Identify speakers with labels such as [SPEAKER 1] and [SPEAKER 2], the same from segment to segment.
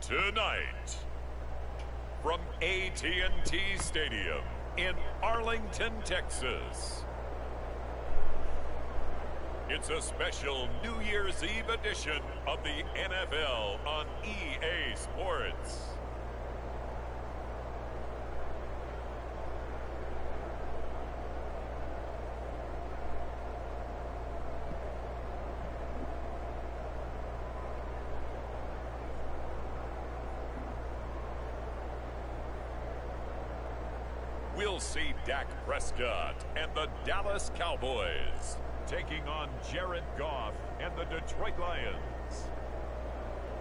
[SPEAKER 1] Tonight, from AT&T Stadium in Arlington, Texas, it's a special New Year's Eve edition of the NFL on EA Sports. We'll see Dak Prescott and the Dallas Cowboys taking on Jared Goff and the Detroit Lions.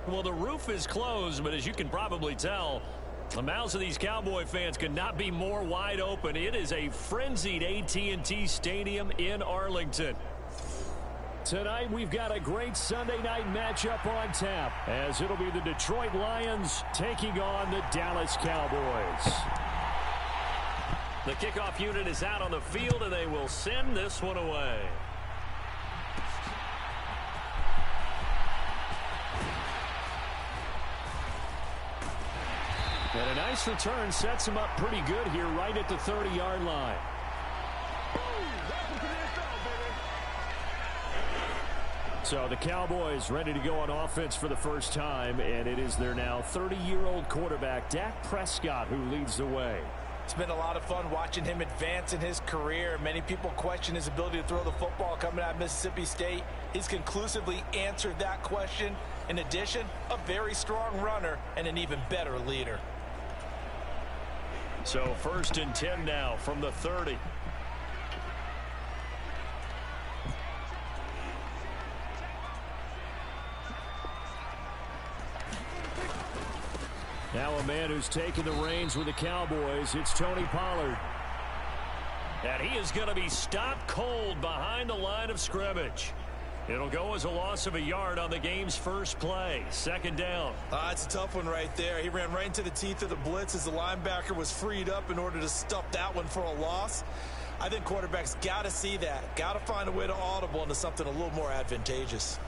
[SPEAKER 2] Well, the roof is closed, but as you can probably tell, the mouths of these Cowboy fans could not be more wide open. It is a frenzied AT&T Stadium in Arlington. Tonight, we've got a great Sunday night matchup on tap, as it'll be the Detroit Lions taking on the Dallas Cowboys. The kickoff unit is out on the field, and they will send this one away. And a nice return sets him up pretty good here right at the 30-yard line. So the Cowboys ready to go on offense for the first time, and it is their now 30-year-old quarterback, Dak Prescott, who leads the way.
[SPEAKER 3] It's been a lot of fun watching him advance in his career. Many people question his ability to throw the football coming out of Mississippi State. He's conclusively answered that question. In addition, a very strong runner and an even better leader.
[SPEAKER 2] So 1st and 10 now from the 30. Now a man who's taken the reins with the Cowboys, it's Tony Pollard. And he is going to be stopped cold behind the line of scrimmage. It'll go as a loss of a yard on the game's first play. 2nd down.
[SPEAKER 3] It's a tough one right there. He ran right into the teeth of the blitz as the linebacker was freed up in order to stuff that one for a loss. I think quarterbacks got to see that. Got to find a way to audible into something a little more advantageous.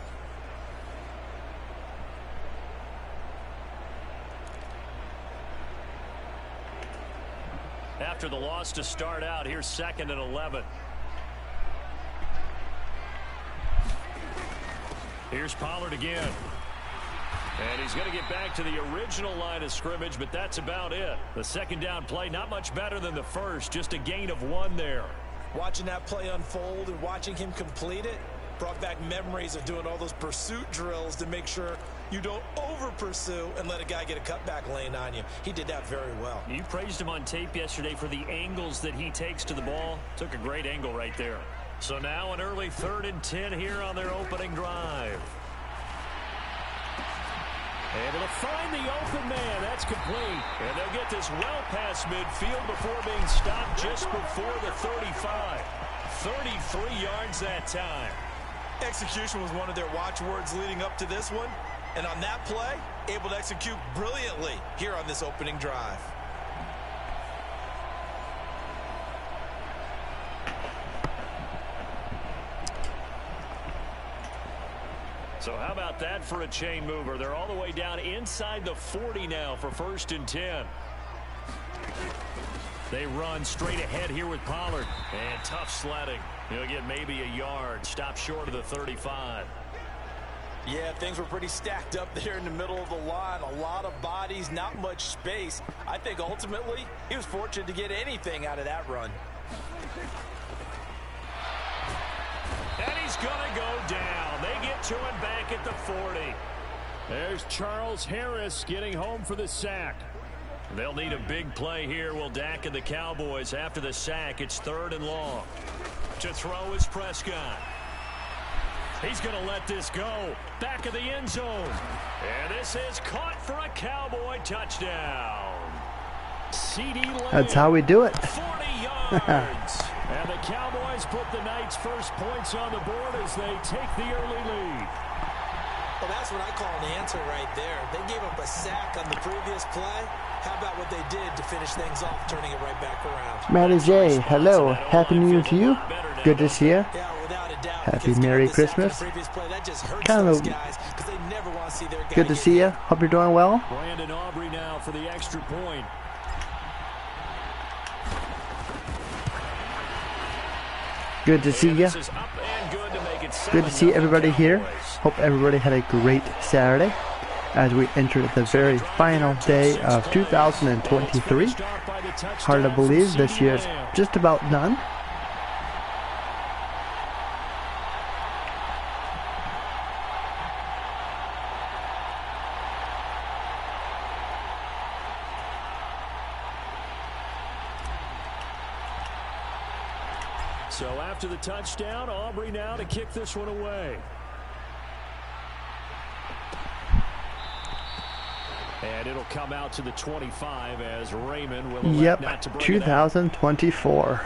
[SPEAKER 2] After the loss to start out, here's 2nd and 11. Here's Pollard again. And he's going to get back to the original line of scrimmage, but that's about it. The 2nd down play, not much better than the first, just a gain of 1 there.
[SPEAKER 3] Watching that play unfold and watching him complete it brought back memories of doing all those pursuit drills to make sure you don't over-pursue and let a guy get a cutback lane on you. He did that very well.
[SPEAKER 2] You praised him on tape yesterday for the angles that he takes to the ball. Took a great angle right there. So now an early 3rd and 10 here on their opening drive. Able to find the open man. That's complete. And they'll get this well past midfield before being stopped just before the 35. 33 yards that time.
[SPEAKER 3] Execution was one of their watchwords leading up to this one. And on that play, able to execute brilliantly here on this opening drive.
[SPEAKER 2] So how about that for a chain mover? They're all the way down inside the 40 now for 1st and 10. They run straight ahead here with Pollard. And tough sledding. He'll get maybe a yard. Stop short of the 35.
[SPEAKER 3] Yeah, things were pretty stacked up there in the middle of the line. A lot of bodies, not much space. I think ultimately he was fortunate to get anything out of that run.
[SPEAKER 2] And he's going to go down. They get to him back at the 40. There's Charles Harris getting home for the sack. They'll need a big play here. Will Dak and the Cowboys after the sack. It's 3rd and long. To throw is Prescott. He's going to let this go. Back of the end zone. And this is caught for a Cowboy touchdown. CD Lamb.
[SPEAKER 4] That's how we do it.
[SPEAKER 2] 40 yards. And the Cowboys put the night's first points on the board as they take the early lead.
[SPEAKER 3] Well, that's what I call an answer right there. They gave up a sack on the previous play. How about what they did to finish things off, turning it right back around?
[SPEAKER 4] Matty J, hello. Happy New Year to you. Good to see you.
[SPEAKER 3] Yeah, without a doubt.
[SPEAKER 4] Happy Merry Christmas.
[SPEAKER 3] That just hurts
[SPEAKER 4] Kind
[SPEAKER 3] those
[SPEAKER 4] of
[SPEAKER 3] guys because they never want to see their guy
[SPEAKER 4] Good to see you. Hope you're doing well.
[SPEAKER 2] Brandon Aubrey now for the extra point.
[SPEAKER 4] Good to see you. Good to see everybody here. Hope everybody had a great Saturday as we enter the very final day of 2023. Hard to believe this year's just about done.
[SPEAKER 2] So after the touchdown, Aubrey now to kick this one away. And it'll come out to the 25 as Raymond will elect not to bring
[SPEAKER 4] 2024.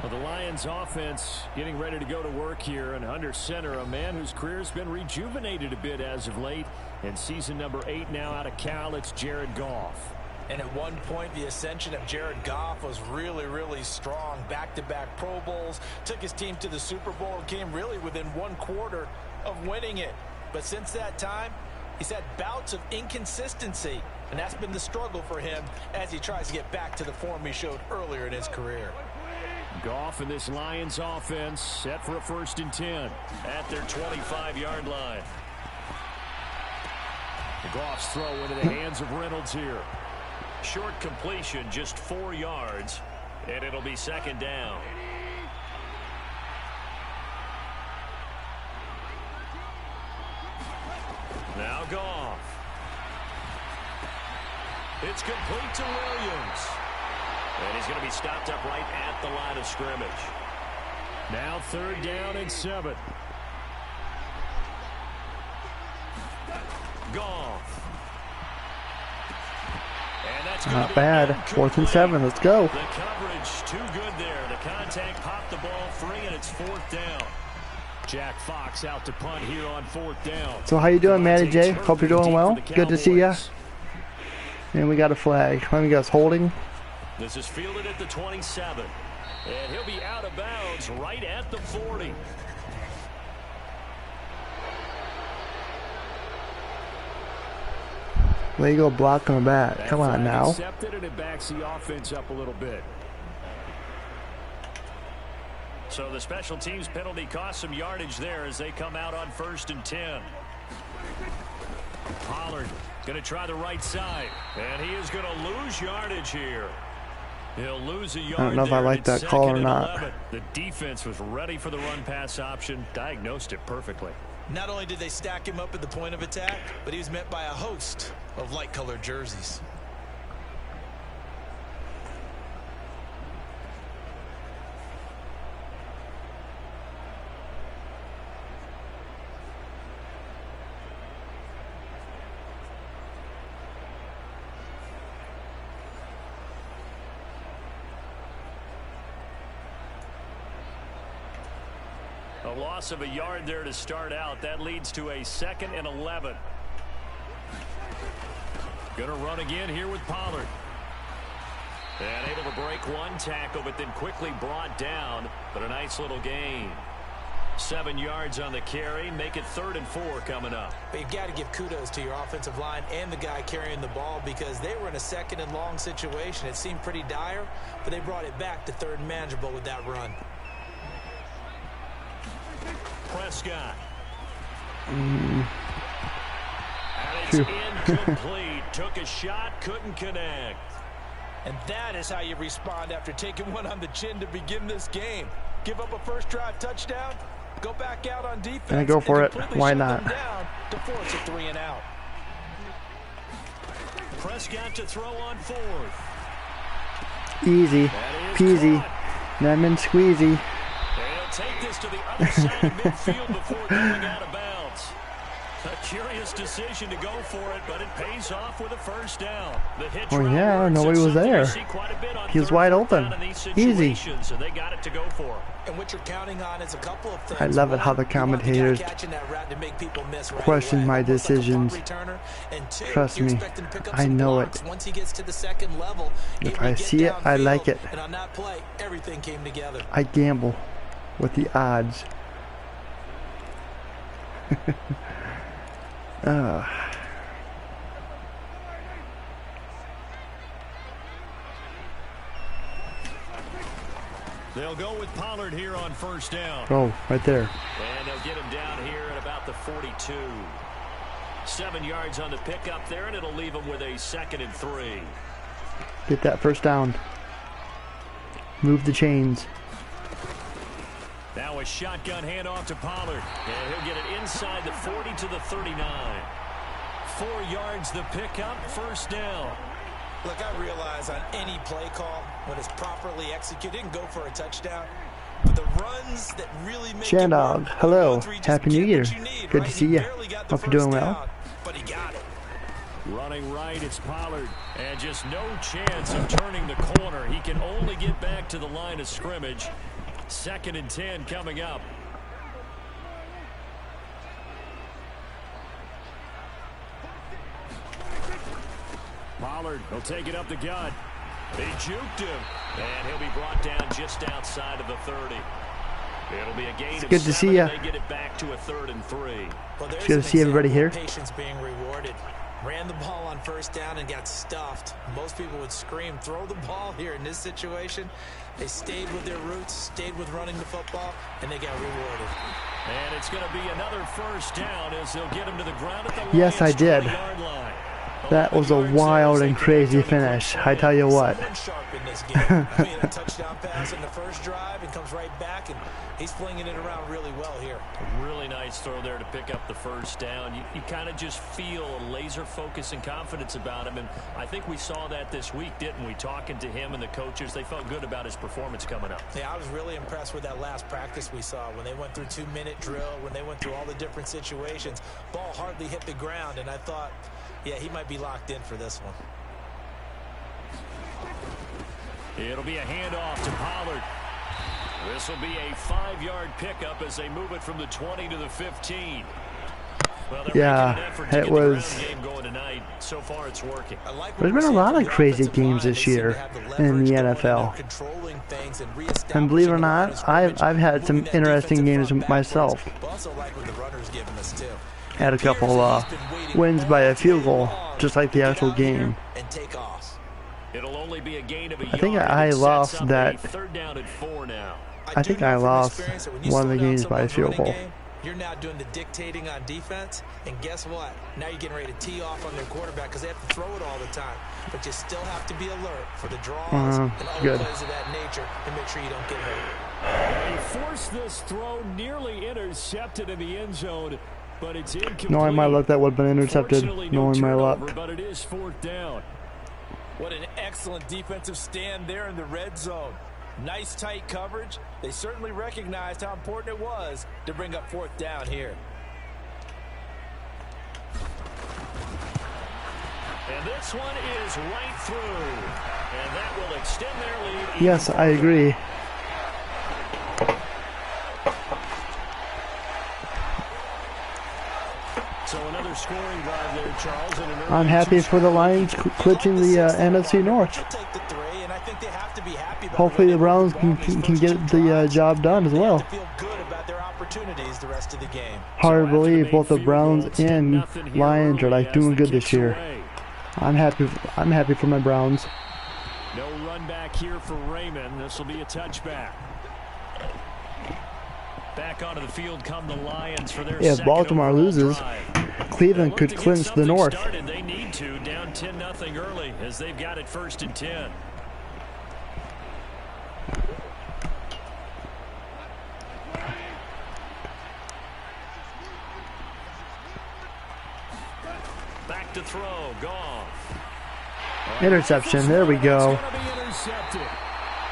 [SPEAKER 2] Well, the Lions offense getting ready to go to work here, and under center, a man whose career has been rejuvenated a bit as of late. In season number 8 now out of Cal, it's Jared Goff.
[SPEAKER 3] And at one point, the ascension of Jared Goff was really, really strong. Back-to-back Pro Bowls, took his team to the Super Bowl, and came really within 1/4 of winning it. But since that time, he's had bouts of inconsistency, and that's been the struggle for him as he tries to get back to the form he showed earlier in his career.
[SPEAKER 2] Goff in this Lions offense set for a 1st and 10 at their 25-yard line. Goff's throw into the hands of Reynolds here. Short completion, just 4 yards, and it'll be 2nd down. Now Goff. It's complete to Williams. And he's going to be stopped up right at the line of scrimmage. Now 3rd down and 7. Goff. And that's
[SPEAKER 4] not bad. 4th and 7. Let's go.
[SPEAKER 2] The coverage too good there. The contact popped the ball free, and it's 4th down. Jack Fox out to punt here on 4th down.
[SPEAKER 4] So how you doing, Matty J? Hope you're doing well. Good to see ya. And we got a flag. Let me guess, holding.
[SPEAKER 2] This is fielded at the 27. And he'll be out of bounds right at the 40.
[SPEAKER 4] Legal block on the back. Come on now.
[SPEAKER 2] Accepted, and it backs the offense up a little bit. So the special teams penalty cost some yardage there as they come out on 1st and 10. Pollard going to try the right side, and he is going to lose yardage here. He'll lose a yard.
[SPEAKER 4] I don't know if I like that call or not.
[SPEAKER 2] The defense was ready for the run-pass option, diagnosed it perfectly.
[SPEAKER 3] Not only did they stack him up at the point of attack, but he was met by a host of light-colored jerseys.
[SPEAKER 2] A loss of a yard there to start out. That leads to a 2nd and 11. Going to run again here with Pollard. And able to break one tackle, but then quickly brought down. But a nice little gain. 7 yards on the carry. Make it 3rd and 4 coming up.
[SPEAKER 3] But you've got to give kudos to your offensive line and the guy carrying the ball, because they were in a 2nd and long situation. It seemed pretty dire, but they brought it back to 3rd and manageable with that run.
[SPEAKER 2] Prescott. And it's incomplete. Took a shot, couldn't connect.
[SPEAKER 3] And that is how you respond after taking one on the chin to begin this game. Give up a first drive touchdown, go back out on defense,
[SPEAKER 4] and go for it. Why not?
[SPEAKER 3] Down to force a 3 and out.
[SPEAKER 2] Prescott to throw on 4th.
[SPEAKER 4] Easy peasy, lemon squeezy.
[SPEAKER 2] Take this to the other side of midfield before going out of bounds. A curious decision to go for it, but it pays off with a 1st down. The hitch
[SPEAKER 4] yeah, nobody was there. He was wide open. Easy.
[SPEAKER 2] So they got it to go for.
[SPEAKER 3] And what you're counting on is a couple of things.
[SPEAKER 4] I love it how the commentators question my decisions. Trust me, I know it.
[SPEAKER 3] Once he gets to the 2nd level,
[SPEAKER 4] if I see it, I like it.
[SPEAKER 3] And on that play, everything came together.
[SPEAKER 4] I gamble with the odds.
[SPEAKER 2] They'll go with Pollard here on first down.
[SPEAKER 4] Oh, right there.
[SPEAKER 2] And they'll get him down here at about the 42. 7 yards on the pickup there, and it'll leave him with a 2nd and 3.
[SPEAKER 4] Get that first down. Move the chains.
[SPEAKER 2] Now a shotgun handoff to Pollard. And he'll get it inside the 40 to the 39. 4 yards the pickup, first down.
[SPEAKER 3] Look, I realize on any play call, when it's properly executed, it can go for a touchdown. But the runs that really make
[SPEAKER 4] Shandog, hello. Happy New Year. Good to see you. Hope you're doing well.
[SPEAKER 3] But he got it.
[SPEAKER 2] Running right, it's Pollard. And just no chance of turning the corner. He can only get back to the line of scrimmage. 2nd and 10 coming up. Pollard will take it up the gut. They juked him. And he'll be brought down just outside of the 30. It'll be a gain of 7.
[SPEAKER 4] Good to see you.
[SPEAKER 2] They get it back to a 3rd and 3.
[SPEAKER 3] Well,
[SPEAKER 4] it's good to see everybody here.
[SPEAKER 3] Patience being rewarded. Ran the ball on first down and got stuffed. Most people would scream, throw the ball here. In this situation, they stayed with their roots, stayed with running the football, and they got rewarded.
[SPEAKER 2] And it's going to be another first down as they'll get him to the ground at the line.
[SPEAKER 4] Yes, I did. That was a wild and crazy finish, I tell you what.
[SPEAKER 3] I mean, a touchdown pass in the first drive and comes right back, and he's flinging it around really well here.
[SPEAKER 2] A really nice throw there to pick up the first down. You kind of just feel a laser focus and confidence about him, and I think we saw that this week, didn't we? Talking to him and the coaches, they felt good about his performance coming up.
[SPEAKER 3] Yeah, I was really impressed with that last practice we saw when they went through 2-minute drill, when they went through all the different situations. Ball hardly hit the ground, and I thought, yeah, he might be locked in for this one.
[SPEAKER 2] It'll be a handoff to Pollard. This will be a 5-yard pickup as they move it from the 20 to the 15. Well,
[SPEAKER 4] yeah, it was.
[SPEAKER 2] Game going tonight. So far, it's working.
[SPEAKER 4] There's been a lot of crazy games this year in the NFL. And believe it or not, I've had some interesting games myself. Had a couple wins by a field goal, just like the actual game.
[SPEAKER 2] It'll only be a gain of a
[SPEAKER 4] I think I lost that.
[SPEAKER 2] 3rd down at 4 now.
[SPEAKER 4] I think I lost one of the games by a field goal.
[SPEAKER 3] You're now doing the dictating on defense, and guess what? Now you're getting ready to tee off on their quarterback because they have to throw it all the time. But you still have to be alert for the draws and other plays of that nature and make sure you don't get hurt.
[SPEAKER 2] He forced this throw, nearly intercepted in the end zone, but it's incomplete.
[SPEAKER 4] Knowing my luck, that would have been intercepted. Knowing my luck.
[SPEAKER 2] But it is 4th down.
[SPEAKER 3] What an excellent defensive stand there in the red zone. Nice tight coverage. They certainly recognized how important it was to bring up 4th down here.
[SPEAKER 2] And this one is right through. And that will extend their lead.
[SPEAKER 4] Yes, I agree.
[SPEAKER 2] So another scoring drive there, Charles. And
[SPEAKER 4] I'm happy for the Lions clinching the NFC North. Hopefully the Browns can get the job done as well. Hard to believe both the Browns and Lions are like doing good this year. I'm happy for my Browns.
[SPEAKER 2] No run back here for Raymond. This will be a touchback. Back onto the field come the Lions for their
[SPEAKER 4] if Baltimore loses, Cleveland could clinch the North.
[SPEAKER 2] They need to, down 10-0 early as they've got it 1st and 10. Back to throw, Goff.
[SPEAKER 4] Interception, there we go.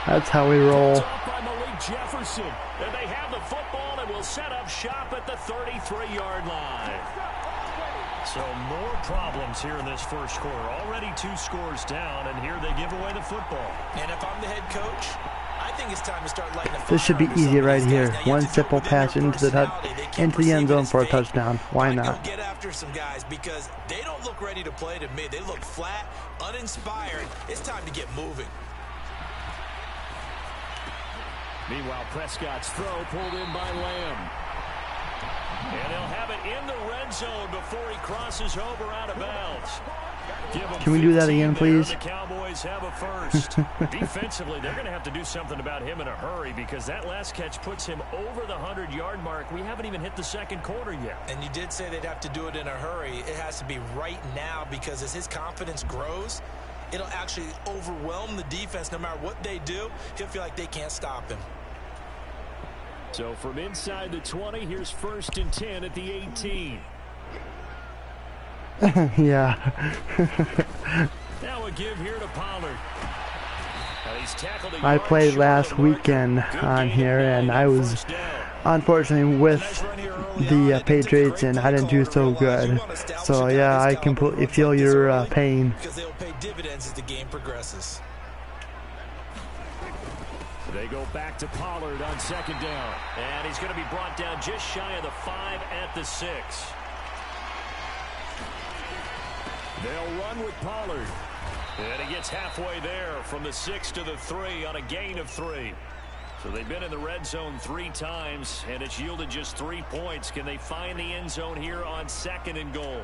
[SPEAKER 4] That's how we roll.
[SPEAKER 2] Jefferson, and they have the football and will set up shop at the 33-yard line. So more problems here in this first quarter. Already 2 scores down, and here they give away the football.
[SPEAKER 3] And if I'm the head coach, I think it's time to start lighting the fire.
[SPEAKER 4] This should be easy right here. One simple pass into the end zone for a touchdown. Why not?
[SPEAKER 3] Get after some guys because they don't look ready to play to me. They look flat, uninspired. It's time to get moving.
[SPEAKER 2] Meanwhile, Prescott's throw pulled in by Lamb. And they'll have it in the red end zone before he crosses over out of bounds.
[SPEAKER 4] Can we do that again, please?
[SPEAKER 2] The Cowboys have a first. Defensively, they're going to have to do something about him in a hurry because that last catch puts him over the 100-yard mark. We haven't even hit the second quarter yet.
[SPEAKER 3] And you did say they'd have to do it in a hurry. It has to be right now because as his confidence grows, it'll actually overwhelm the defense. No matter what they do, he'll feel like they can't stop him.
[SPEAKER 2] So from inside the 20, here's 1st and 10 at the 18.
[SPEAKER 4] Yeah.
[SPEAKER 2] Now a give here to Pollard.
[SPEAKER 4] I played last weekend on here, and I was unfortunately with the Patriots, and I didn't do so good. So yeah, I completely feel your pain.
[SPEAKER 3] Because they'll pay dividends as the game progresses.
[SPEAKER 2] They go back to Pollard on 2nd down. And he's going to be brought down just shy of the 5 at the 6. They'll run with Pollard. And he gets halfway there from the 6 to the 3 on a gain of 3. So they've been in the red zone 3 times, and it's yielded just 3 points. Can they find the end zone here on 2nd and goal?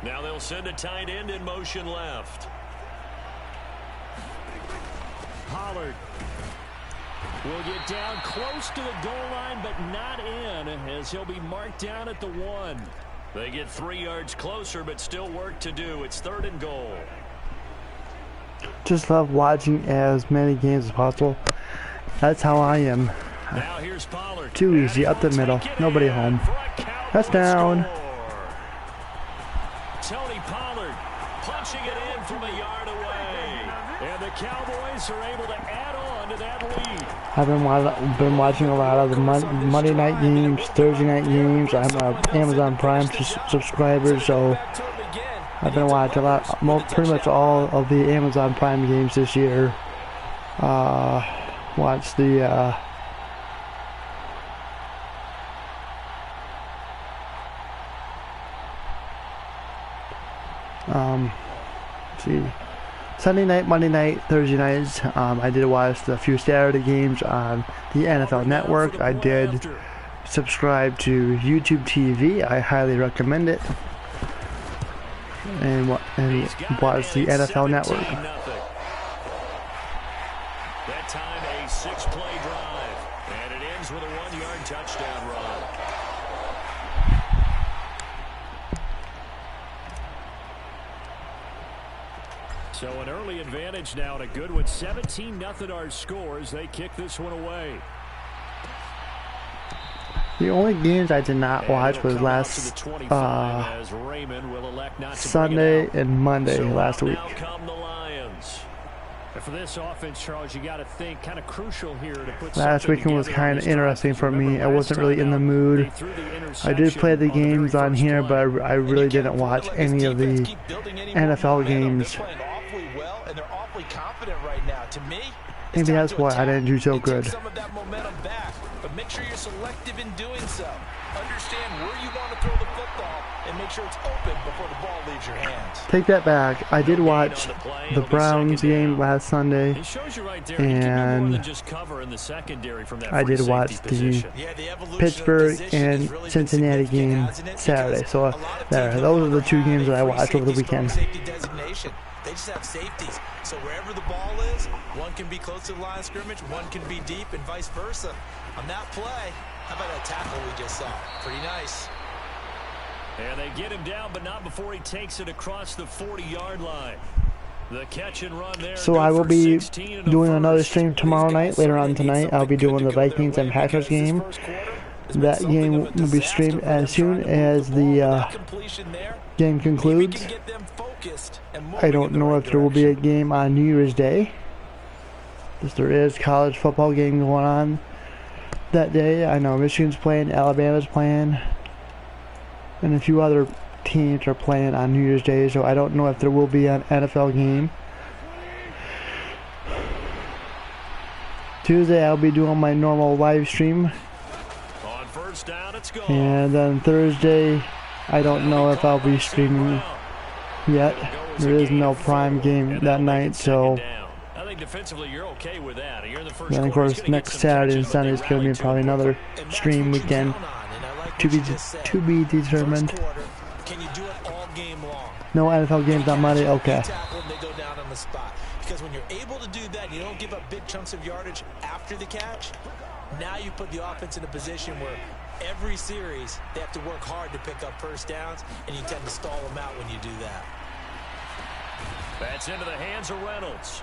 [SPEAKER 2] Now they'll send a tight end in motion left. Pollard will get down close to the goal line, but not in, as he'll be marked down at the 1. They get 3 yards closer, but still work to do. It's 3rd and goal.
[SPEAKER 4] Just love watching as many games as possible. That's how I am.
[SPEAKER 2] Now here's Pollard.
[SPEAKER 4] Too easy, up the middle. Nobody home. Touchdown.
[SPEAKER 2] Tony Pollard punching it in from a yard away. And the Cowboys are able to add on to that lead.
[SPEAKER 4] I've been watching a lot of the Monday night games, Thursday night games. I'm an Amazon Prime subscriber, so I've been watching a lot, pretty much all of the Amazon Prime games this year. Watch the let's see, Sunday night, Monday night, Thursday nights. I did watch a few Saturday games on the NFL Network. I did subscribe to YouTube TV. I highly recommend it. And watch the NFL Network.
[SPEAKER 2] That time a 6-play drive, and it ends with a 1-yard touchdown run. So an early advantage now and a good one. 17-0 our score as they kick this one away.
[SPEAKER 4] The only games I did not watch was last Sunday and Monday last week.
[SPEAKER 2] For this offense, Charles, you got to think kind of crucial here to put
[SPEAKER 4] last weekend was kind of interesting for me. I wasn't really in the mood. I did play the games on here, but I really didn't watch any of the NFL games. Maybe that's why I didn't do so good.
[SPEAKER 3] But make sure you're selective in doing so. Understand where you want to throw the football and make sure it's open before the ball leaves your hands.
[SPEAKER 4] Take that back. I did watch the Browns game last Sunday, and I did watch the Pittsburgh and Cincinnati game Saturday. So those are the 2 games that I watched over the weekend.
[SPEAKER 3] They just have safeties. So wherever the ball is, one can be close to the line of scrimmage, one can be deep, and vice versa. On that play, how about that tackle we just saw? Pretty nice.
[SPEAKER 2] And they get him down, but not before he takes it across the 40-yard line. The catch and run there.
[SPEAKER 4] So I will be doing another stream tomorrow night. Later on tonight, I'll be doing the Vikings and Packers game. That game will be streamed as soon as the game concludes. I don't know if there will be a game on New Year's Day, because there is college football game going on that day. I know Michigan's playing, Alabama's playing, and a few other teams are playing on New Year's Day, so I don't know if there will be an NFL game. Tuesday I'll be doing my normal live stream,
[SPEAKER 2] on first down, it's gone.
[SPEAKER 4] And then Thursday I don't know if I'll be streaming yet. There is no Prime game that night, so
[SPEAKER 2] I think defensively you're okay with that.
[SPEAKER 4] then of course next Saturday and Sunday is going to be probably another stream weekend to be determined.
[SPEAKER 3] Can you do it all game long?
[SPEAKER 4] No NFL games on Monday? Okay.
[SPEAKER 3] They go down on the spot. Because when you're able to do that, you don't give up big chunks of yardage after the catch. Now you put the offense in a position where every series they have to work hard to pick up first downs, and you tend to stall them out when you do that.
[SPEAKER 2] That's into the hands of Reynolds.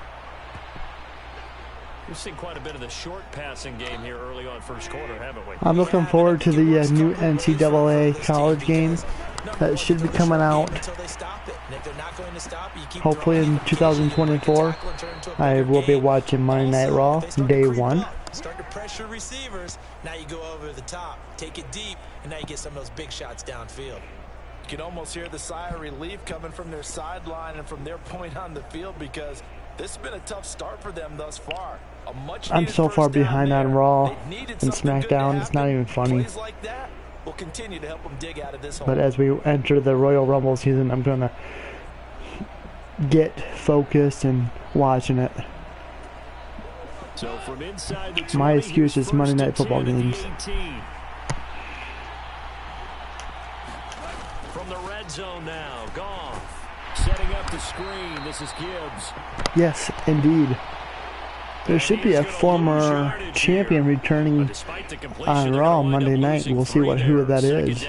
[SPEAKER 2] We've seen quite a bit of the short passing game here early on first quarter, haven't we?
[SPEAKER 4] I'm looking forward to the new NCAA college game that should be coming out hopefully in 2024. I will be watching Monday Night Raw, day 1.
[SPEAKER 3] Start to pressure receivers. Now you go over the top, take it deep, and now you get some of those big shots downfield. You can almost hear the sigh of relief coming from their sideline and from their point on the field, because this has been a tough start for them thus far.
[SPEAKER 4] I'm so far behind on Raw and SmackDown, it's not even funny. But as we enter the Royal Rumble season, I'm going to get focused and watching it.
[SPEAKER 2] So from inside the 20,
[SPEAKER 4] my excuse is Monday Night Football games.
[SPEAKER 2] From the red zone now, Goff setting up the screen. This is Gibbs.
[SPEAKER 4] Yes, indeed. There should be a former champion returning on Raw Monday night. We'll see who that is.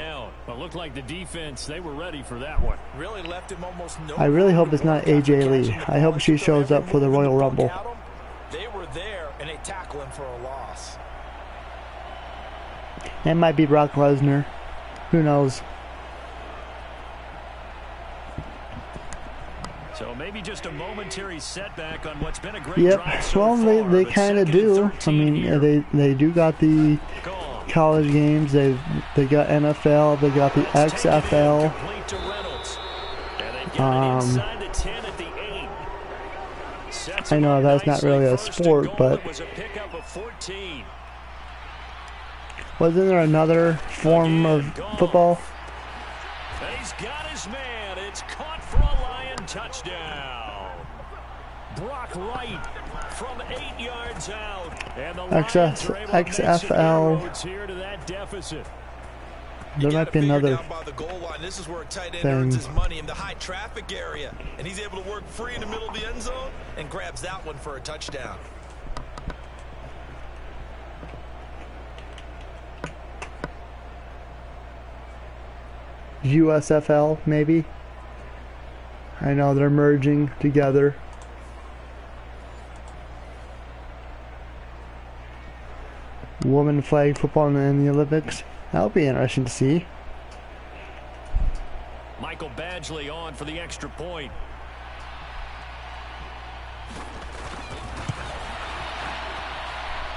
[SPEAKER 2] Well, looked like the defense, they were ready for that one.
[SPEAKER 3] Really left him almost no.
[SPEAKER 4] I really hope it's not AJ Lee. I hope she shows up for the Royal Rumble.
[SPEAKER 3] They were there and they tackle him for a loss.
[SPEAKER 4] It might be Brock Lesnar. Who knows?
[SPEAKER 2] So maybe just a momentary setback on what's been a great drive
[SPEAKER 4] so far. Well, they kind of do. I mean, they do got the college games. They got NFL. They got the XFL. I know that's not really a sport, but wasn't there another form of football?
[SPEAKER 2] He's got his man. It's caught for a Lion touchdown. Brock Wright from 8 yards out. And the
[SPEAKER 4] XFL.
[SPEAKER 2] Here to that deficit.
[SPEAKER 4] There might be another
[SPEAKER 3] This is where a tight end
[SPEAKER 4] thing.
[SPEAKER 3] earns his money in the high traffic area, and he's able to work free in the middle of the end zone and grabs that one for a touchdown.
[SPEAKER 4] USFL, maybe. I know they're merging together. Women flag football in the Olympics. That'll be interesting to see.
[SPEAKER 2] Michael Badgley on for the extra point.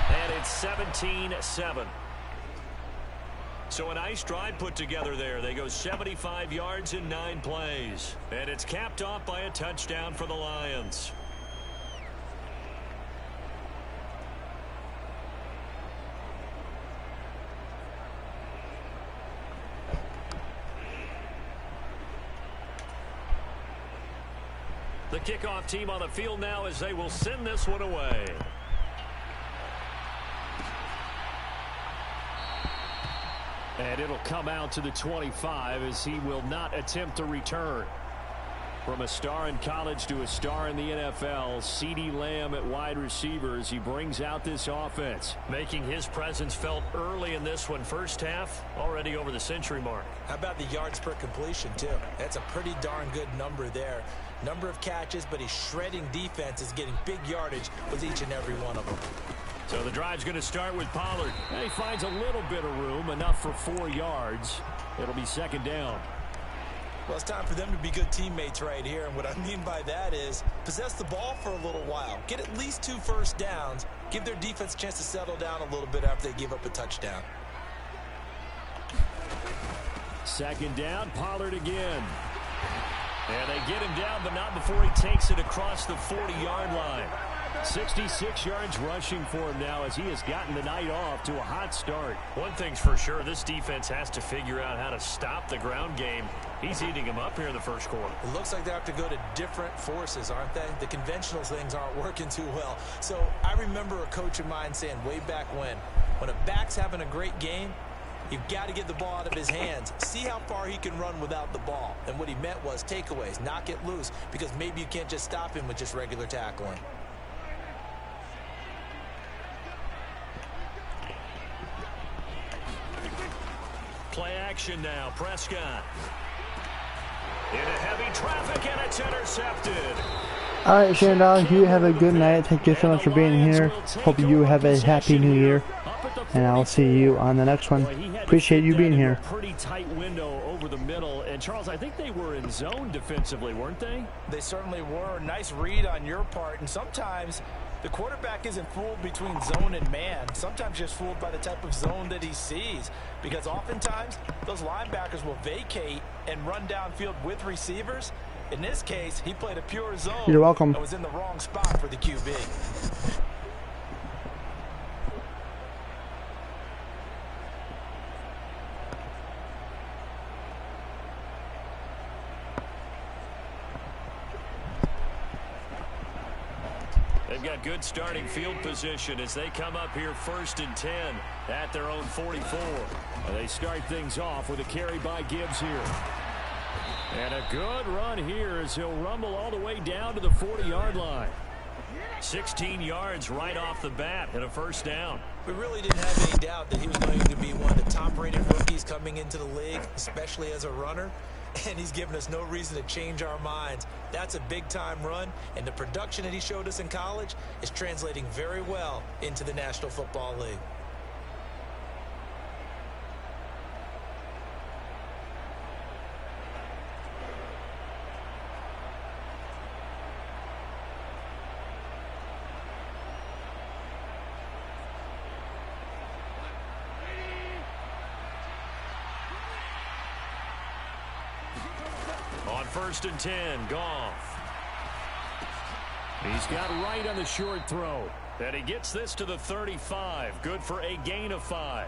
[SPEAKER 2] And it's 17-7. So a nice drive put together there. They go 75 yards in 9 plays. And it's capped off by a touchdown for the Lions. The kickoff team on the field now as they will send this one away. And it'll come out to the 25 as he will not attempt to return. From a star in college to a star in the NFL, CeeDee Lamb at wide receivers. He brings out this offense, making his presence felt early in this one. First half, already over the century mark.
[SPEAKER 3] How about the yards per completion, too? That's a pretty darn good number there. Number of catches, but he's shredding defense, is getting big yardage with each and every one of them.
[SPEAKER 2] So the drive's going to start with Pollard. And he finds a little bit of room, enough for 4 yards. It'll be second down.
[SPEAKER 3] Well, it's time for them to be good teammates right here. And what I mean by that is possess the ball for a little while. Get at least 2 first downs. Give their defense a chance to settle down a little bit after they give up a touchdown.
[SPEAKER 2] Second down, Pollard again. And they get him down, but not before he takes it across the 40-yard line. 66 yards rushing for him now as he has gotten the night off to a hot start. One thing's for sure, this defense has to figure out how to stop the ground game. He's eating him up here in the first quarter.
[SPEAKER 3] It looks like they have to go to different forces, aren't they? The conventional things aren't working too well. So I remember a coach of mine saying way back when a back's having a great game, You've got to get the ball out of his hands. See how far he can run without the ball. And what he meant was takeaways, knock it loose, because maybe you can't just stop him with just regular tackling.
[SPEAKER 2] Play action now. Prescott. Into heavy traffic, and it's intercepted.
[SPEAKER 4] Alright, Shandong, you have a good night. Thank you so much for being here. Hope you have a happy new year. And I'll see you on the next one. Appreciate you being here.
[SPEAKER 2] Pretty tight window over the middle. And Charles, I think they were in zone defensively, weren't they?
[SPEAKER 3] They certainly were. Nice read on your part. And sometimes the quarterback isn't fooled between zone and man. Sometimes just fooled by the type of zone that he sees. Because oftentimes, those linebackers will vacate and run downfield with receivers. In this case, he played a pure zone.
[SPEAKER 4] You're welcome.
[SPEAKER 3] And was in the wrong spot for the QB.
[SPEAKER 2] They've got good starting field position as they come up here 1st and 10 at their own 44. And they start things off with a carry by Gibbs here. And a good run here as he'll rumble all the way down to the 40-yard line. 16 yards right off the bat and a first down.
[SPEAKER 3] We really didn't have any doubt that he was going to be one of the top-rated rookies coming into the league, especially as a runner. And he's given us no reason to change our minds. That's a big-time run, and the production that he showed us in college is translating very well into the National Football League.
[SPEAKER 2] On 1st and 10, Goff. He's got right on the short throw. And he gets this to the 35. Good for a gain of 5.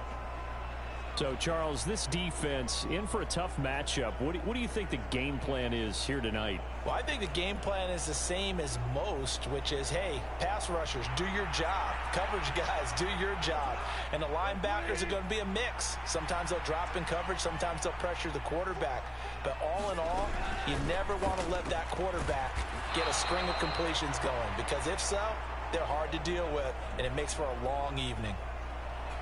[SPEAKER 2] So, Charles, this defense in for a tough matchup. What do you think the game plan is here tonight?
[SPEAKER 3] Well, I think the game plan is the same as most, which is, hey, pass rushers, do your job. Coverage guys, do your job. And the linebackers are going to be a mix. Sometimes they'll drop in coverage. Sometimes they'll pressure the quarterback. But all in all, you never want to let that quarterback get a string of completions going, because if so, they're hard to deal with, and it makes for a long evening.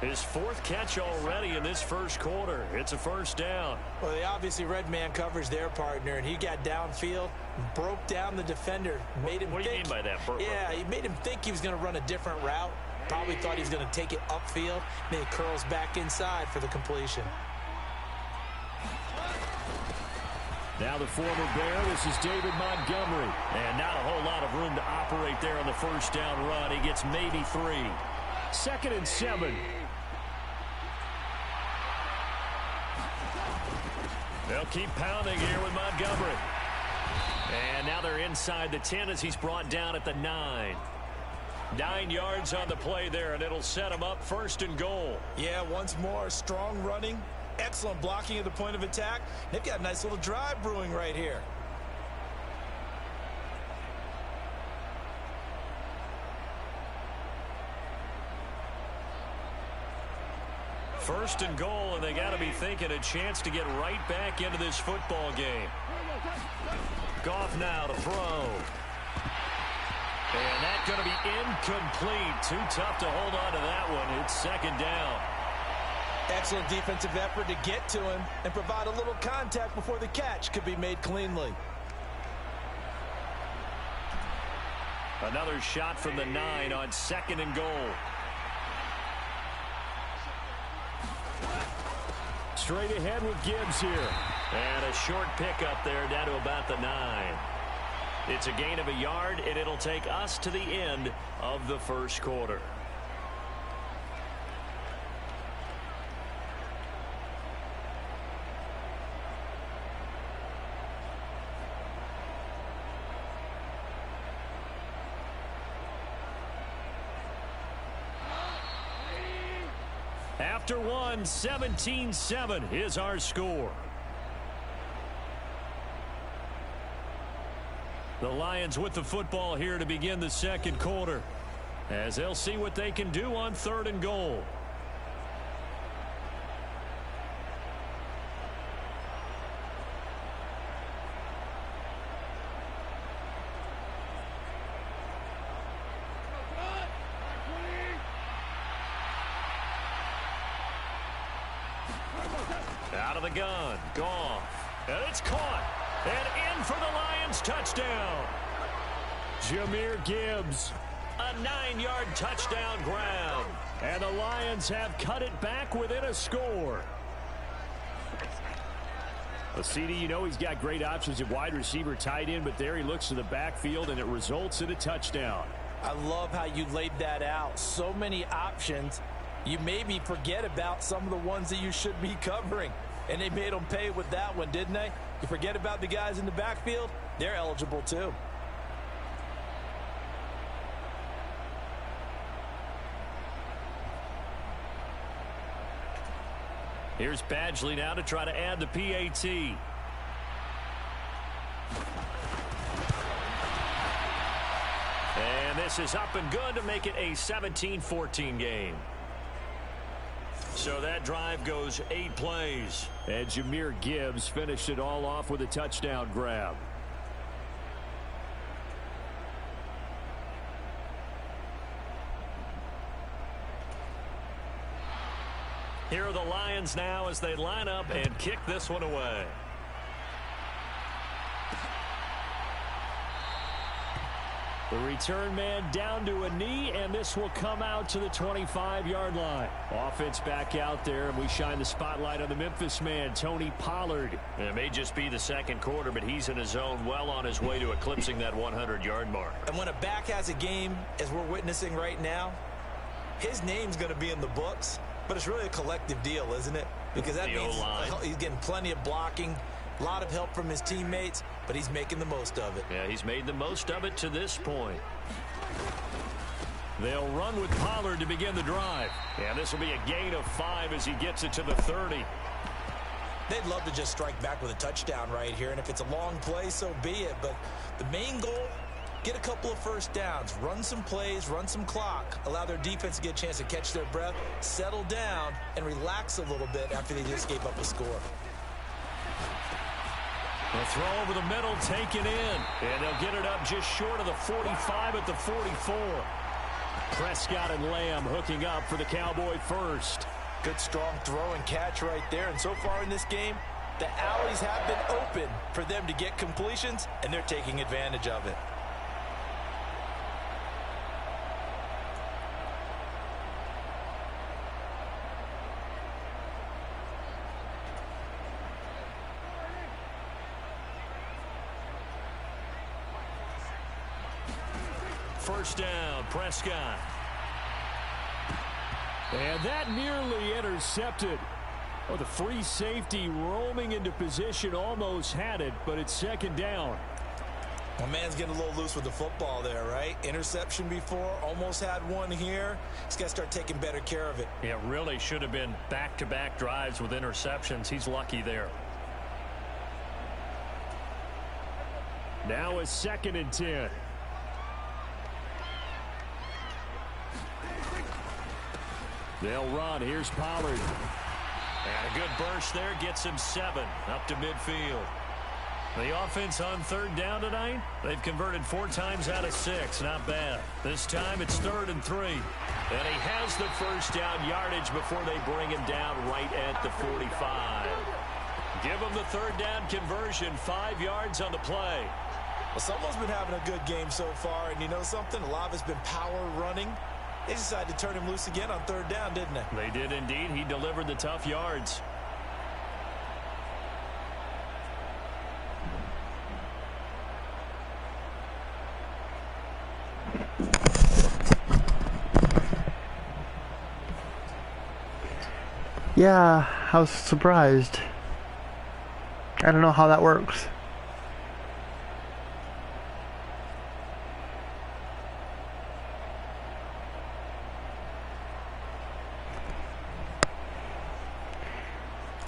[SPEAKER 2] His 4th catch already in this first quarter. It's a first down.
[SPEAKER 3] Well, they obviously read man coverage their partner, and he got downfield, broke down the defender, made him
[SPEAKER 2] What do you
[SPEAKER 3] think,
[SPEAKER 2] mean by that?
[SPEAKER 3] Yeah, he made him think he was going to run a different route. Probably thought he was going to take it upfield. Then he curls back inside for the completion.
[SPEAKER 2] Now the former Bear, this is David Montgomery. And not a whole lot of room to operate there on the first down run. He gets maybe 3. 2nd and 7. They'll keep pounding here with Montgomery. And now they're inside the 10 as he's brought down at the 9. 9 yards on the play there, and it'll set him up 1st and goal.
[SPEAKER 3] Yeah, once more, strong running. Excellent blocking at the point of attack. They've got a nice little drive brewing right here.
[SPEAKER 2] First and goal, and they got to be thinking a chance to get right back into this football game. Goff now to throw. And that's going to be incomplete. Too tough to hold on to that one. It's 2nd down.
[SPEAKER 3] Excellent defensive effort to get to him and provide a little contact before the catch could be made cleanly.
[SPEAKER 2] Another shot from the 9 on 2nd and goal. Straight ahead with Gibbs here. And a short pickup there down to about the 9. It's a gain of a yard, and it'll take us to the end of the first quarter. After one, 17-7 is our score. The Lions with the football here to begin the second quarter, as they'll see what they can do on 3rd and goal. Out of the gun. Goff. And it's caught. And in for the Lions touchdown. Jahmyr Gibbs. A 9-yard touchdown grab. And the Lions have cut it back within a score. Well, CD, you know he's got great options at wide receiver, tight end, but there he looks to the backfield, and it results in a touchdown.
[SPEAKER 3] I love how you laid that out. So many options. You made me forget about some of the ones that you should be covering. And they made them pay with that one, didn't they? You forget about the guys in the backfield? They're eligible too.
[SPEAKER 2] Here's Badgley now to try to add the PAT. And this is up and good to make it a 17-14 game. So that drive goes 8 plays. And Jahmyr Gibbs finished it all off with a touchdown grab. Here are the Lions now as they line up and kick this one away. The return man down to a knee, and this will come out to the 25-yard line. Offense back out there, and we shine the spotlight on the Memphis man, Tony Pollard. It may just be the second quarter, but he's in his zone, well on his way to eclipsing that 100-yard mark.
[SPEAKER 3] And when a back has a game, as we're witnessing right now, his name's going to be in the books. But it's really a collective deal, isn't it? Because that means he's getting plenty of blocking, a lot of help from his teammates, but he's making the most of it.
[SPEAKER 2] Yeah, he's made the most of it to this point. They'll run with Pollard to begin the drive. And this will be a gain of 5 as he gets it to the 30.
[SPEAKER 3] They'd love to just strike back with a touchdown right here, and if it's a long play, so be it. But the main goal, get a couple of first downs, run some plays, run some clock, allow their defense to get a chance to catch their breath, settle down, and relax a little bit after they just gave up a score.
[SPEAKER 2] The throw over the middle, taken in, and they'll get it up just short of the 45 at the 44. Prescott and Lamb hooking up for the Cowboy first.
[SPEAKER 3] Good strong throw and catch right there, and so far in this game, the alleys have been open for them to get completions, and they're taking advantage of it.
[SPEAKER 2] First down, Prescott. And that nearly intercepted. Oh, the free safety roaming into position almost had it, but it's second down.
[SPEAKER 3] My man's getting a little loose with the football there, right? Interception before, almost had one here. He's got to start taking better care of it.
[SPEAKER 2] Yeah, really should have been back-to-back drives with interceptions. He's lucky there. Now a 2nd and 10. They'll run. Here's Pollard. And a good burst there gets him 7 up to midfield. The offense on 3rd down tonight, they've converted 4 times out of 6. Not bad. This time it's 3rd and 3. And he has the first down yardage before they bring him down right at the 45. Give him the 3rd down conversion, 5 yards on the play.
[SPEAKER 3] Well, someone's been having a good game so far, and you know something? A lot of it's been power running. They decided to turn him loose again on 3rd down, didn't they?
[SPEAKER 2] They did indeed. He delivered the tough yards.
[SPEAKER 4] Yeah, I was surprised. I don't know how that works.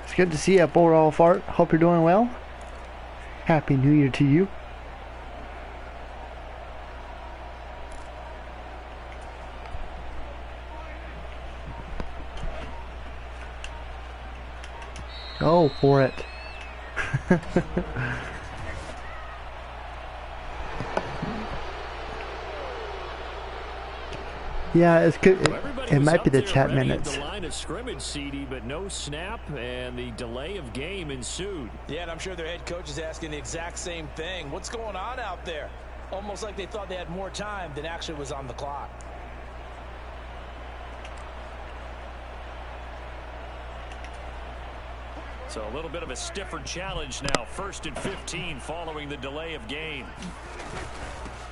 [SPEAKER 4] It's good to see you, Overall Fart. Hope you're doing well. Happy New Year to you. Go for it. Yeah, it's good.
[SPEAKER 2] Well,
[SPEAKER 4] It might be the
[SPEAKER 2] there
[SPEAKER 4] chat
[SPEAKER 2] ready at
[SPEAKER 4] minutes.
[SPEAKER 2] The line of scrimmage, CD, but no snap, and the delay of game ensued.
[SPEAKER 3] Yeah, and I'm sure their head coach is asking the exact same thing. What's going on out there? Almost like they thought they had more time than actually was on the clock.
[SPEAKER 2] So a little bit of a stiffer challenge now. 1st and 15 following the delay of game.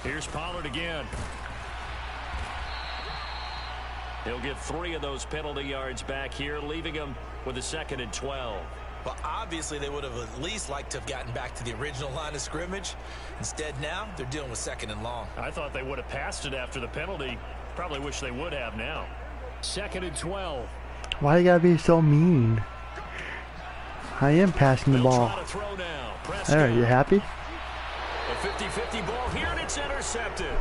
[SPEAKER 2] Here's Pollard again. He'll get 3 of those penalty yards back here, leaving him with a 2nd and 12.
[SPEAKER 3] Well, obviously they would have at least liked to have gotten back to the original line of scrimmage. Instead now, they're dealing with 2nd and long.
[SPEAKER 2] I thought they would have passed it after the penalty. Probably wish they would have now. 2nd and 12.
[SPEAKER 4] Why you gotta be so mean? I am passing the ball. There, you happy?
[SPEAKER 2] A 50-50 ball here, and it's intercepted.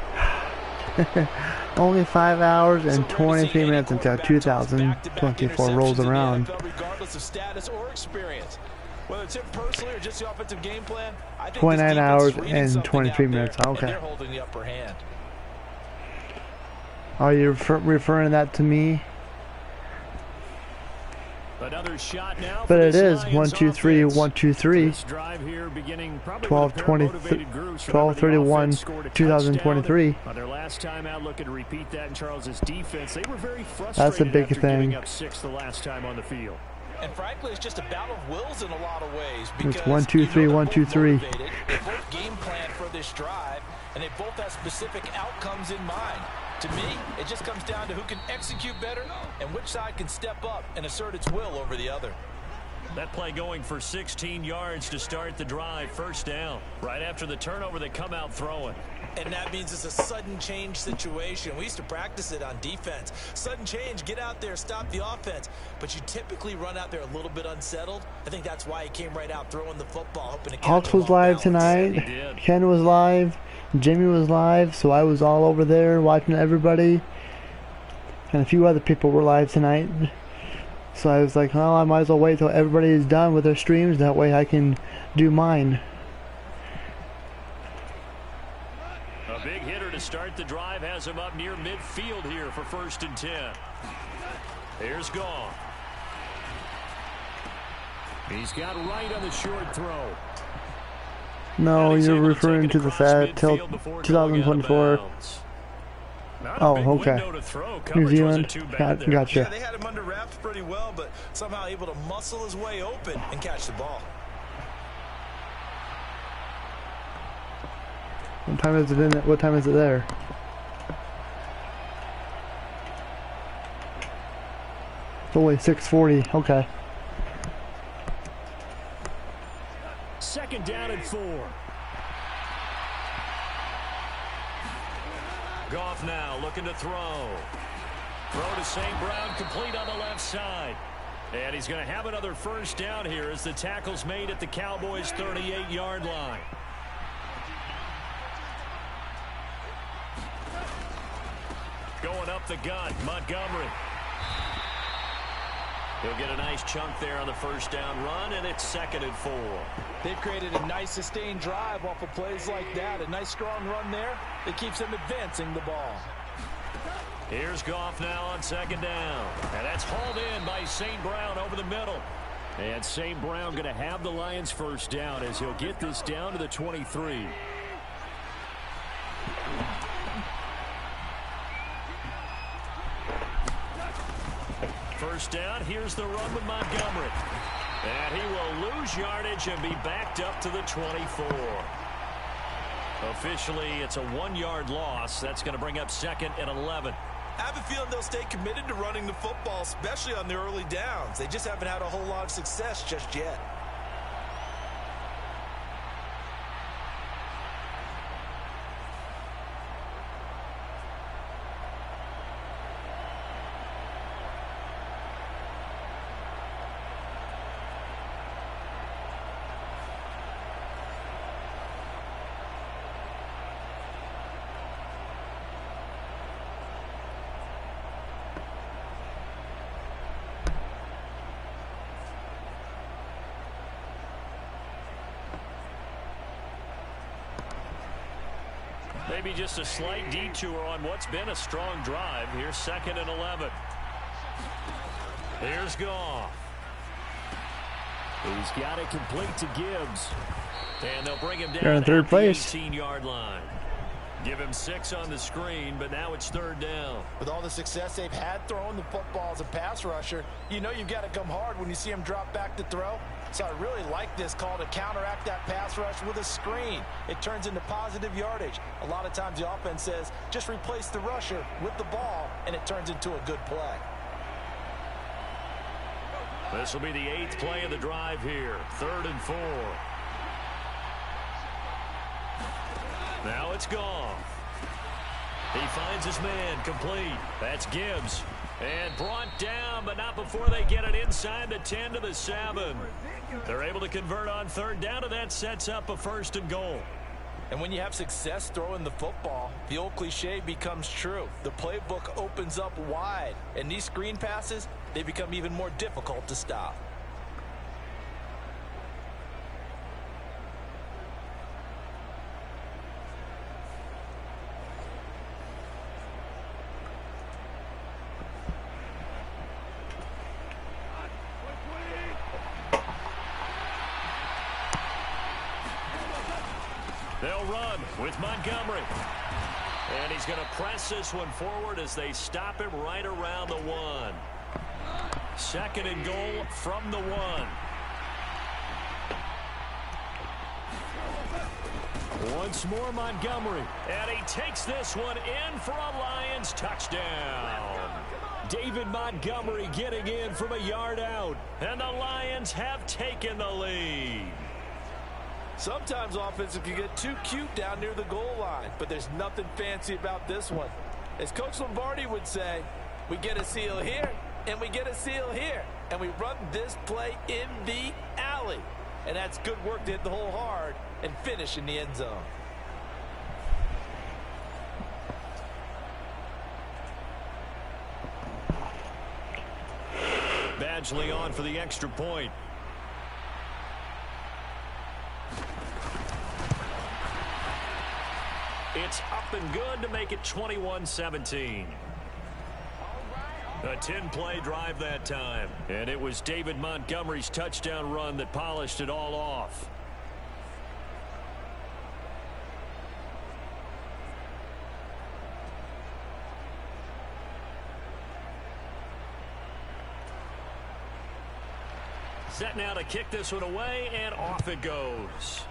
[SPEAKER 4] Only 5 hours and 23 minutes until 2024 rolls around.
[SPEAKER 3] Regardless of status or experience. Whether it's him personally or just the offensive game plan, I think
[SPEAKER 4] 29 hours and 23 minutes. Okay.
[SPEAKER 3] they're holding the upper hand.
[SPEAKER 4] Are you referring that to me?
[SPEAKER 2] Another shot now.
[SPEAKER 4] But it is 1 2 3 1 2 3.
[SPEAKER 2] This drive here beginning
[SPEAKER 4] 12/31 2023.
[SPEAKER 2] On their last time out, looking to repeat that in Charles's defense. They were very frustrated.
[SPEAKER 4] That's a big
[SPEAKER 2] after
[SPEAKER 4] thing.
[SPEAKER 2] giving up 6 the last time on the field.
[SPEAKER 3] And frankly, it's just a battle of wills in a lot of ways.
[SPEAKER 4] It's 1 2 3 1 2 3.
[SPEAKER 3] They both game plan for this drive, and they both have specific outcomes in mind. To me, it just comes down to who can execute better and which side can step up and assert its will over the other.
[SPEAKER 2] That play going for 16 yards to start the drive. 1st down. Right after the turnover, they come out throwing.
[SPEAKER 3] And that means it's a sudden change situation. We used to practice it on defense. Sudden change, get out there, stop the offense. But you typically run out there a little bit unsettled. I think that's why he came right out throwing the football, hoping to
[SPEAKER 4] Hawks was live tonight. Ken was live. Jimmy was live. So I was all over there watching everybody. And a few other people were live tonight. So I was like, well, I might as well wait till everybody is done with their streams. That way I can do mine.
[SPEAKER 2] A big hitter to start the drive has him up near midfield here for 1st and 10. Here's Goff. He's got right on the short throw.
[SPEAKER 4] No, you're referring to the FAT till 2024. Oh, okay. New Zealand. Gotcha.
[SPEAKER 3] Yeah, they had him under wraps pretty well, but somehow able to muscle his way open and catch the ball.
[SPEAKER 4] What time is it in? What time is it there? It's only 6:40. Okay.
[SPEAKER 2] 2nd down and 4. Goff now looking to throw. Throw to St. Brown, complete on the left side. And he's going to have another 1st down here as the tackle's made at the Cowboys' 38-yard line. Going up the gut, Montgomery. He'll get a nice chunk there on the 1st down run, and it's 2nd and 4.
[SPEAKER 3] They've created a nice sustained drive off of plays like that. A nice strong run there that keeps them advancing the ball.
[SPEAKER 2] Here's Goff now on 2nd down. And that's hauled in by St. Brown over the middle. And St. Brown going to have the Lions' 1st down as he'll get this down to the 23. First down, here's the run with Montgomery. And he will lose yardage and be backed up to the 24. Officially, it's a 1-yard loss. That's going to bring up 2nd and 11.
[SPEAKER 3] I have a feeling they'll stay committed to running the football, especially on the early downs. They just haven't had a whole lot of success just yet.
[SPEAKER 2] Maybe just a slight detour on what's been a strong drive. Here's 2nd and 11. Here's Goff. He's got it complete to Gibbs. And they'll bring him down
[SPEAKER 4] in third
[SPEAKER 2] at
[SPEAKER 4] place.
[SPEAKER 2] the 18-yard line. Give him 6 on the screen, but now it's 3rd down.
[SPEAKER 3] With all the success they've had throwing the football as a pass rusher, you know you've got to come hard when you see him drop back to throw. So I really like this call to counteract that pass rush with a screen. It turns into positive yardage. A lot of times the offense says, just replace the rusher with the ball, and it turns into a good play.
[SPEAKER 2] This will be the 8th play of the drive here. 3rd and 4. Now it's Goff. He finds his man complete. That's Gibbs. And brought down, but not before they get it inside the 10 to the 7. They're able to convert on 3rd down, and that sets up a 1st and goal.
[SPEAKER 3] And when you have success throwing the football, the old cliche becomes true. The playbook opens up wide, and these screen passes, they become even more difficult to stop.
[SPEAKER 2] They'll run with Montgomery. And he's going to press this one forward as they stop him right around the 1. 2nd and goal from the 1. Once more Montgomery. And he takes this one in for a Lions touchdown. David Montgomery getting in from a yard out. And the Lions have taken the lead.
[SPEAKER 3] Sometimes offenses can get too cute down near the goal line, but there's nothing fancy about this one. As Coach Lombardi would say, we get a seal here, and we get a seal here, and we run this play in the alley. And that's good work to hit the hole hard and finish in the end zone.
[SPEAKER 2] Badgley on for the extra point. It's up and good to make it 21-17. A 10-play drive that time. And it was David Montgomery's touchdown run that polished it all off. Set now to kick this one away, and off it goes.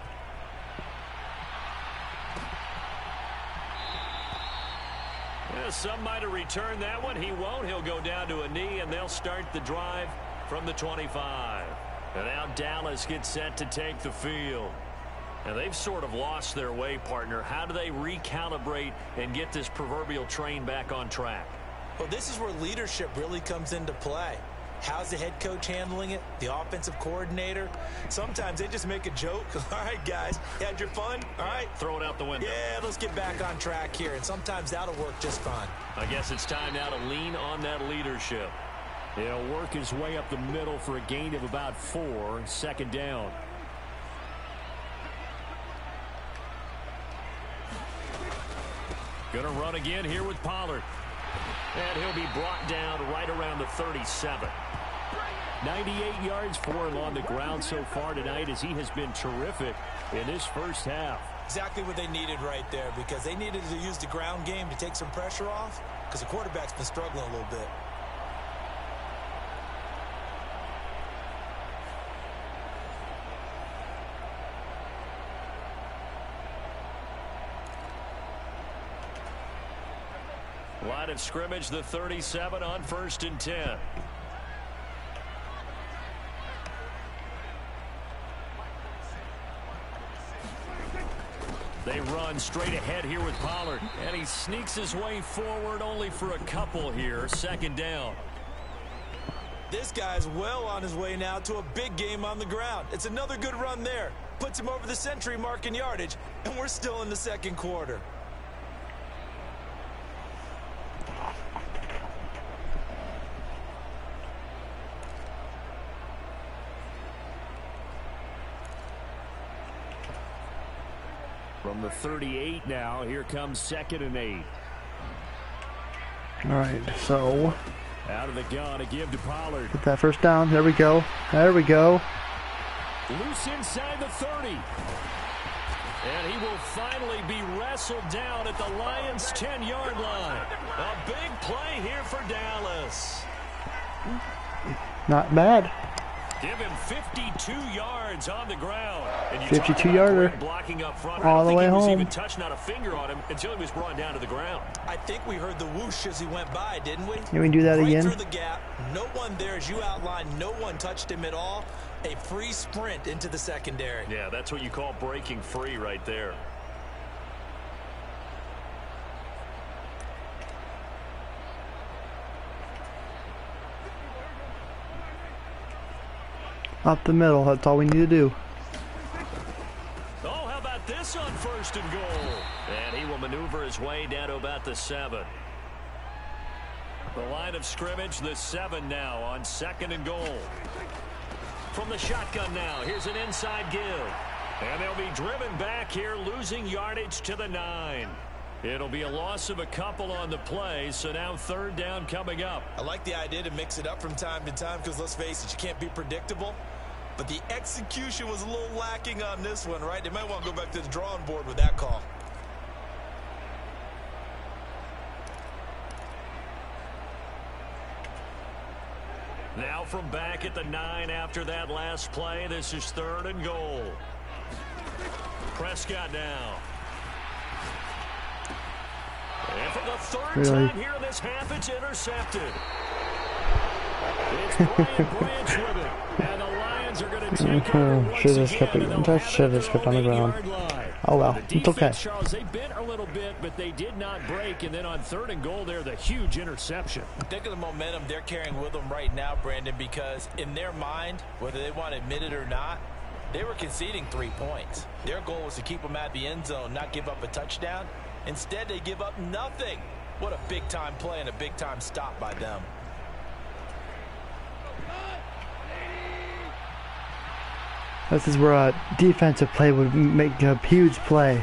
[SPEAKER 2] Some might have returned that one. He won't. He'll go down to a knee, and they'll start the drive from the 25. And now Dallas gets set to take the field. And they've sort of lost their way, partner. How do they recalibrate and get this proverbial train back on track?
[SPEAKER 3] Well, this is where leadership really comes into play. How's the head coach handling it? The offensive coordinator? Sometimes they just make a joke. All right, guys, you had your fun? All right.
[SPEAKER 2] Throw it out the window.
[SPEAKER 3] Yeah, let's get back on track here. And sometimes that'll work just fine.
[SPEAKER 2] I guess it's time now to lean on that leadership. He'll work his way up the middle for a gain of about 4. 2nd down. Gonna run again here with Pollard. And he'll be brought down right around the 37. 98 yards for him on the ground so far tonight, as he has been terrific in this first half.
[SPEAKER 3] Exactly what they needed right there, because they needed to use the ground game to take some pressure off, because the quarterback's been struggling a little bit.
[SPEAKER 2] Line of scrimmage, the 37 on 1st and 10. They run straight ahead here with Pollard. And he sneaks his way forward only for a couple here. 2nd down.
[SPEAKER 3] This guy's well on his way now to a big game on the ground. It's another good run there. Puts him over the century mark in yardage. And we're still in the 2nd quarter.
[SPEAKER 2] From the 38 now, here comes 2nd and 8.
[SPEAKER 4] All right, so
[SPEAKER 2] out of the gun, a give to Pollard.
[SPEAKER 4] get that first down. There we go. There we go.
[SPEAKER 2] Loose inside the 30. And he will finally be wrestled down at the Lions' 10-yard line. A big play here for Dallas.
[SPEAKER 4] Not bad.
[SPEAKER 2] Give him 52 yards on the ground.
[SPEAKER 4] 52-yarder.
[SPEAKER 2] Blocking up front.
[SPEAKER 4] All the way home.
[SPEAKER 2] He was even touched, not a finger on him until he was brought down to the ground.
[SPEAKER 3] I think we heard the whoosh as he went by, didn't we?
[SPEAKER 4] Can we do that
[SPEAKER 3] right
[SPEAKER 4] again?
[SPEAKER 3] Through the gap. No one there, as you outlined. No one touched him at all. A free sprint into the secondary.
[SPEAKER 2] Yeah, that's what you call breaking free right there.
[SPEAKER 4] Up the middle, that's all we need to do.
[SPEAKER 2] Oh, how about this on 1st and goal? And he will maneuver his way down to about the 7. The line of scrimmage, the 7 now on 2nd and goal. From the shotgun now, here's an inside give. And they'll be driven back here, losing yardage to the 9. It'll be a loss of a couple on the play, so now 3rd down coming up.
[SPEAKER 3] I like the idea to mix it up from time to time because, let's face it, you can't be predictable. But the execution was a little lacking on this one, right? They might want to go back to the drawing board with that call.
[SPEAKER 2] Now from back at the 9 after that last play, this is 3rd and goal. Prescott now. And for the 3rd time here in this half, it's intercepted. It's Brian Branch with it. And the Lions are going to take over once again.
[SPEAKER 4] That should have skipped on the ground. Oh well, it's okay.
[SPEAKER 2] Charles, they bent a little bit, but they did not break. And then on 3rd and goal there, the huge interception.
[SPEAKER 3] Think of the momentum they're carrying with them right now, Brandon, because in their mind, whether they want to admit it or not, they were conceding 3 points. Their goal was to keep them at the end zone, not give up a touchdown. Instead, they give up nothing. What a big-time play and a big-time stop by them.
[SPEAKER 4] This is where a defensive play would make a huge play.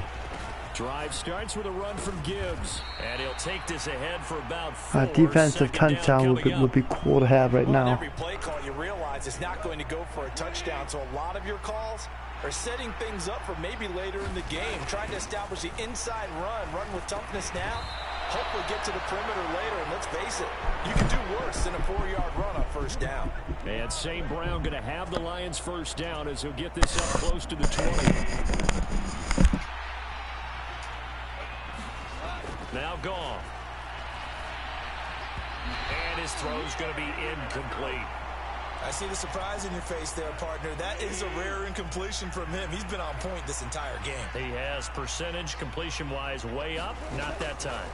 [SPEAKER 2] Drive starts with a run from Gibbs, and he'll take this ahead for about 4.
[SPEAKER 4] A defensive touchdown would be cool to have right now.
[SPEAKER 3] Every play call, you realize it's not going to go for a touchdown, so a lot of your calls are setting things up for maybe later in the game, trying to establish the inside run with toughness now, hopefully get to the perimeter later, and let's face it, you can do worse than a 4-yard run on 1st down. And
[SPEAKER 2] St. Brown going to have the Lions 1st down as he'll get this up close to the 20. Now gone. And his throw's going to be incomplete.
[SPEAKER 3] I see the surprise in your face there, partner. That is a rare incompletion from him. He's been on point this entire game.
[SPEAKER 2] He has percentage completion-wise way up. Not that time.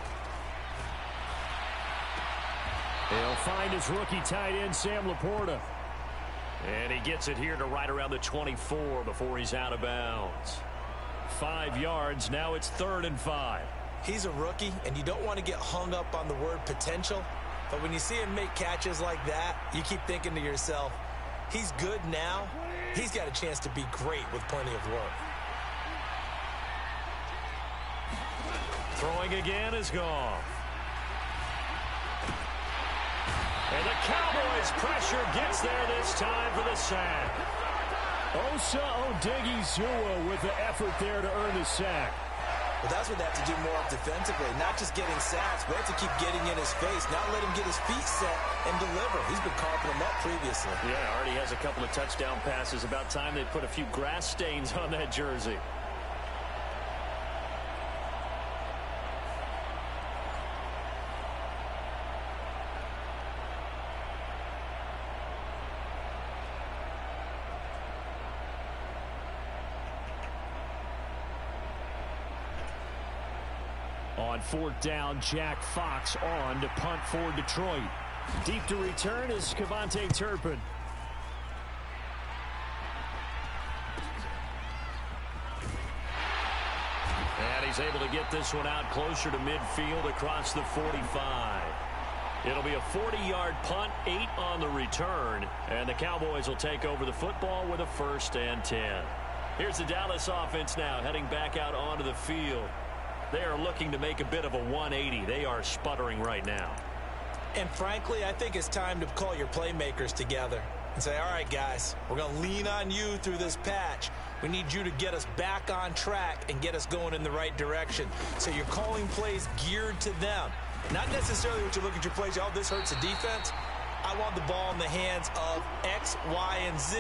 [SPEAKER 2] He'll find his rookie tight end, Sam Laporta. And he gets it here to right around the 24 before he's out of bounds. 5 yards. Now it's 3rd and 5.
[SPEAKER 3] He's a rookie, and you don't want to get hung up on the word potential. But when you see him make catches like that, you keep thinking to yourself, he's good now. He's got a chance to be great with plenty of work.
[SPEAKER 2] Throwing again is gone. And the Cowboys pressure gets there this time for the sack. Osa Odighizuwa with the effort there to earn the sack.
[SPEAKER 3] Well, that's what they have to do more of defensively. Not just getting sacks, but they have to keep getting in his face. Not let him get his feet set and deliver. He's been carving them up previously.
[SPEAKER 2] Yeah, already has a couple of touchdown passes. About time they put a few grass stains on that jersey. On 4th down, Jack Fox on to punt for Detroit. Deep to return is Kevontae Turpin. And he's able to get this one out closer to midfield across the 45. It'll be a 40-yard punt, 8 on the return, and the Cowboys will take over the football with a 1st and 10. Here's the Dallas offense now heading back out onto the field. They are looking to make a bit of a 180. They are sputtering right now.
[SPEAKER 3] And frankly, I think it's time to call your playmakers together and say, all right, guys, we're going to lean on you through this patch. We need you to get us back on track and get us going in the right direction. So you're calling plays geared to them. Not necessarily what you look at your plays, oh, this hurts the defense. I want the ball in the hands of X, Y, and Z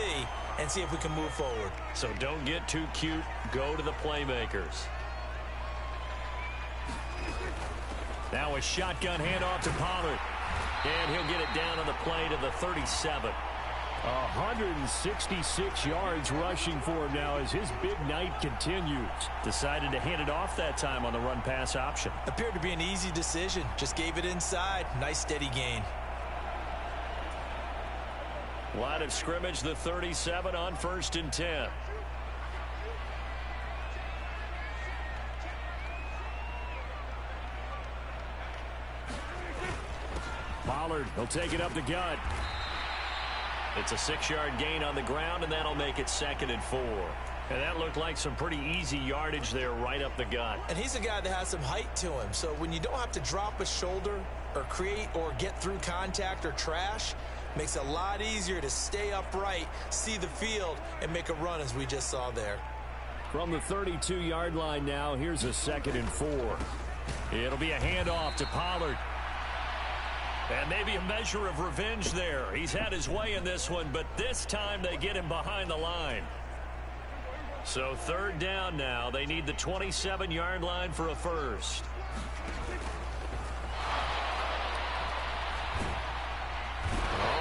[SPEAKER 3] and see if we can move forward.
[SPEAKER 2] So don't get too cute. Go to the playmakers. Now a shotgun handoff to Pollard. And he'll get it down on the play to the 37.
[SPEAKER 5] 166 yards rushing for him now as his big night continues.
[SPEAKER 2] Decided to hand it off that time on the run-pass option.
[SPEAKER 3] Appeared to be an easy decision. Just gave it inside. Nice steady gain.
[SPEAKER 2] Line of scrimmage, the 37 on 1st and 10.
[SPEAKER 5] Pollard, he'll take it up the gut.
[SPEAKER 2] It's a 6-yard gain on the ground, and that'll make it 2nd and 4. And that looked like some pretty easy yardage there right up the gut.
[SPEAKER 3] And he's a guy that has some height to him. So when you don't have to drop a shoulder or create or get through contact or trash, makes it a lot easier to stay upright, see the field, and make a run as we just saw there.
[SPEAKER 5] From the 32-yard line now, here's a 2nd and 4.
[SPEAKER 2] It'll be a handoff to Pollard. And maybe a measure of revenge there. He's had his way in this one, but this time they get him behind the line. So 3rd down now. They need the 27-yard line for a first.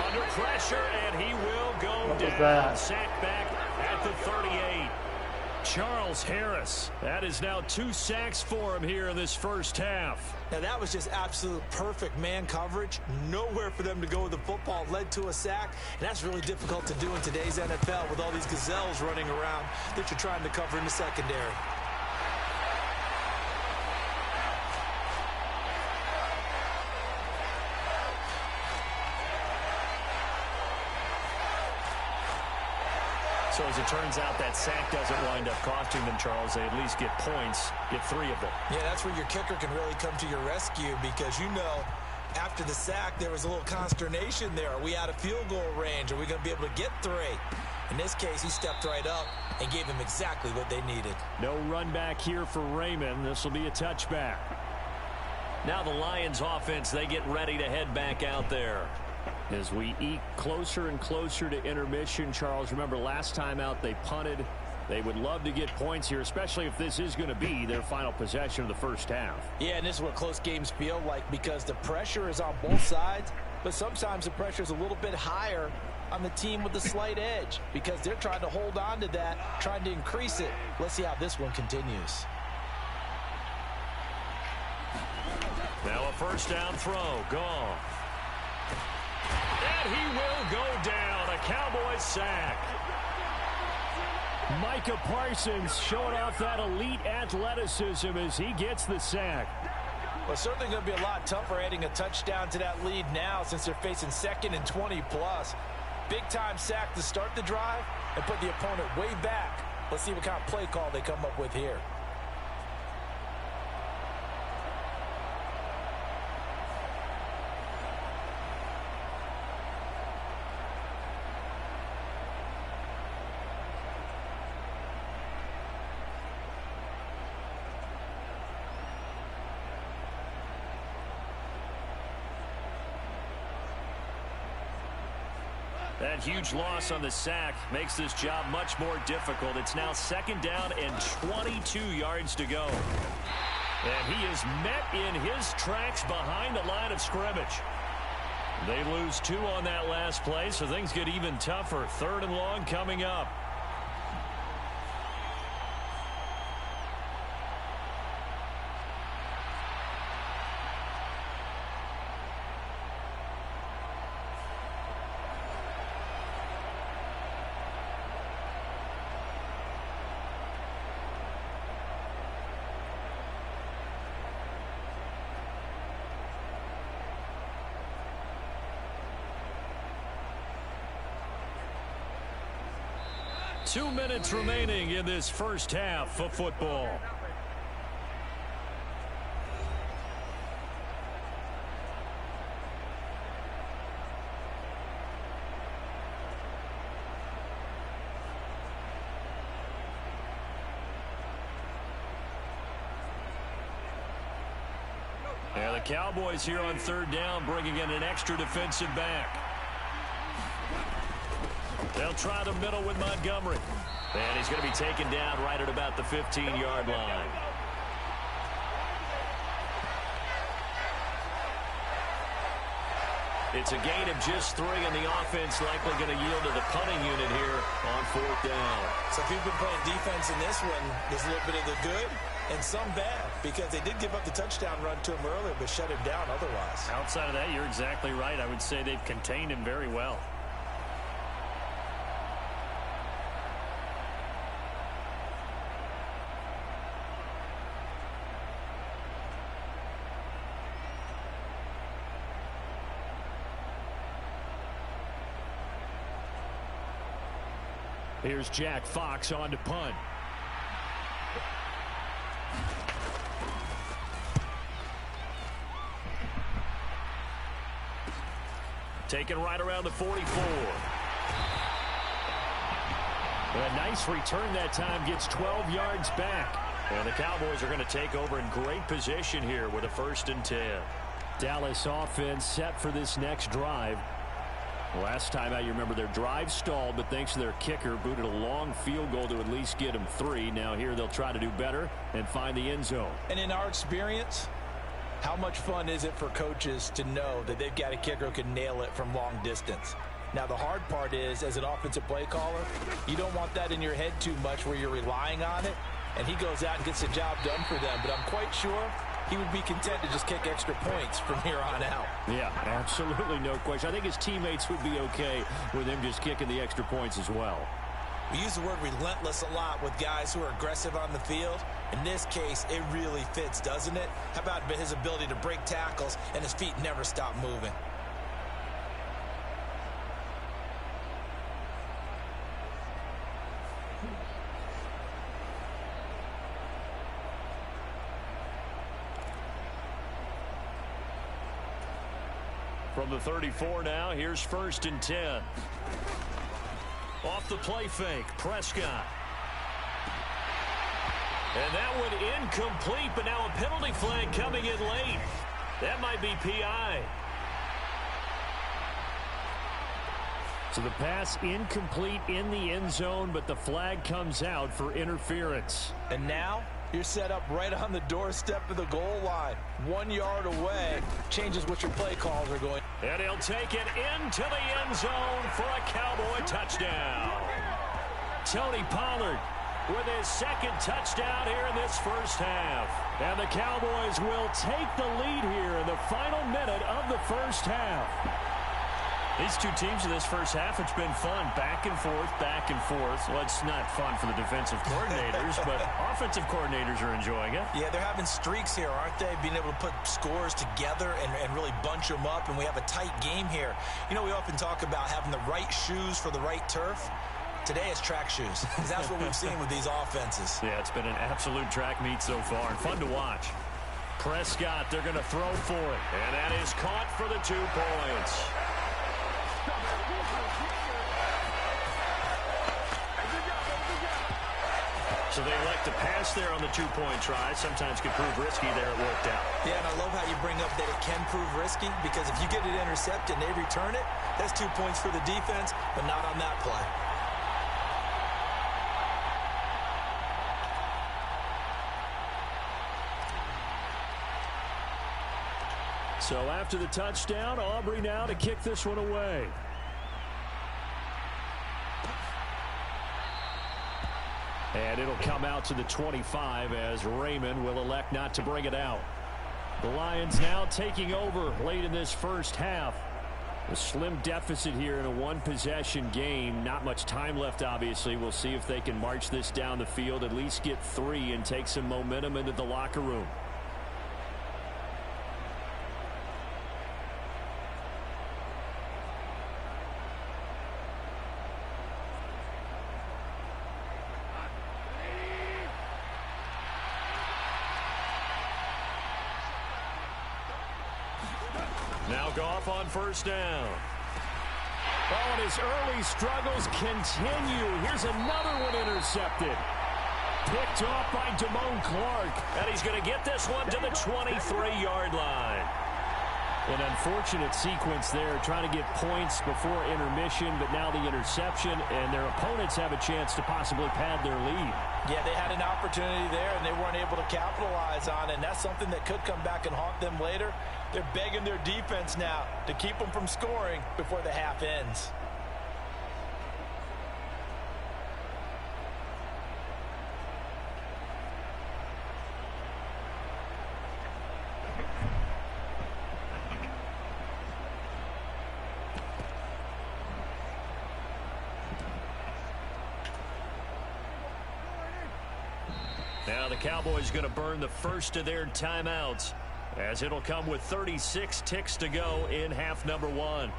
[SPEAKER 2] Under pressure, and he will go down. Sacked back at the 38. Charles Harris. That is now 2 sacks for him here in this first half.
[SPEAKER 3] Now, that was just absolute perfect man coverage. Nowhere for them to go with the football. Led to a sack, and that's really difficult to do in today's NFL with all these gazelles running around that you're trying to cover in the secondary.
[SPEAKER 2] So as it turns out, that sack doesn't wind up costing them, Charles. They at least get points, get 3 of them.
[SPEAKER 3] Yeah, that's where your kicker can really come to your rescue because, you know, after the sack, there was a little consternation there. Are we out of field goal range? Are we going to be able to get 3? In this case, he stepped right up and gave them exactly what they needed.
[SPEAKER 5] No run back here for Raymond. This will be a touchback.
[SPEAKER 2] Now the Lions offense, they get ready to head back out there.
[SPEAKER 5] As we eke closer and closer to intermission, Charles, remember last time out they punted. They would love to get points here, especially if this is going to be their final possession of the first half.
[SPEAKER 3] Yeah, and this is what close games feel like because the pressure is on both sides, but sometimes the pressure is a little bit higher on the team with the slight edge because they're trying to hold on to that, trying to increase it. Let's see how this one continues.
[SPEAKER 2] Now a first down throw, gone. And he will go down, a Cowboys sack.
[SPEAKER 5] Micah Parsons showing off that elite athleticism as he gets the sack.
[SPEAKER 3] Well, certainly going to be a lot tougher adding a touchdown to that lead now since they're facing 2nd and 20+. Big-time sack to start the drive and put the opponent way back. Let's see what kind of play call they come up with here.
[SPEAKER 2] That huge loss on the sack makes this job much more difficult. It's now 2nd down and 22 yards to go. And he is met in his tracks behind the line of scrimmage. They lose 2 on that last play, so things get even tougher. 3rd and long coming up. 2 minutes remaining in this first half of football. Yeah, the Cowboys here on third down, bringing in an extra defensive back. They'll try the middle with Montgomery. And he's going to be taken down right at about the 15-yard line. It's a gain of just 3, and the offense likely going to yield to the punting unit here on fourth down.
[SPEAKER 3] So if you've been playing defense in this one, there's a little bit of the good and some bad, because they did give up the touchdown run to him earlier, but shut him down otherwise.
[SPEAKER 5] Outside of that, you're exactly right. I would say they've contained him very well. Here's Jack Fox on to punt. Taken right around the 44. A nice return that time, gets 12 yards back. And the Cowboys are going to take over in great position here with a 1st and 10. Dallas offense set for this next drive. Last time out, you remember their drive stalled, but thanks to their kicker, booted a long field goal to at least get them 3. Now here they'll try to do better and find the end zone.
[SPEAKER 3] And in our experience, how much fun is it for coaches to know that they've got a kicker who can nail it from long distance? Now, the hard part is, as an offensive play caller, you don't want that in your head too much where you're relying on it, and he goes out and gets the job done for them. But I'm quite sure he would be content to just kick extra points from here on out.
[SPEAKER 2] Yeah, absolutely no question. I think his teammates would be okay with him just kicking the extra points as well.
[SPEAKER 3] We use the word relentless a lot with guys who are aggressive on the field. In this case, it really fits, doesn't it? How about his ability to break tackles and his feet never stop moving?
[SPEAKER 2] From the 34 now, here's 1st and 10. Off the play fake, Prescott. And that one incomplete, but now a penalty flag coming in late. That might be PI. So the pass incomplete in the end zone, but the flag comes out for interference.
[SPEAKER 3] And now you're set up right on the doorstep of the goal line. 1 yard away. Changes what your play calls are going.
[SPEAKER 2] And he'll take it into the end zone for a Cowboy touchdown. Tony Pollard with his 2nd touchdown here in this first half. And the Cowboys will take the lead here in the final minute of the first half. These two teams in this first half, it's been fun. Back and forth, back and forth. Well, it's not fun for the defensive coordinators, but offensive coordinators are enjoying it.
[SPEAKER 3] Yeah, they're having streaks here, aren't they? Being able to put scores together and really bunch them up, and we have a tight game here. You know, we often talk about having the right shoes for the right turf. Today it's track shoes. That's what we've seen with these offenses.
[SPEAKER 2] Yeah, it's been an absolute track meet so far, and fun to watch. Prescott, they're going to throw for it, and that is caught for the 2 points. So they elect to pass there on the 2-point try. Sometimes could prove risky there. It worked out.
[SPEAKER 3] Yeah, and I love how you bring up that it can prove risky, because if you get it intercepted and they return it, that's 2 points for the defense, but not on that play.
[SPEAKER 2] So after the touchdown, Aubrey now to kick this one away. And it'll come out to the 25 as Raymond will elect not to bring it out. The Lions now taking over late in this first half. A slim deficit here in a 1-possession game. Not much time left, obviously. We'll see if they can march this down the field, at least get 3 and take some momentum into the locker room. Now Goff on first down. Oh, and his early struggles continue. Here's another one intercepted. Picked off by Damone Clark. And he's going to get this one to the 23-yard line. An unfortunate sequence there, trying to get points before intermission, but now the interception, and their opponents have a chance to possibly pad their lead.
[SPEAKER 3] Yeah, they had an opportunity there, and they weren't able to capitalize on it, and that's something that could come back and haunt them later. They're begging their defense now to keep them from scoring before the half ends.
[SPEAKER 2] Now the Cowboys going to burn the first of their timeouts, as it'll come with 36 ticks to go in half number one.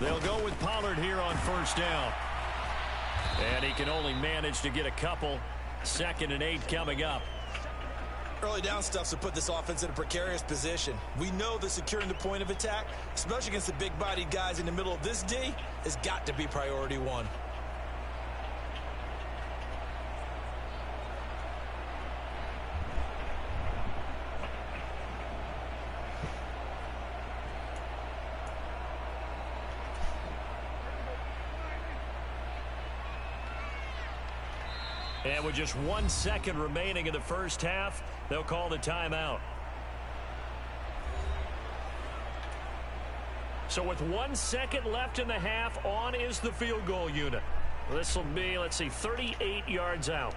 [SPEAKER 2] They'll go with Pollard here on first down. And he can only manage to get a couple. 2nd and 8 coming up.
[SPEAKER 3] Early down stuffs will put this offense in a precarious position. We know that securing the point of attack, especially against the big-bodied guys in the middle of this D, has got to be priority one.
[SPEAKER 2] And with just 1 second remaining in the first half, they'll call the timeout. So with 1 second left in the half, on is the field goal unit. This will be, let's see, 38 yards out.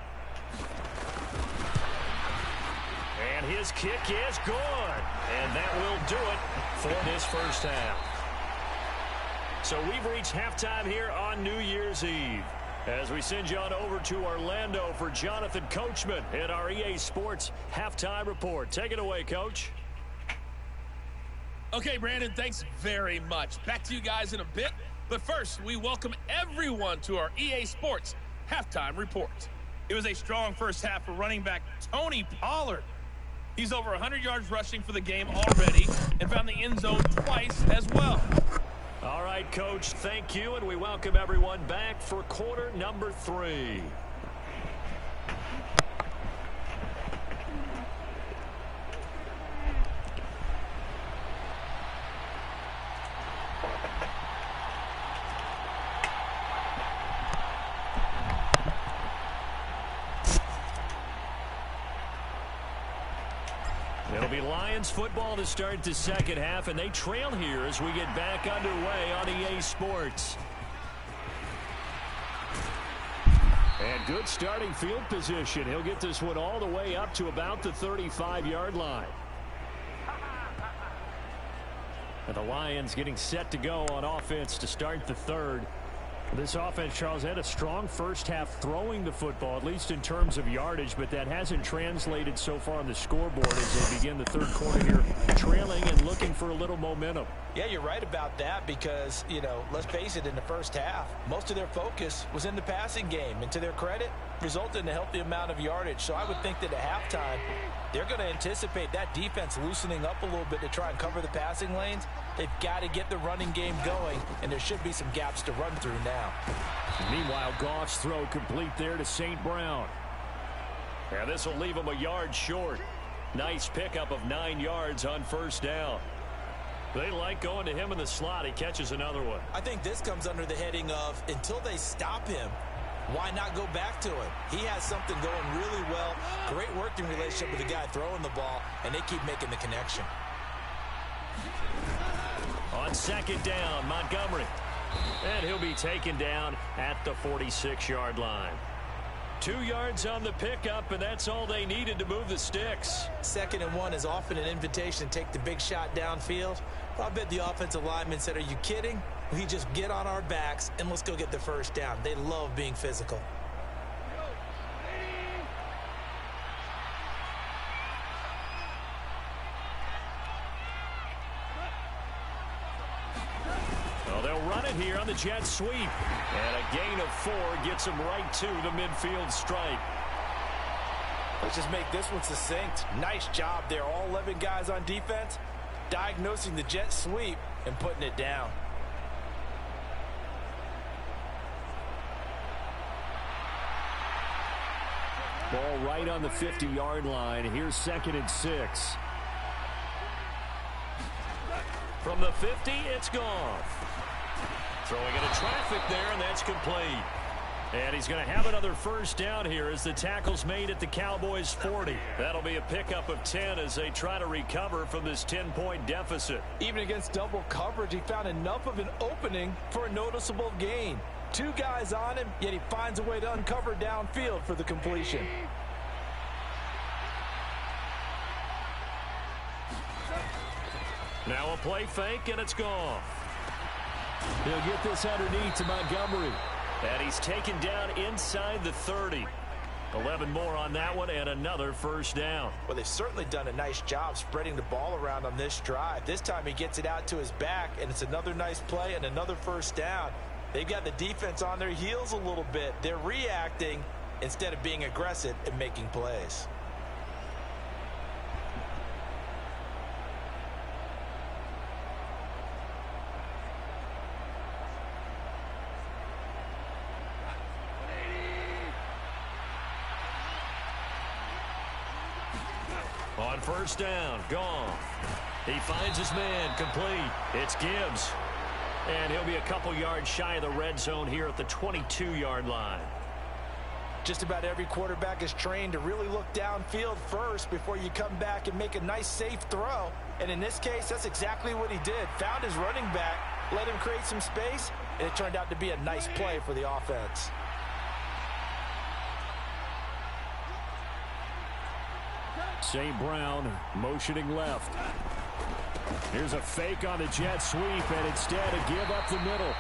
[SPEAKER 2] And his kick is good. And that will do it for this first half. So we've reached halftime here on New Year's Eve, as we send you on over to Orlando for Jonathan Coachman in our EA Sports Halftime Report. Take it away, Coach.
[SPEAKER 6] Okay, Brandon, thanks very much. Back to you guys in a bit. But first, we welcome everyone to our EA Sports Halftime Report. It was a strong first half for running back Tony Pollard. He's over 100 yards rushing for the game already and found the end zone twice as well.
[SPEAKER 2] All right, Coach, thank you, and we welcome everyone back for quarter number 3. It'll be Lions football to start the second half, and they trail here as we get back underway on EA Sports. And good starting field position. He'll get this one all the way up to about the 35-yard line. And the Lions getting set to go on offense to start the third. This offense, Charles, had a strong first half throwing the football, at least in terms of yardage, but that hasn't translated so far on the scoreboard as they begin the third quarter here, trailing and looking for a little momentum.
[SPEAKER 3] Yeah, you're right about that because, you know, let's face it, in the first half, most of their focus was in the passing game, and to their credit, resulted in a healthy amount of yardage. So I would think that at halftime, they're going to anticipate that defense loosening up a little bit to try and cover the passing lanes. They've got to get the running game going, and there should be some gaps to run through now.
[SPEAKER 2] Meanwhile, Goff's throw complete there to St. Brown. And this will leave him a yard short. Nice pickup of 9 yards on first down. They like going to him in the slot. He catches another one.
[SPEAKER 3] I think this comes under the heading of, until they stop him, why not go back to him? He has something going really well. Great working relationship with the guy throwing the ball, and they keep making the connection.
[SPEAKER 2] On second down, Montgomery. And he'll be taken down at the 46-yard line. 2 yards on the pickup, and that's all they needed to move the sticks.
[SPEAKER 3] 2nd and 1 is often an invitation to take the big shot downfield. Well, I bet the offensive lineman said, are you kidding? We just get on our backs and let's go get the first down. They love being physical.
[SPEAKER 2] Well, they'll run it here on the jet sweep. And a gain of 4 gets them right to the midfield stripe.
[SPEAKER 3] Let's just make this one succinct. Nice job there. All 11 guys on defense diagnosing the jet sweep and putting it down.
[SPEAKER 2] Ball right on the 50-yard line. Here's 2nd and 6. From the 50, it's gone. Throwing into traffic there, and that's complete. And he's going to have another first down here as the tackle's made at the Cowboys' 40. That'll be a pickup of 10 as they try to recover from this 10-point deficit.
[SPEAKER 3] Even against double coverage, he found enough of an opening for a noticeable gain. 2 guys on him, yet he finds a way to uncover downfield for the completion.
[SPEAKER 2] Now a play fake, and it's gone. He'll get this underneath to Montgomery. And he's taken down inside the 30. 11 more on that one, and another first down.
[SPEAKER 3] Well, they've certainly done a nice job spreading the ball around on this drive. This time he gets it out to his back, and it's another nice play and another first down. They've got the defense on their heels a little bit. They're reacting instead of being aggressive and making plays.
[SPEAKER 2] On first down, gone. He finds his man, complete. It's Gibbs. And he'll be a couple yards shy of the red zone here at the 22-yard line.
[SPEAKER 3] Just about every quarterback is trained to really look downfield first before you come back and make a nice, safe throw. And in this case, that's exactly what he did. Found his running back, let him create some space, and it turned out to be a nice play for the offense.
[SPEAKER 2] St. Brown motioning left. Here's a fake on the jet sweep, and instead a give up the middle.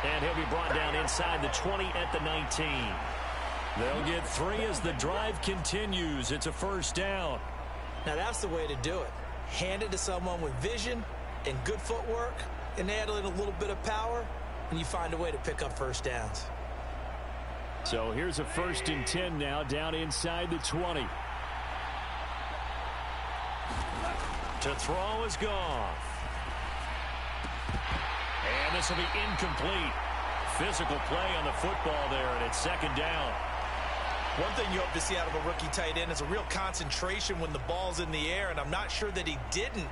[SPEAKER 2] And he'll be brought down inside the 20 at the 19. They'll get 3 as the drive continues. It's a first down.
[SPEAKER 3] Now that's the way to do it. Hand it to someone with vision and good footwork, and add in a little bit of power, and you find a way to pick up first downs.
[SPEAKER 2] So here's a 1st and 10 now, down inside the 20. To throw is gone. And this will be incomplete. Physical play on the football there, and it's 2nd down.
[SPEAKER 3] One thing you hope to see out of a rookie tight end is a real concentration when the ball's in the air, and I'm not sure that he didn't,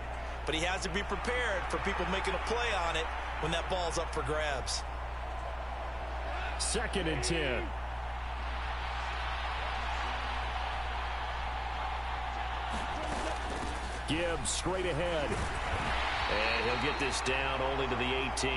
[SPEAKER 3] but he has to be prepared for people making a play on it when that ball's up for grabs.
[SPEAKER 2] 2nd and 10. Gibbs straight ahead. And he'll get this down only to the 18.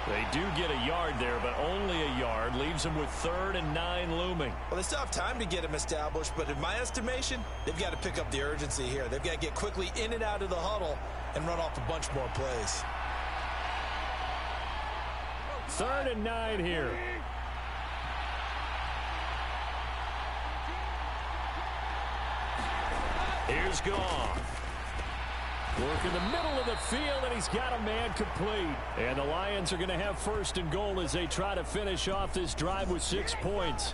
[SPEAKER 2] They do get a yard there, but only a yard. Leaves them with 3rd and 9 looming.
[SPEAKER 3] Well, they still have time to get him established, but in my estimation, they've got to pick up the urgency here. They've got to get quickly in and out of the huddle and run off a bunch more plays.
[SPEAKER 2] 3rd and 9 here. Here's Goff. Work in the middle of the field, and he's got a man complete. And the Lions are going to have 1st and goal as they try to finish off this drive with 6 points.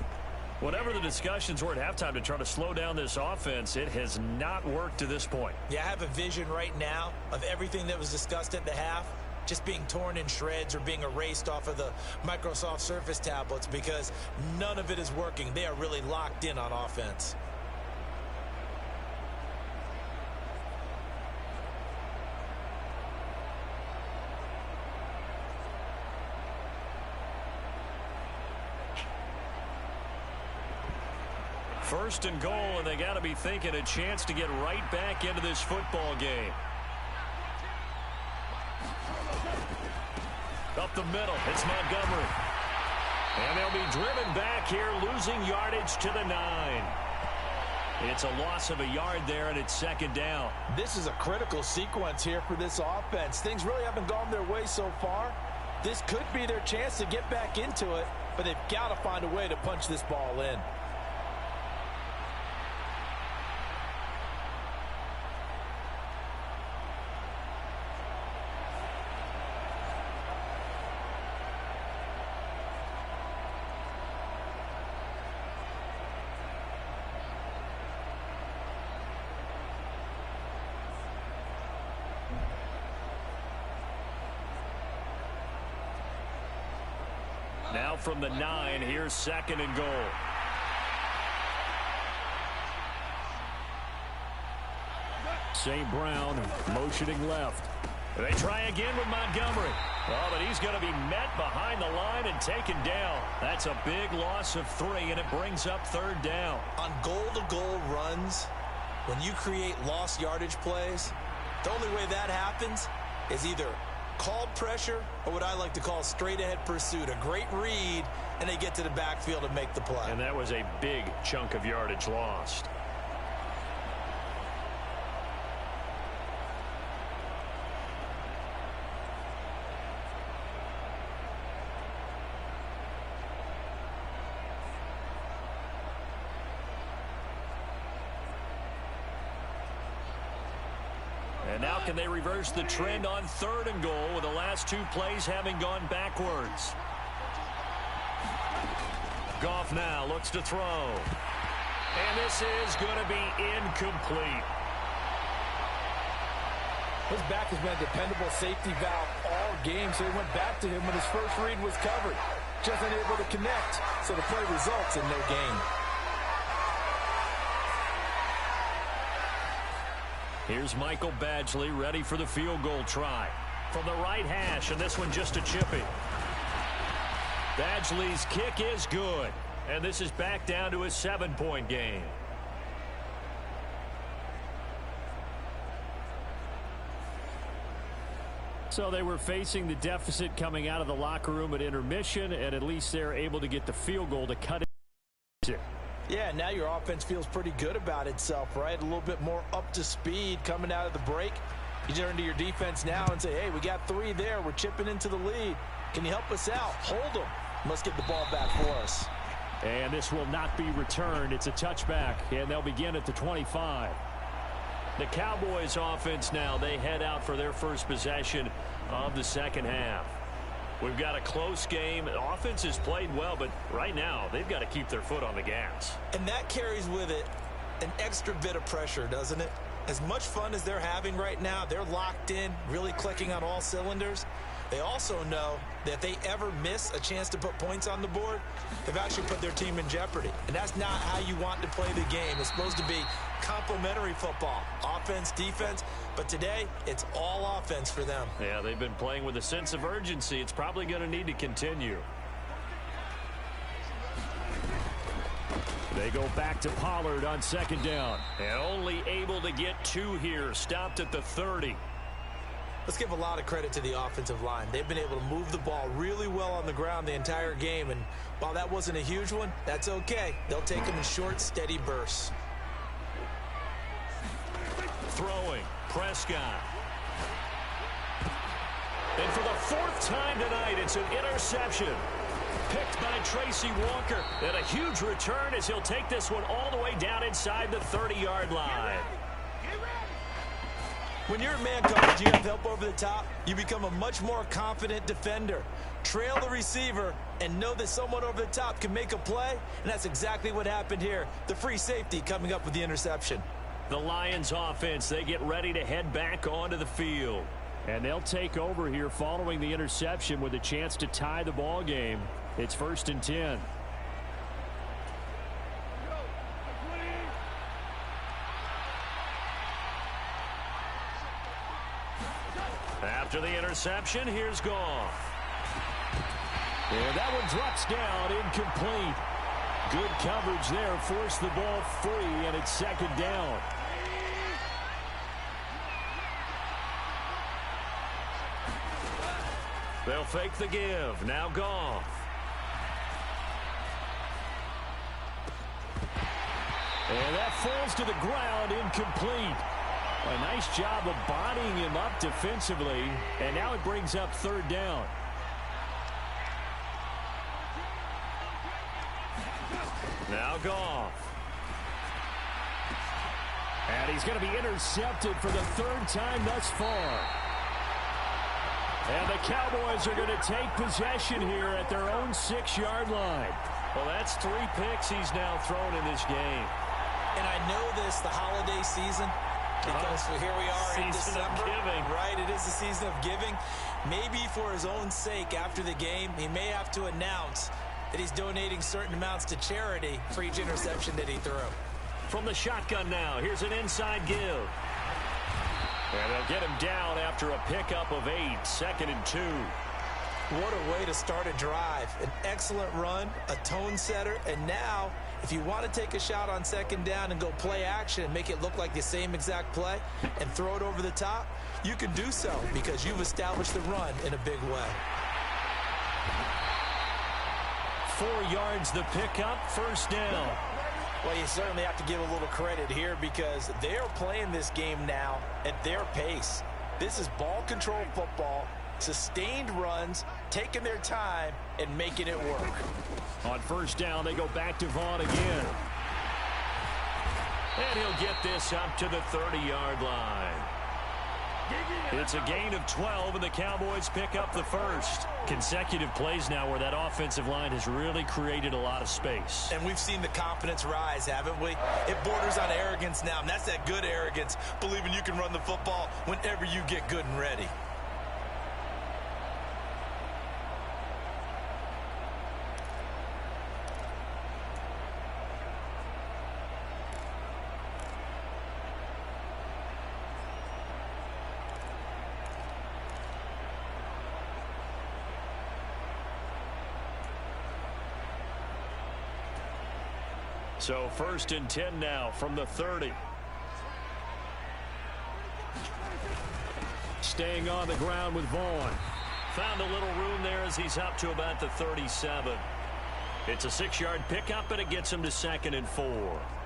[SPEAKER 2] Whatever the discussions were at halftime to try to slow down this offense, it has not worked to this point.
[SPEAKER 3] Yeah, I have a vision right now of everything that was discussed at the half just being torn in shreds or being erased off of the Microsoft Surface tablets because none of it is working. They are really locked in on offense.
[SPEAKER 2] First and goal, and they got to be thinking a chance to get right back into this football game. Up the middle, it's Montgomery. And they'll be driven back here, losing yardage to the 9. It's a loss of a yard there, and it's 2nd down.
[SPEAKER 3] This is a critical sequence here for this offense. Things really haven't gone their way so far. This could be their chance to get back into it, but they've got to find a way to punch this ball in.
[SPEAKER 2] Now from the 9, here's 2nd and goal. St. Brown motioning left. They try again with Montgomery. Oh, but he's going to be met behind the line and taken down. That's a big loss of 3, and it brings up 3rd down.
[SPEAKER 3] On goal-to-goal runs, when you create lost yardage plays, the only way that happens is either called pressure or what I like to call straight-ahead pursuit. A great read, and they get to the backfield and make the play.
[SPEAKER 2] And that was a big chunk of yardage lost. And now can they reverse the trend on 3rd and goal with the last 2 plays having gone backwards? Goff now looks to throw. And this is going to be incomplete.
[SPEAKER 3] His back has been a dependable safety valve all game, so he went back to him when his first read was covered. Just unable to connect, so the play results in no gain.
[SPEAKER 2] Here's Michael Badgley ready for the field goal try. From the right hash, and this one just a chippy. Badgley's kick is good. And this is back down to a 7-point game. So they were facing the deficit coming out of the locker room at intermission, and at least they're able to get the field goal to cut it.
[SPEAKER 3] Yeah, now your offense feels pretty good about itself, right? A little bit more up to speed coming out of the break. You turn to your defense now and say, hey, we got 3 there. We're chipping into the lead. Can you help us out? Hold them. Let's get the ball back for us.
[SPEAKER 2] And this will not be returned. It's a touchback, and they'll begin at the 25. The Cowboys offense now, they head out for their first possession of the 2nd half. We've got a close game. The offense has played well, but right now they've got to keep their foot on the gas.
[SPEAKER 3] And that carries with it an extra bit of pressure, doesn't it? As much fun as they're having right now, they're locked in, really clicking on all cylinders. They also know that if they ever miss a chance to put points on the board, they've actually put their team in jeopardy. And that's not how you want to play the game. It's supposed to be complementary football, offense, defense. But today, it's all offense for them.
[SPEAKER 2] Yeah, they've been playing with a sense of urgency. It's probably going to need to continue. They go back to Pollard on 2nd down. And only able to get 2 here. Stopped at the 30.
[SPEAKER 3] Let's give a lot of credit to the offensive line. They've been able to move the ball really well on the ground the entire game. And while that wasn't a huge one, that's okay. They'll take them in short, steady bursts.
[SPEAKER 2] Throwing. Prescott. And for the 4th time tonight, it's an interception. Picked by Tracy Walker. And a huge return as he'll take this one all the way down inside the 30-yard line.
[SPEAKER 3] When you're in man coverage, you have help over the top, you become a much more confident defender. Trail the receiver and know that someone over the top can make a play, and that's exactly what happened here. The free safety coming up with the interception.
[SPEAKER 2] The Lions offense, they get ready to head back onto the field. And they'll take over here following the interception with a chance to tie the ball game. It's 1st and 10. After the interception, here's Goff. And that one drops down, incomplete. Good coverage there, forced the ball free, and it's 2nd down. They'll fake the give. Now Goff. And that falls to the ground, incomplete. A nice job of bodying him up defensively, and now it brings up 3rd down. Now Goff. And he's going to be intercepted for the 3rd time thus far. And the Cowboys are going to take possession here at their own 6-yard line. Well, that's 3 picks he's now thrown in this game.
[SPEAKER 3] And I know this, the holiday season, because here we are in December, right? It is the season of giving. Maybe for his own sake after the game, he may have to announce that he's donating certain amounts to charity for each interception that he threw.
[SPEAKER 2] From the shotgun now, here's an inside give. And they'll get him down after a pickup of 8, 2nd and 2.
[SPEAKER 3] What a way to start a drive. An excellent run, a tone setter, and now if you want to take a shot on 2nd down and go play action and make it look like the same exact play and throw it over the top, you can do so because you've established the run in a big way.
[SPEAKER 2] 4 yards the pickup, 1st down.
[SPEAKER 3] Well, you certainly have to give a little credit here because they are playing this game now at their pace. This is ball control football, sustained runs, taking their time and making it work.
[SPEAKER 2] On 1st down, they go back to Vaughn again. And he'll get this up to the 30-yard line. It's a gain of 12, and the Cowboys pick up the 1st. Consecutive plays now where that offensive line has really created a lot of space.
[SPEAKER 3] And we've seen the confidence rise, haven't we? It borders on arrogance now, and that's that good arrogance, believing you can run the football whenever you get good and ready.
[SPEAKER 2] So 1st and 10 now from the 30. Staying on the ground with Vaughn. Found a little room there as he's up to about the 37. It's a 6-yard pickup, and it gets him to 2nd and 4.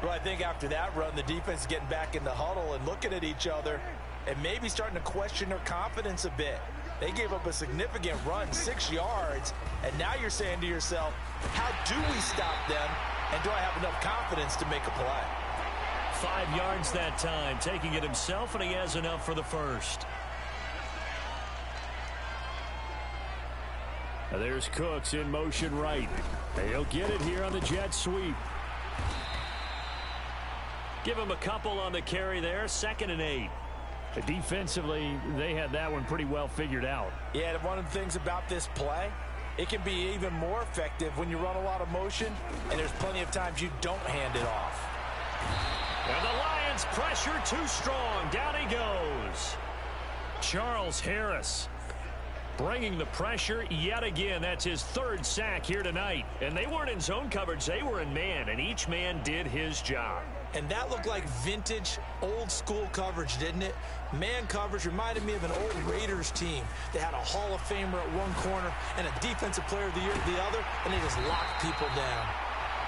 [SPEAKER 3] Well, I think after that run, the defense is getting back in the huddle and looking at each other and maybe starting to question their confidence a bit. They gave up a significant run, 6 yards, and now you're saying to yourself, how do we stop them? And do I have enough confidence to make a play?
[SPEAKER 2] 5 yards that time, taking it himself, and he has enough for the 1st. Now there's Cooks in motion right. He'll get it here on the jet sweep. Give him a couple on the carry there, 2nd and 8.
[SPEAKER 5] Defensively, they had that one pretty well figured out.
[SPEAKER 3] Yeah, and one of the things about this play, it can be even more effective when you run a lot of motion, and there's plenty of times you don't hand it off.
[SPEAKER 2] And the Lions pressure too strong. Down he goes.
[SPEAKER 5] Charles Harris bringing the pressure yet again. That's his 3rd sack here tonight.
[SPEAKER 2] And they weren't in zone coverage. They were in man, and each man did his job.
[SPEAKER 3] And that looked like vintage, old-school coverage, didn't it? Man coverage reminded me of an old Raiders team. They had a Hall of Famer at one corner and a Defensive Player of the Year at the other, and they just locked people down.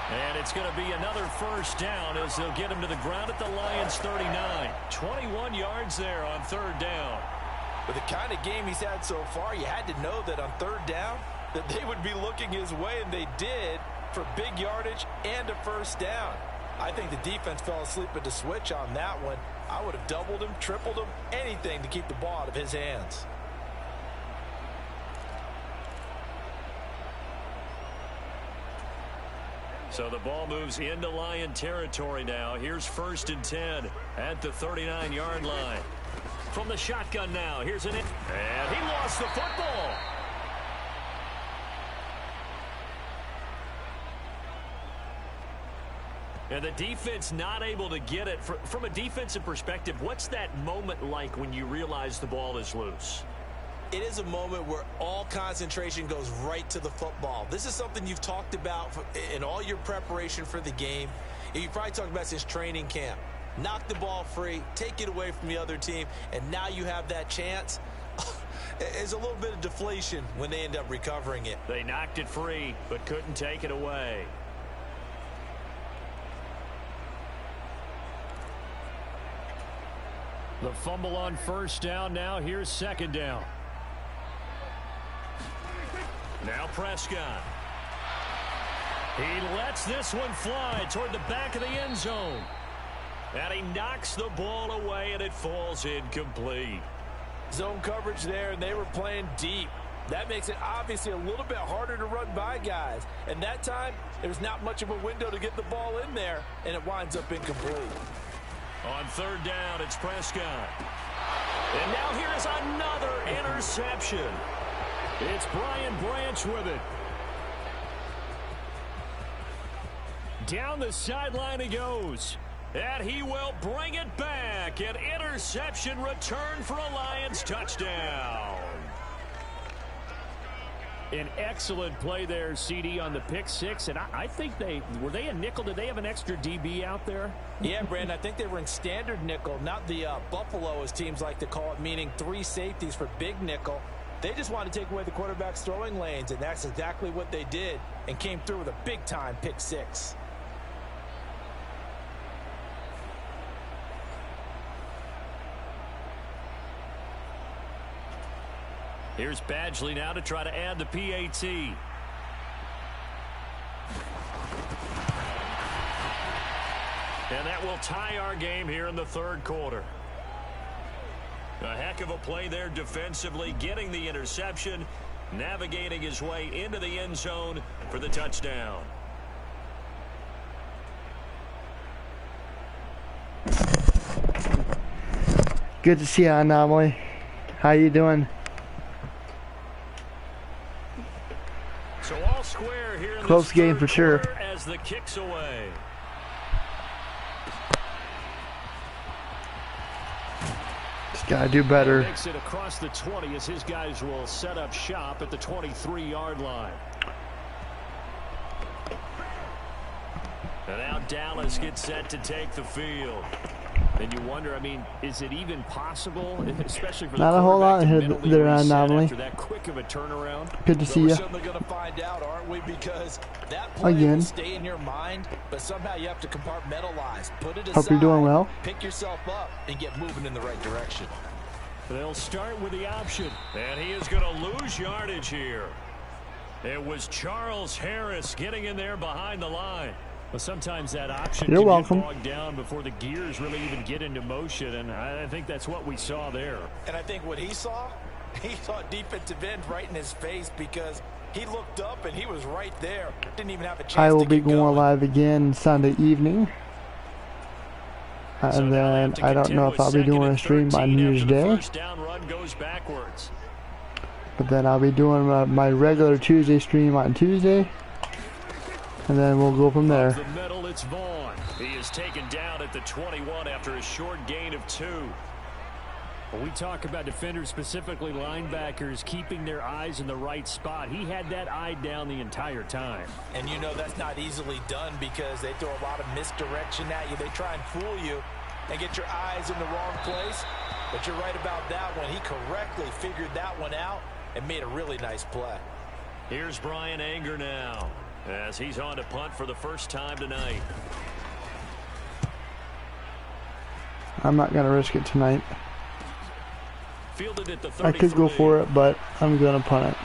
[SPEAKER 2] And it's going to be another 1st down as they'll get him to the ground at the Lions' 39. 21 yards there on 3rd down.
[SPEAKER 3] With the kind of game he's had so far, you had to know that on 3rd down that they would be looking his way, and they did, for big yardage and a 1st down. I think the defense fell asleep at the switch on that one. I would have doubled him, tripled him, anything to keep the ball out of his hands.
[SPEAKER 2] So the ball moves into Lion territory now. Here's 1st and 10 at the 39-yard line. From the shotgun now, here's and he lost the football. And the defense not able to get it. From a defensive perspective, what's that moment like when you realize the ball is loose?
[SPEAKER 3] It is a moment where all concentration goes right to the football. This is something you've talked about in all your preparation for the game. You've probably talked about since training camp. Knock the ball free, take it away from the other team, and now you have that chance. There's a little bit of deflation when they end up recovering it.
[SPEAKER 2] They knocked it free, but couldn't take it away.
[SPEAKER 5] The fumble on 1st down. Now here's 2nd down.
[SPEAKER 2] Now Prescott. He lets this one fly toward the back of the end zone. And he knocks the ball away, and it falls incomplete.
[SPEAKER 3] Zone coverage there, and they were playing deep. That makes it obviously a little bit harder to run by guys. And that time, there's not much of a window to get the ball in there, and it winds up incomplete.
[SPEAKER 2] On 3rd down, it's Prescott. And now here is another interception. It's Brian Branch with it. Down the sideline he goes. And he will bring it back. An interception return for a Lions touchdown. An excellent play there, CD, on the pick six. And I think were they a nickel? Did they have an extra DB out there?
[SPEAKER 3] Yeah, Brandon, I think they were in standard nickel, not the Buffalo, as teams like to call it, meaning 3 safeties for big nickel. They just wanted to take away the quarterback's throwing lanes, and that's exactly what they did, and came through with a big-time pick six.
[SPEAKER 2] Here's Badgley now to try to add the PAT. And that will tie our game here in the third quarter. A heck of a play there defensively, getting the interception, navigating his way into the end zone for the touchdown.
[SPEAKER 4] Good to see you, Anomaly. How you doing?
[SPEAKER 2] So all square here in
[SPEAKER 4] close game for sure.
[SPEAKER 2] As the kicks away.
[SPEAKER 4] Just gotta do better.
[SPEAKER 2] Makes it across the 20 as his guys will set up shop at the 23-yard line. And now Dallas gets set to take the field. And you wonder, I mean, is it even possible, especially for the
[SPEAKER 4] not a whole lot there, Anomaly.
[SPEAKER 2] After that quick of a turnaround?
[SPEAKER 4] Good to see you.
[SPEAKER 3] We're certainly going to find out, aren't we? Because that play will stay in your mind, but somehow you have to compartmentalize. Put it aside.
[SPEAKER 4] Hope you're doing well.
[SPEAKER 3] Pick yourself up and get moving in the right direction.
[SPEAKER 2] They'll start with the option. And he is going to lose yardage here. It was Charles Harris getting in there behind the line. But sometimes that option
[SPEAKER 4] You're
[SPEAKER 2] can
[SPEAKER 4] welcome.
[SPEAKER 2] get bogged down before the gears really even get into motion, and I think that's what we saw there.
[SPEAKER 3] And I think what he saw defensive end right in his face, because he looked up and he was right there. Didn't even have a chance
[SPEAKER 4] I will
[SPEAKER 3] to
[SPEAKER 4] be
[SPEAKER 3] get
[SPEAKER 4] going
[SPEAKER 3] going.
[SPEAKER 4] live again Sunday evening. And then I don't know if I'll be doing a stream on New Year's Day.
[SPEAKER 2] First down run goes backwards.
[SPEAKER 4] But then I'll be doing my regular Tuesday stream on Tuesday. And then we'll go from there.
[SPEAKER 2] The middle, it's Vaughn. He is taken down at the 21 after a short gain of 2. When we talk about defenders, specifically linebackers, keeping their eyes in the right spot, he had that eye down the entire time.
[SPEAKER 3] And you know that's not easily done because they throw a lot of misdirection at you. They try and fool you and get your eyes in the wrong place. But you're right about that one. He correctly figured that one out and made a really nice play.
[SPEAKER 2] Here's Brian Anger now, as he's on to punt for the first time tonight.
[SPEAKER 4] I'm not going to risk it tonight.
[SPEAKER 2] Fielded at the
[SPEAKER 4] I could go for it, but I'm going to punt it.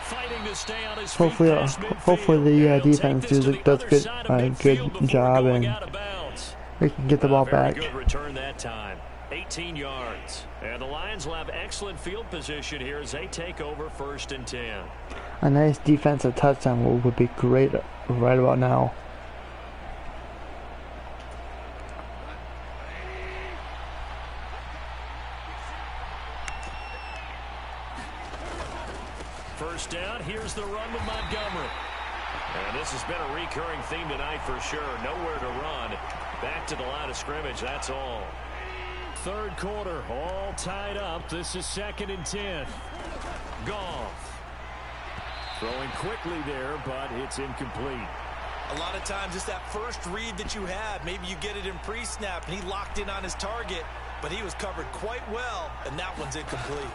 [SPEAKER 2] Fighting to stay on his
[SPEAKER 4] Hopefully, the defense does a good job and we can get the ball back.
[SPEAKER 2] Good return that time. 18 yards. And the Lions will have excellent field position here as they take over 1st and 10.
[SPEAKER 4] A nice defensive touchdown would be great right about now.
[SPEAKER 2] First down, here's the run with Montgomery. And this has been a recurring theme tonight for sure. Nowhere to run. Back to the line of scrimmage, that's all. Third quarter, all tied up. This is 2nd and 10. Goff. Throwing quickly there, but it's incomplete.
[SPEAKER 3] A lot of times it's that first read that you have. Maybe you get it in pre-snap, and he locked in on his target, but he was covered quite well, and that one's incomplete.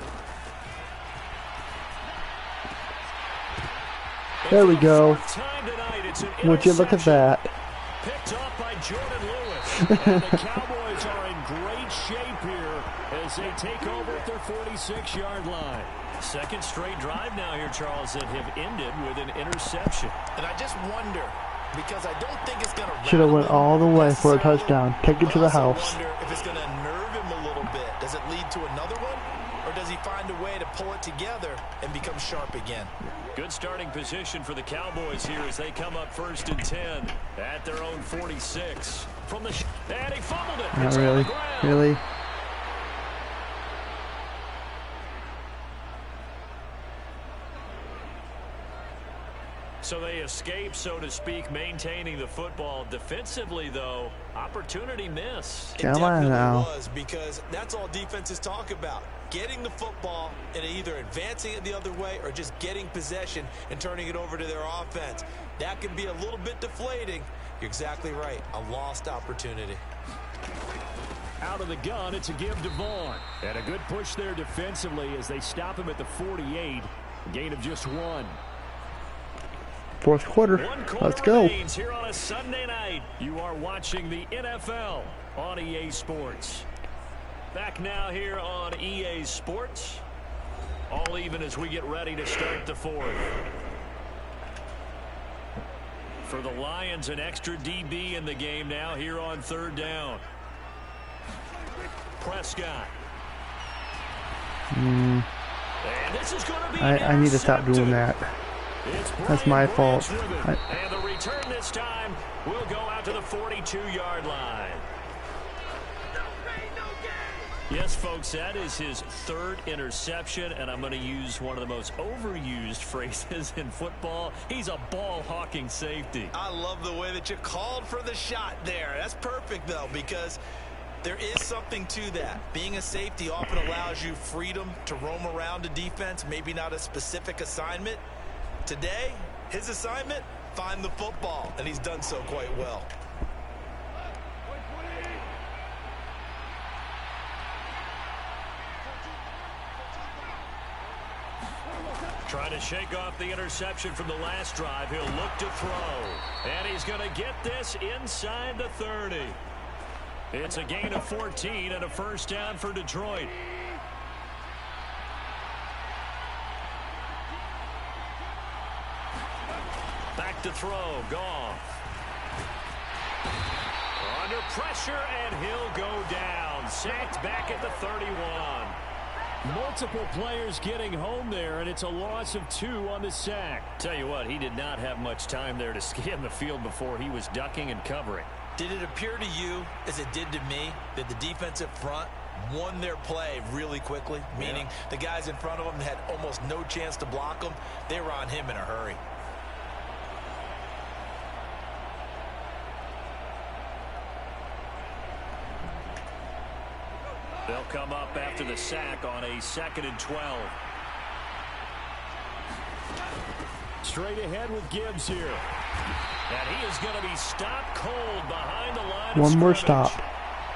[SPEAKER 4] There we go. Would you look at that?
[SPEAKER 2] Picked off by Jordan Lewis. And the Cowboys are in great shape here as they take over at their 46-yard line. Second straight drive now here, Charles, that have ended with an interception.
[SPEAKER 3] And I just wonder, because I don't think it's going to...
[SPEAKER 4] Should have went all the way for a touchdown. Take it to the house.
[SPEAKER 3] I wonder if it's going to nerve him a little bit. Does it lead to another one? Or does he find a way to pull it together and become sharp again?
[SPEAKER 2] Good starting position for the Cowboys here as they come up 1st and 10 at their own 46. From the and he fumbled it.
[SPEAKER 4] Not really. Really?
[SPEAKER 2] So they escape, so to speak, maintaining the football. Defensively, though, opportunity missed.
[SPEAKER 3] It definitely was, because that's all defenses talk about. Getting the football and either advancing it the other way or just getting possession and turning it over to their offense. That can be a little bit deflating. You're exactly right. A lost opportunity.
[SPEAKER 2] Out of the gun, it's a give to Vaughn. And a good push there defensively as they stop him at the 48. A gain of just 1.
[SPEAKER 4] Fourth quarter. Let's go.
[SPEAKER 2] Here on a Sunday night, you are watching the NFL on EA Sports. Back now here on EA Sports. All even as we get ready to start the fourth. For the Lions, an extra DB in the game now here on third down. Prescott.
[SPEAKER 4] And
[SPEAKER 2] this is going to be
[SPEAKER 4] I need to stop doing that. That's my fault.
[SPEAKER 2] And the return this time will go out to the 42-yard line. Yes, folks, that is his third interception, and I'm going to use one of the most overused phrases in football. He's a ball-hawking safety.
[SPEAKER 3] I love the way that you called for the shot there. That's perfect, though, because there is something to that. Being a safety often allows you freedom to roam around a defense, maybe not a specific assignment. Today, his assignment, find the football, and he's done so quite well.
[SPEAKER 2] Trying to shake off the interception from the last drive. He'll look to throw. And he's going to get this inside the 30. It's a gain of 14 and a first down for Detroit. Back to throw. Goff. Under pressure, and he'll go down. Sacked back at the 31. Multiple players getting home there, and it's a loss of 2 on the sack. Tell you what, he did not have much time there to scan the field before he was ducking and covering.
[SPEAKER 3] Did it appear to you, as it did to me, that the defensive front won their play really quickly? Meaning the guys in front of them had almost no chance to block them. They were on him in a hurry.
[SPEAKER 2] They'll come up after the sack on a 2nd and 12. Straight ahead with Gibbs here. And he is going to be stopped cold behind the line.
[SPEAKER 4] One more stop.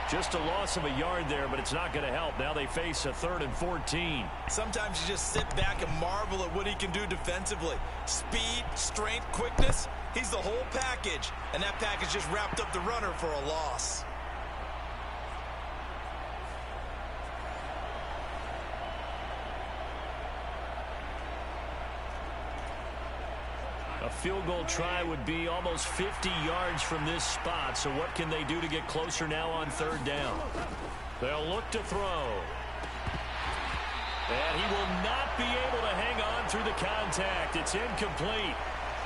[SPEAKER 2] Just a loss of a yard there, but it's not going to help. Now they face a 3rd and 14.
[SPEAKER 3] Sometimes you just sit back and marvel at what he can do defensively. Speed, strength, quickness. He's the whole package. And that package just wrapped up the runner for a loss.
[SPEAKER 2] A field goal try would be almost 50 yards from this spot. So what can they do to get closer now on 3rd down? They'll look to throw. And he will not be able to hang on through the contact. It's incomplete.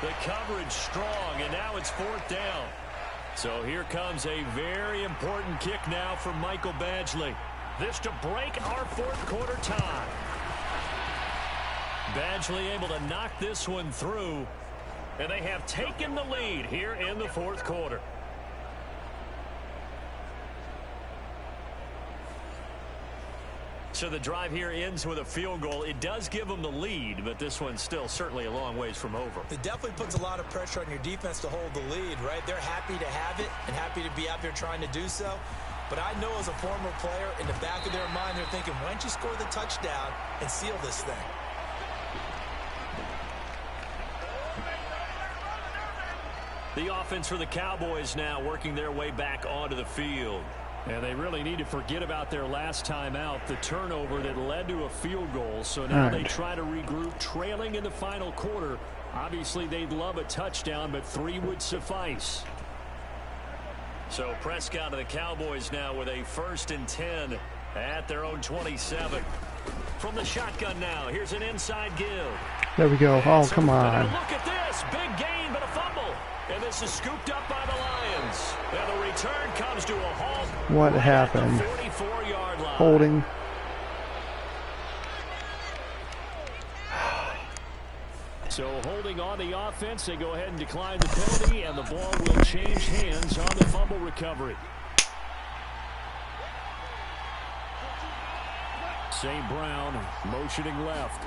[SPEAKER 2] The coverage strong, and now it's 4th down. So here comes a very important kick now from Michael Badgley. This to break our 4th quarter tie. Badgley able to knock this one through. And they have taken the lead here in the 4th quarter. So the drive here ends with a field goal. It does give them the lead, but this one's still certainly a long ways from over.
[SPEAKER 3] It definitely puts a lot of pressure on your defense to hold the lead, right? They're happy to have it and happy to be out there trying to do so. But I know as a former player, in the back of their mind, they're thinking, why don't you score the touchdown and seal this thing?
[SPEAKER 2] The offense for the Cowboys now working their way back onto the field. And they really need to forget about their last time out, the turnover that led to a field goal. So now they try to regroup, trailing in the final quarter. Obviously, they'd love a touchdown, but 3 would suffice. So Prescott of the Cowboys now with a 1st and 10 at their own 27. From the shotgun now, here's an inside give.
[SPEAKER 4] There we go. Oh, come on.
[SPEAKER 2] Look at this. Big gain, but a fumble. And this is scooped up by the Lions. And the return comes to a halt.
[SPEAKER 4] What happened?
[SPEAKER 2] 44-yard line.
[SPEAKER 4] Holding.
[SPEAKER 2] So holding on the offense, they go ahead and decline the penalty, and the ball will change hands on the fumble recovery. St. Brown motioning left.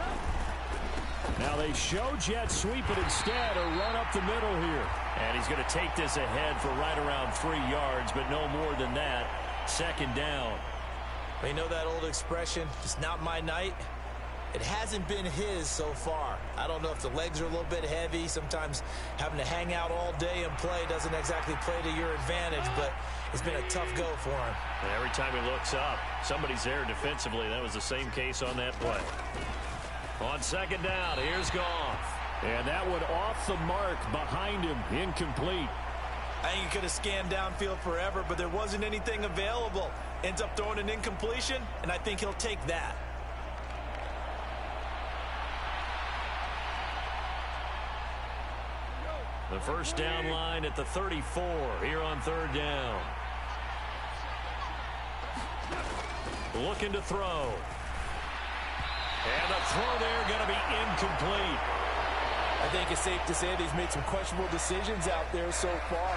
[SPEAKER 2] Now they show jet sweep it instead, or run up the middle here.
[SPEAKER 5] And he's going to take this ahead for right around 3 yards, but no more than that. Second down.
[SPEAKER 3] You know that old expression, it's not my night? It hasn't been his so far. I don't know if the legs are a little bit heavy. Sometimes having to hang out all day and play doesn't exactly play to your advantage, but it's been a tough go for him.
[SPEAKER 5] And every time he looks up, somebody's there defensively. That was the same case on that play. On second down, here's Goff.
[SPEAKER 2] And that one off the mark behind him, incomplete.
[SPEAKER 3] I think he could have scanned downfield forever, but there wasn't anything available. Ends up throwing an incompletion, and I think he'll take that.
[SPEAKER 5] The first down line at the 34 here on third down. Looking to throw. And the throw there going to be incomplete.
[SPEAKER 3] I think it's safe to say that he's made some questionable decisions out there so far.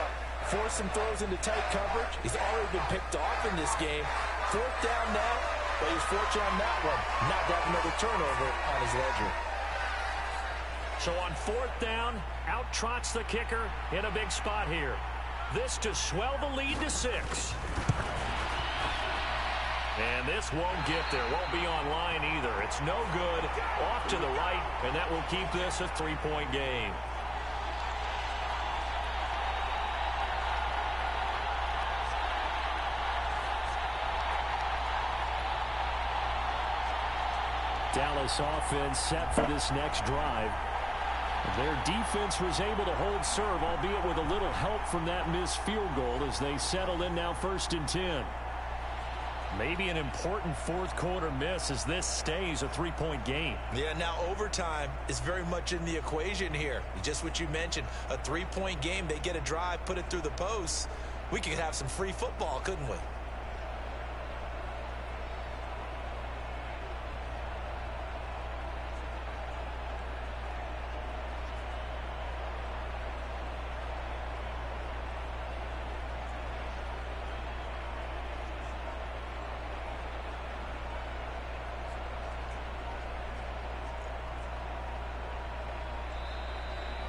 [SPEAKER 3] Forced some throws into tight coverage. He's already been picked off in this game. Fourth down now, but he's fortunate on that one. Not to have another turnover on his ledger.
[SPEAKER 2] So on fourth down, out trots the kicker in a big spot here. This to swell the lead to 6.
[SPEAKER 5] And this won't get there. Won't be online either. It's no good. Off to the right, and that will keep this a 3-point game.
[SPEAKER 2] Dallas offense set for this next drive. Their defense was able to hold serve, albeit with a little help from that missed field goal as they settle in now 1st and 10.
[SPEAKER 5] Maybe an important fourth quarter miss as this stays a 3-point game.
[SPEAKER 3] Yeah, now overtime is very much in the equation here. Just what you mentioned, a 3-point game. They get a drive, put it through the posts. We could have some free football, couldn't we?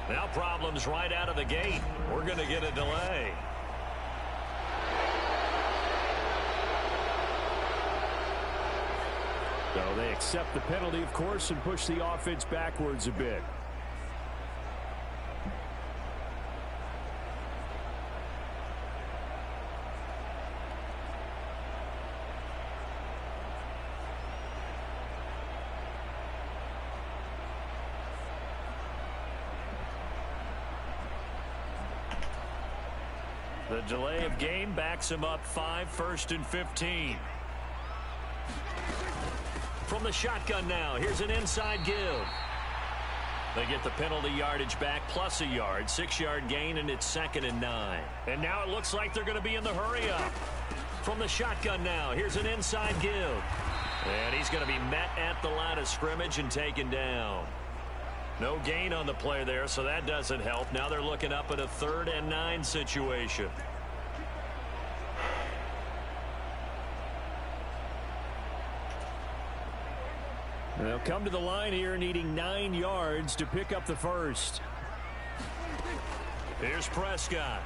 [SPEAKER 5] Now problems right out of the gate. We're going to get a delay.
[SPEAKER 2] So they accept the penalty, of course, and push the offense backwards a bit.
[SPEAKER 5] The delay of game backs him up 5, 1st and 15. From the shotgun now, here's an inside give. They get the penalty yardage back plus a yard, 6-yard gain, and it's 2nd and 9. And now it looks like they're going to be in the hurry up. From the shotgun now, here's an inside give. And he's going to be met at the line of scrimmage and taken down. No gain on the play there, so that doesn't help. Now they're looking up at a 3rd and 9 situation.
[SPEAKER 2] They'll come to the line here needing 9 yards to pick up the first.
[SPEAKER 5] Here's Prescott.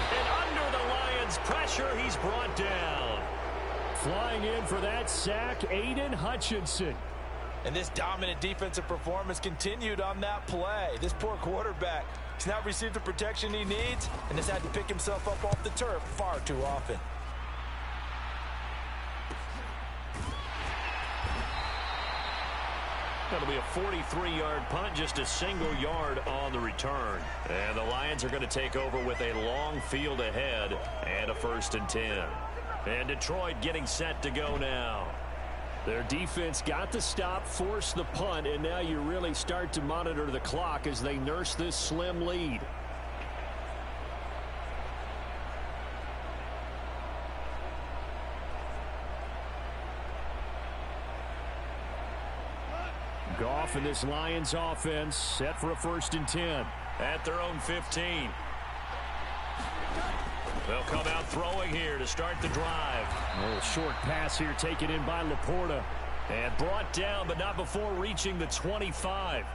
[SPEAKER 5] And under the Lions' pressure, he's brought down.
[SPEAKER 2] Flying in for that sack, Aiden Hutchinson.
[SPEAKER 3] And this dominant defensive performance continued on that play. This poor quarterback has not received the protection he needs and has had to pick himself up off the turf far too often.
[SPEAKER 5] That'll be a 43-yard punt, just a single yard on the return. And the Lions are going to take over with a long field ahead and a 1st and 10. And Detroit getting set to go now.
[SPEAKER 2] Their defense got the stop, forced the punt, and now you really start to monitor the clock as they nurse this slim lead. Goff and this Lions offense set for a 1st and 10 at their own 15. They'll come out throwing here to start the drive. A little short pass here taken in by Laporta. And brought down, but not before reaching the 25.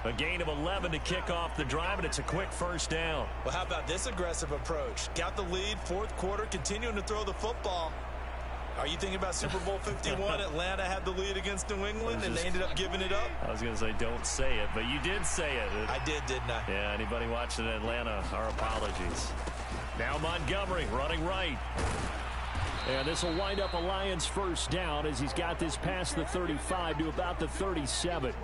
[SPEAKER 2] A gain of 11 to kick off the drive, and it's a quick 1st down.
[SPEAKER 3] Well, how about this aggressive approach? Got the lead, 4th quarter, continuing to throw the football. Are you thinking about Super Bowl 51? Atlanta had the lead against New England, and they ended up giving it up?
[SPEAKER 2] I was going to say, don't say it, but you did say it.
[SPEAKER 3] I did, didn't I?
[SPEAKER 2] Yeah, anybody watching Atlanta, our apologies. Now Montgomery running right. And this will wind up a Lions 1st down as he's got this past the 35 to about the 37.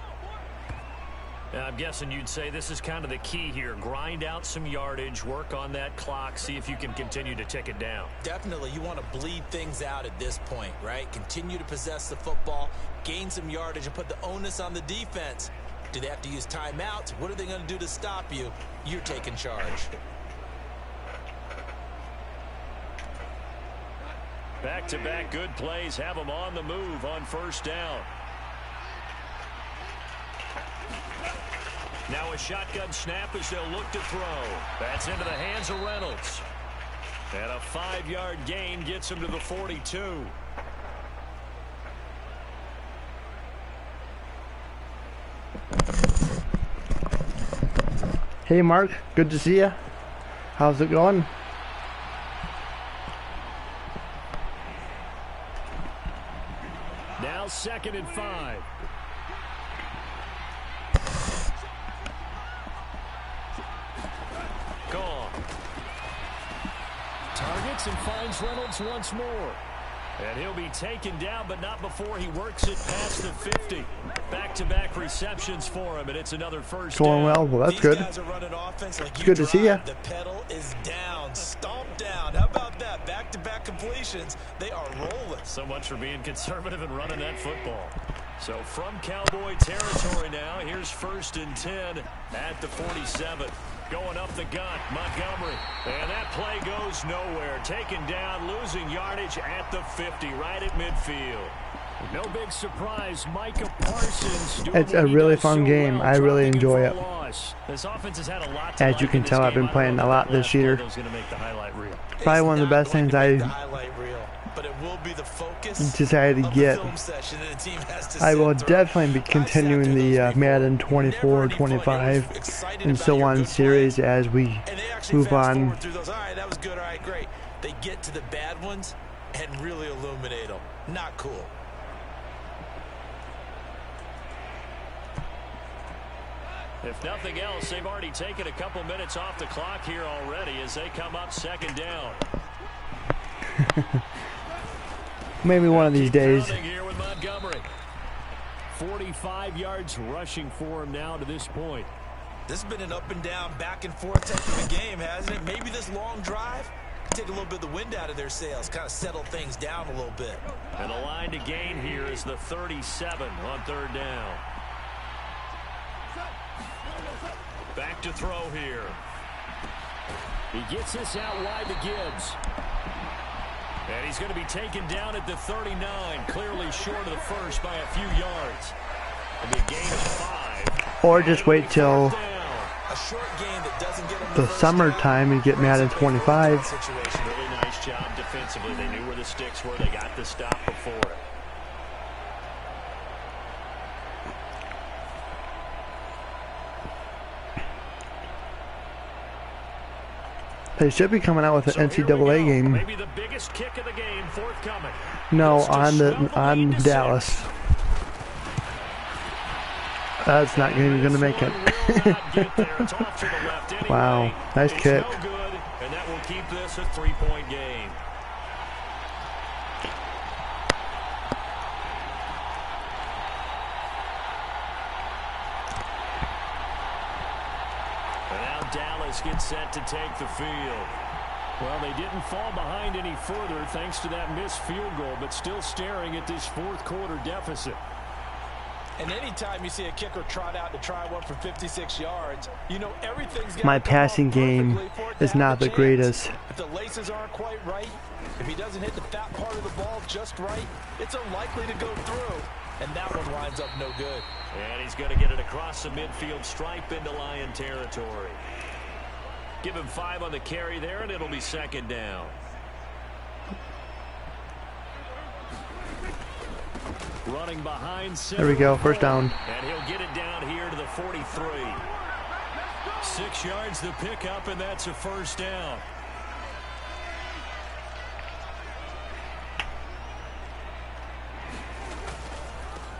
[SPEAKER 2] Now, I'm guessing you'd say this is kind of the key here. Grind out some yardage, work on that clock, see if you can continue to tick it down.
[SPEAKER 3] Definitely. You want to bleed things out at this point, right? Continue to possess the football, gain some yardage, and put the onus on the defense. Do they have to use timeouts? What are they going to do to stop you? You're taking charge.
[SPEAKER 2] Back-to-back good plays have them on the move on 1st down. Now a shotgun snap as they'll look to throw. That's into the hands of Reynolds. And a 5-yard gain gets him to the 42.
[SPEAKER 4] Hey Mark, good to see you. How's it going?
[SPEAKER 2] Now 2nd and 5. Gone. Targets and finds Reynolds once more. And he'll be taken down, but not before he works it past the 50. Back-to-back receptions for him, and it's another 1st
[SPEAKER 4] Going
[SPEAKER 2] down.
[SPEAKER 4] well. Well, that's good.
[SPEAKER 3] Guys are running offense like
[SPEAKER 4] It's good to see you.
[SPEAKER 3] The pedal is down, stomped down. How about that? Back-to-back completions. They are rolling.
[SPEAKER 2] So much for being conservative and running that football. So from Cowboy territory now, here's 1st and 10 at the 47. Going up the gut, Montgomery. And that play goes nowhere. Taken down, losing yardage at the 50, right at midfield. No big surprise, Micah Parsons doing
[SPEAKER 4] It's a really fun game. I really enjoy it.
[SPEAKER 2] This offense has had a lot to
[SPEAKER 4] As you can tell, I've been playing a lot this year. Probably one of the best things I decided to get. I will definitely be continuing the Madden 24, 25, and so on series as we move on.
[SPEAKER 3] All right, that was good. All right, great. They get to the bad ones and really illuminate them. Not cool.
[SPEAKER 2] If nothing else, they've already taken a couple minutes off the clock here already as they come up 2nd down.
[SPEAKER 4] Maybe one of these days.
[SPEAKER 2] Here with Montgomery. 45 yards rushing for him now to this point.
[SPEAKER 3] This has been an up and down, back and forth type of a game, hasn't it? Maybe this long drive can take a little bit of the wind out of their sails, kind of settle things down a little bit.
[SPEAKER 2] And the line to gain here is the 37 on 3rd down. Back to throw here. He gets this out wide to Gibbs. And he's going to be taken down at the 39, clearly short of the first by a few yards. It'll be a gain of 5.
[SPEAKER 4] Or just wait till
[SPEAKER 3] A short game that doesn't get them
[SPEAKER 4] the summertime and get Madden 25.
[SPEAKER 2] Really nice job defensively. They knew where the sticks were. They got the stop before it.
[SPEAKER 4] They should be coming out with an NCAA game.
[SPEAKER 2] Maybe the biggest kick of the game forthcoming.
[SPEAKER 4] No, on Dallas. That's not even going to make it. Wow, nice kick.
[SPEAKER 2] And that will keep this a 3-point game. And now Dallas gets set to take the field. Well, they didn't fall behind any further thanks to that missed field goal, but still staring at this 4th quarter deficit.
[SPEAKER 3] And anytime you see a kicker trot out to try one for 56 yards, you know everything's
[SPEAKER 4] My passing game is not the greatest.
[SPEAKER 3] If the laces aren't quite right, if he doesn't hit the fat part of the ball just right, it's unlikely to go through. and that one winds up no good.
[SPEAKER 5] And he's going to get it across the midfield stripe into Lion territory. Give him 5 on the carry there, and it'll be second down. Running behind center.
[SPEAKER 4] There we go, first down.
[SPEAKER 5] And he'll get it down here to the 43. 6 yards to pick up, and that's a first down.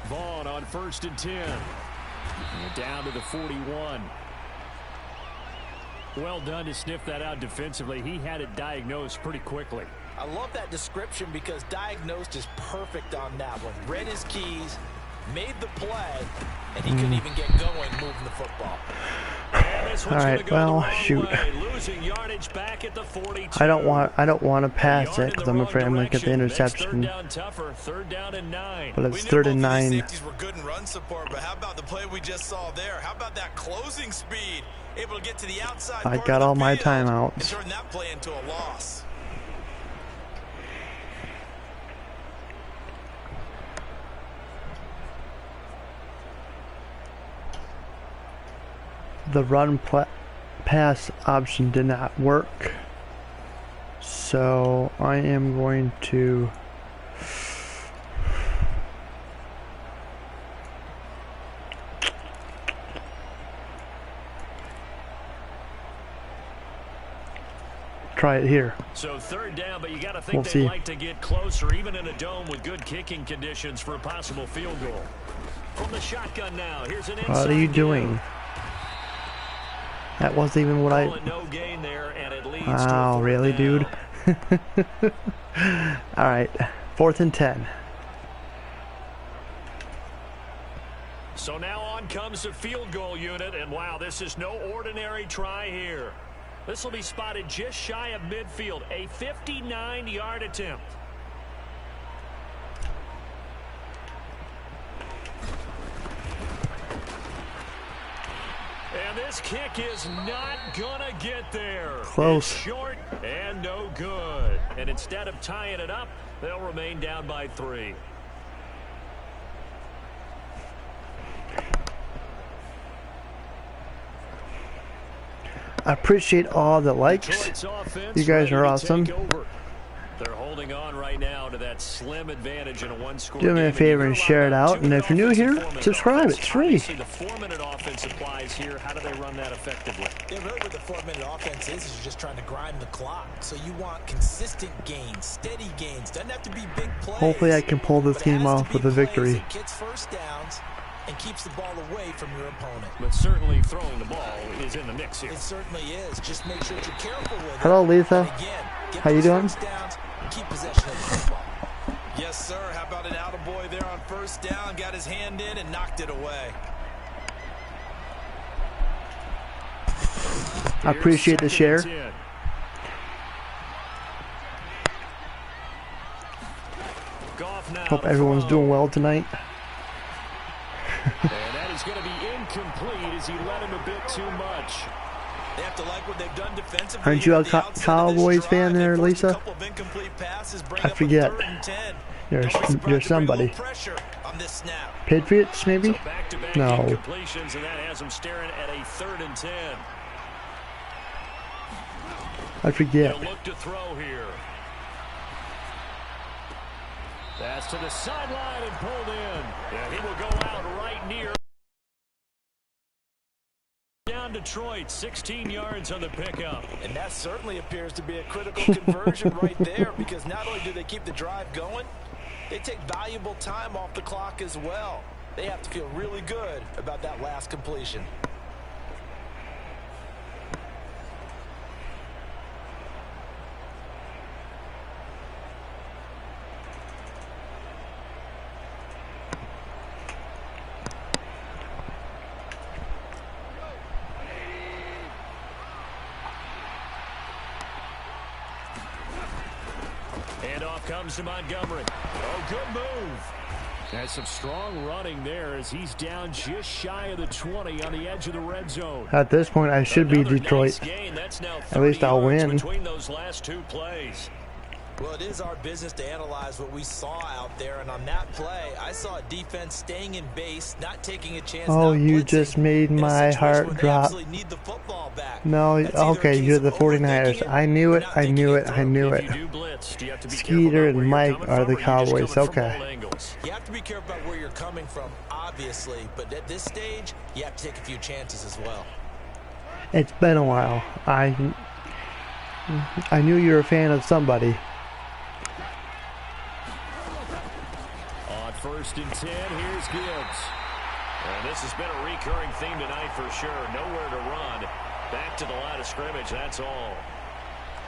[SPEAKER 5] Vaughn on 1st and 10. And down to the 41. Well done to sniff that out defensively. He had it diagnosed pretty quickly.
[SPEAKER 3] I love that description because diagnosed is perfect on that one. Read his keys, made the play, and he couldn't even get going moving the football.
[SPEAKER 4] All right, well, shoot.
[SPEAKER 5] Losing yardage back at the 42.
[SPEAKER 4] I don't want to pass it because I'm afraid I'm going to get the interception.
[SPEAKER 5] Third down and 9.
[SPEAKER 4] But it's 3rd and 9.
[SPEAKER 3] Safeties were good in run support, but how about the play we just saw there? How about that closing speed? Able to get to the outside.
[SPEAKER 4] I got all my timeouts.
[SPEAKER 3] And turn that play into a loss.
[SPEAKER 4] The run pass option did not work, so I am going to try it here.
[SPEAKER 5] So 3rd down, but you got to think they'd like to get closer, even in a dome with good kicking conditions for a possible field goal. From the shotgun now, here's an inside.
[SPEAKER 4] What are you doing? That wasn't even what I...
[SPEAKER 5] No gain there, and it leads
[SPEAKER 4] wow, really, dude? Alright, 4th and 10.
[SPEAKER 5] So now on comes the field goal unit, and wow, this is no ordinary try here. This will be spotted just shy of midfield, a 59-yard attempt. And this kick is not gonna get there.
[SPEAKER 4] Close.
[SPEAKER 5] It's short and no good. And instead of tying it up, they'll remain down by 3.
[SPEAKER 4] I appreciate all the likes. You guys are awesome.
[SPEAKER 5] They're holding on right now to that slim advantage in a one-score
[SPEAKER 4] do me a favor and share it out, and if you're new here, subscribe. It's free.
[SPEAKER 5] The 4-minute offense applies here. How do they run that effectively?
[SPEAKER 3] Yeah, really what the 4-minute offense is you're just trying to grind the clock. So you want consistent gains, steady gains. Doesn't have to be big plays.
[SPEAKER 4] Hopefully I can pull this game off with a victory.
[SPEAKER 3] Gets first downs and keeps the ball away from your opponent.
[SPEAKER 5] But certainly throwing the ball is in the mix here.
[SPEAKER 3] It certainly is. Just make sure that you're careful with it.
[SPEAKER 4] Hello, Lisa.
[SPEAKER 3] Again,
[SPEAKER 4] how you doing?
[SPEAKER 3] Downs, keep possession of the football. Yes, sir. How about an attaboy there on first down? Got his hand in and knocked it away.
[SPEAKER 4] I appreciate the share. Hope everyone's doing well tonight.
[SPEAKER 5] And that is going to be incomplete as he led him a bit too much.
[SPEAKER 3] They have to like what they've done defensively.
[SPEAKER 4] Aren't you a Cowboys fan there, Lisa? I forget. You're somebody. Patriots, maybe? No.
[SPEAKER 5] And that has him staring at a 3rd and 10.
[SPEAKER 4] I forget.
[SPEAKER 5] He'll look to throw here. That's to the sideline and pulled in. And he will go out right near. Down Detroit, 16 yards on the pickup.
[SPEAKER 3] And that certainly appears to be a critical conversion right there, because not only do they keep the drive going, they take valuable time off the clock as well. They have to feel really good about that last completion.
[SPEAKER 5] Comes to Montgomery. Oh, good move. Has some strong running there as he's down just shy of the 20 on the edge of the red zone.
[SPEAKER 4] At this point, I should be Detroit.
[SPEAKER 5] Nice gain. That's now
[SPEAKER 4] at least I'll win.
[SPEAKER 5] Between those last 2 plays.
[SPEAKER 3] Well, it is our business to analyze what we saw out there, and on that play, I saw a defense staying in base, not taking a chance.
[SPEAKER 4] Oh, you just made my heart drop. No, okay, you're the 49ers. I knew it, I knew it, I knew it. Skeeter and Mike are the Cowboys, okay.
[SPEAKER 3] You have to be careful about where you're coming from, obviously, but at this stage, you have to take a few chances as well.
[SPEAKER 4] It's been a while. I knew you were a fan of somebody.
[SPEAKER 2] On 1st and 10, here's Gibbs. And this has been a recurring theme tonight for sure. Nowhere to run. Back to the line of scrimmage, that's all.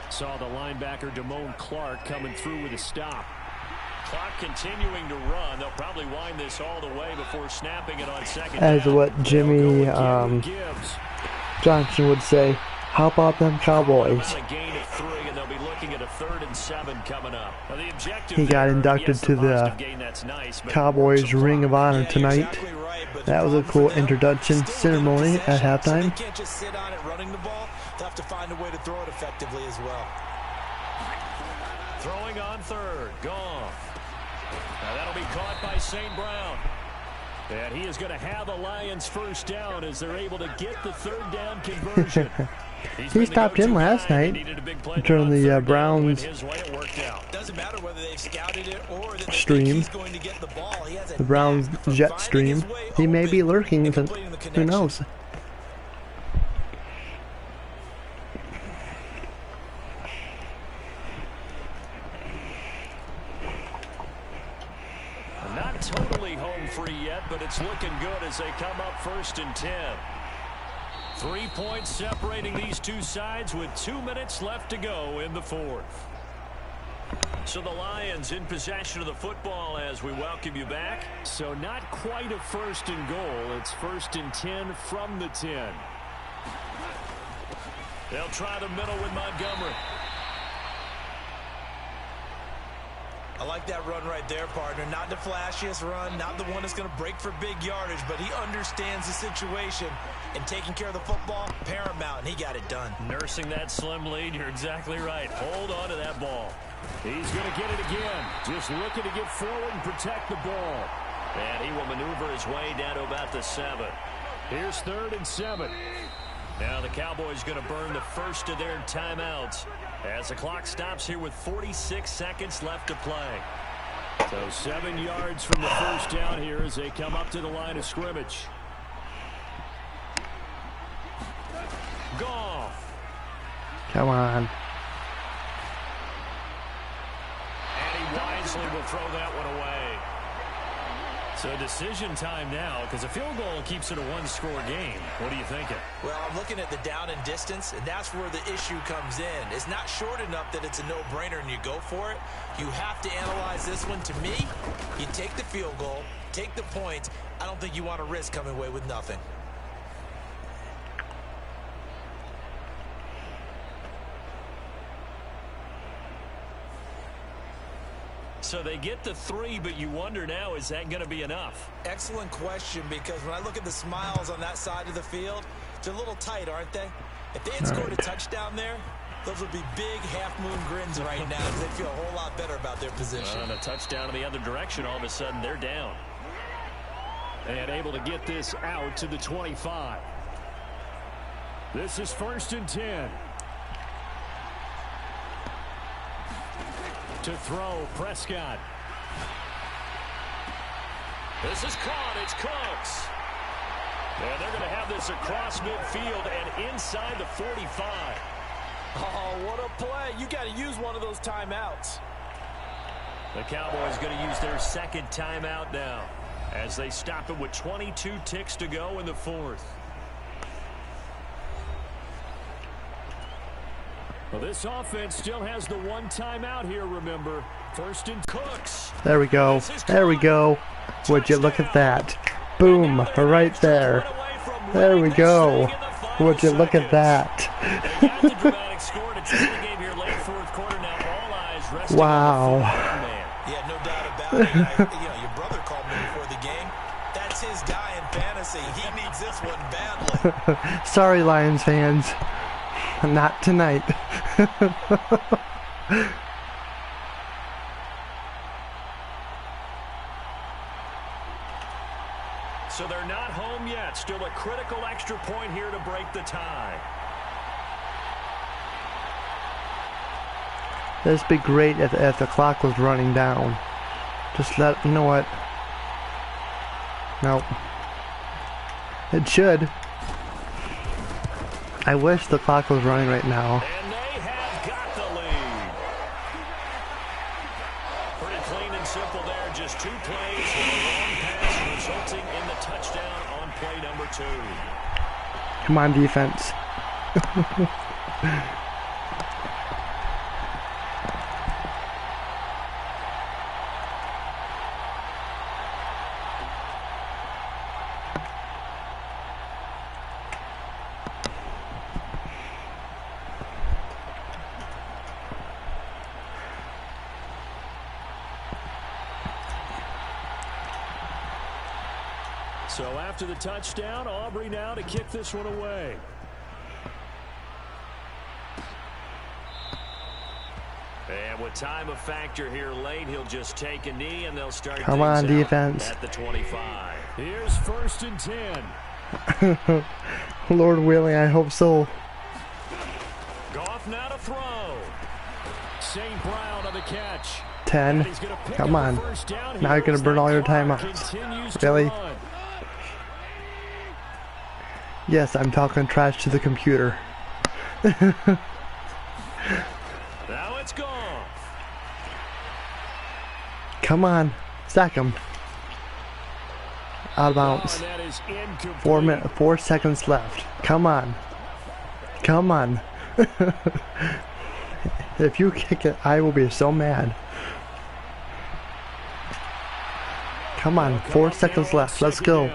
[SPEAKER 2] Saw the linebacker Damone Clark coming through with a stop. Clock continuing to run. They'll probably wind this all the way before snapping it on second down.
[SPEAKER 4] As what Jimmy Johnson would say, how about them Cowboys? He got inducted to the Cowboys Ring of Honor tonight. That was a cool introduction ceremony at halftime.
[SPEAKER 3] You can't just sit on it running the ball. They'll have to find a way to throw it effectively as well.
[SPEAKER 2] Throwing on 3rd, Goff. Now that'll be caught by St. Brown. And he is going to have a Lions first down as they're able to get the 3rd down conversion.
[SPEAKER 4] He stopped in last night during the Browns stream, the Browns jet stream. He may be lurking, but who knows?
[SPEAKER 2] Not totally home free yet, but it's looking good as they come up 1st and 10. 3 points separating these two sides with 2 minutes left to go in the 4th. So the Lions in possession of the football as we welcome you back. So not quite a 1st and goal. It's 1st and 10 from the 10. They'll try the middle with Montgomery.
[SPEAKER 3] I like that run right there, partner. Not the flashiest run, not the one that's going to break for big yardage, but he understands the situation, and taking care of the football, paramount, and he got it done.
[SPEAKER 2] Nursing that slim lead, you're exactly right. Hold on to that ball. He's going to get it again. Just looking to get forward and protect the ball. And he will maneuver his way down to about the 7. Here's 3rd and 7. Now the Cowboys going to burn the first of their timeouts as the clock stops here with 46 seconds left to play. So 7 yards from the first down here as they come up to the line of scrimmage. Goff.
[SPEAKER 4] Come on.
[SPEAKER 2] And he wisely will throw that one away. So decision time now, because a field goal keeps it a one-score game. What are you thinking?
[SPEAKER 3] Well, I'm looking at the down and distance, and that's where the issue comes in. It's not short enough that it's a no-brainer and you go for it. You have to analyze this one. To me, you take the field goal, take the points. I don't think you want to risk coming away with nothing.
[SPEAKER 2] So they get the 3, but you wonder now, is that going to be enough?
[SPEAKER 3] Excellent question, because when I look at the smiles on that side of the field, they're a little tight, aren't they? If they had scored a touchdown there, those would be big half-moon grins right now because they feel a whole lot better about their position.
[SPEAKER 2] On a touchdown in the other direction, all of a sudden they're down. And able to get this out to the 25. This is 1st and 10. To throw, Prescott. This is caught. It's Cooks. And they're going to have this across midfield and inside the 45.
[SPEAKER 3] Oh, what a play. You got to use one of those timeouts.
[SPEAKER 2] The Cowboys going to use their 2nd timeout now as they stop it with 22 ticks to go in the 4th. Well, this offense still has the 1 timeout here, remember. 1st and Cooks.
[SPEAKER 4] There we go. There we go. Would you look at that? Boom. Right there. There we go. Would you look at that? Wow.
[SPEAKER 3] Yeah, no doubt about it. Your brother called me before the game. That's his guy in fantasy. He needs this one badly.
[SPEAKER 4] Sorry, Lions fans. Not tonight.
[SPEAKER 2] home yet. Still a critical extra point here to break the tie.
[SPEAKER 4] This would be great if the clock was running down. Just you know what? Nope. It should. I wish the clock was running right now.
[SPEAKER 2] And they have got the lead. Pretty clean and simple there. Just 2 plays and a long pass resulting in the touchdown on play number 2.
[SPEAKER 4] Come on, defense.
[SPEAKER 2] So after the touchdown, Aubrey now to kick this one away. And with time a factor here late, he'll just take a knee and they'll start.
[SPEAKER 4] Come on, defense.
[SPEAKER 2] At the 25. Here's 1st and 10.
[SPEAKER 4] Lord willing, I hope so.
[SPEAKER 2] Goff now to throw. St. Brown on the catch.
[SPEAKER 4] 10. Come on. Now you're going to burn all your timeouts. Really? Yes, I'm talking trash to the computer.
[SPEAKER 2] Now it's gone.
[SPEAKER 4] Come on. Sack him. Out of bounds. 4 seconds left. Come on. Come on. If you kick it, I will be so mad. Come on. 4 seconds left. Let's go.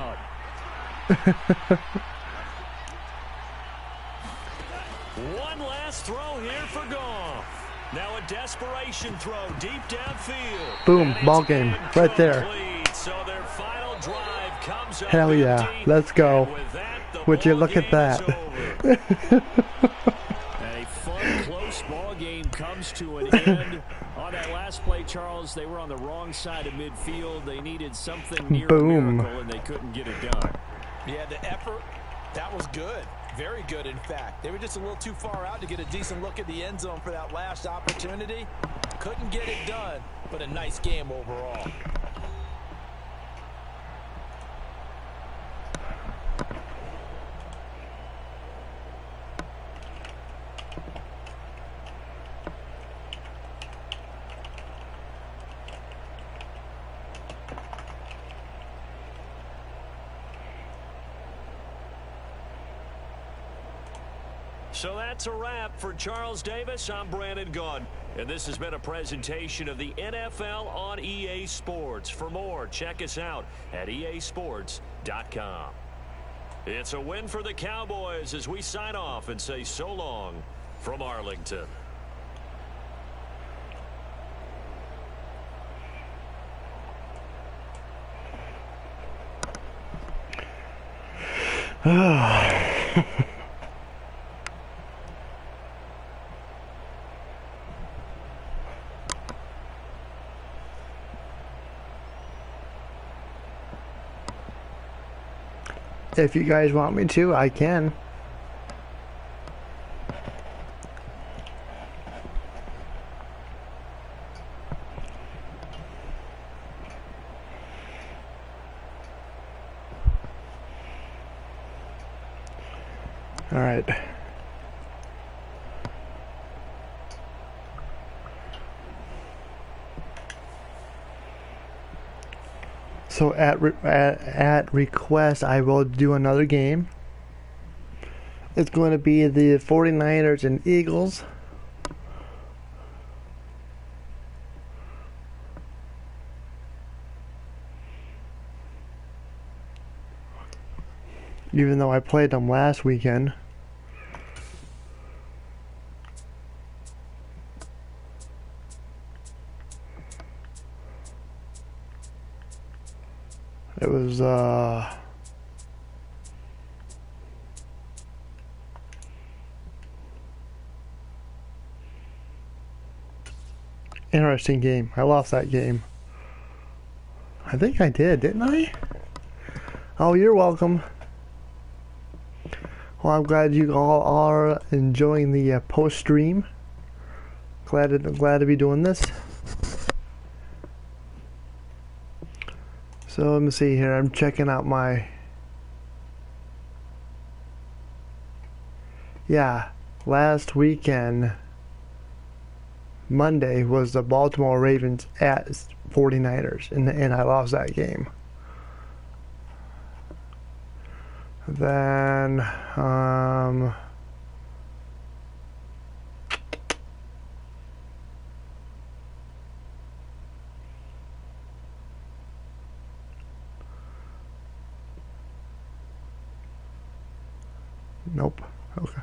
[SPEAKER 2] One last throw here for Goff. Now a desperation throw deep downfield.
[SPEAKER 4] Boom, ball game right there.
[SPEAKER 2] So their final drive comes up.
[SPEAKER 4] Hell yeah, let's go. Would you look at that?
[SPEAKER 5] A fun, close ball game comes to an end. On that last play, Charles, they were on the wrong side of midfield. They needed something near a miracle, and they couldn't get it done.
[SPEAKER 3] Yeah, the effort, that was good. Very good, in fact. They were just a little too far out to get a decent look at the end zone for that last opportunity. Couldn't get it done, but a nice game overall.
[SPEAKER 2] So that's a wrap for Charles Davis. I'm Brandon Gaudin, and this has been a presentation of the NFL on EA Sports. For more, check us out at easports.com. It's a win for the Cowboys as we sign off and say so long from Arlington.
[SPEAKER 4] If you guys want me to, I can. All right. So at request, I will do another game. It's going to be the 49ers and Eagles. Even though I played them last weekend. It was interesting game. I lost that game. I think I did, didn't I? Oh, you're welcome. Well, I'm glad you all are enjoying the post stream. Glad to be doing this. So let me see here. I'm checking out my. Yeah, last weekend, Monday was the Baltimore Ravens at 49ers, and I lost that game. Then, nope. Okay.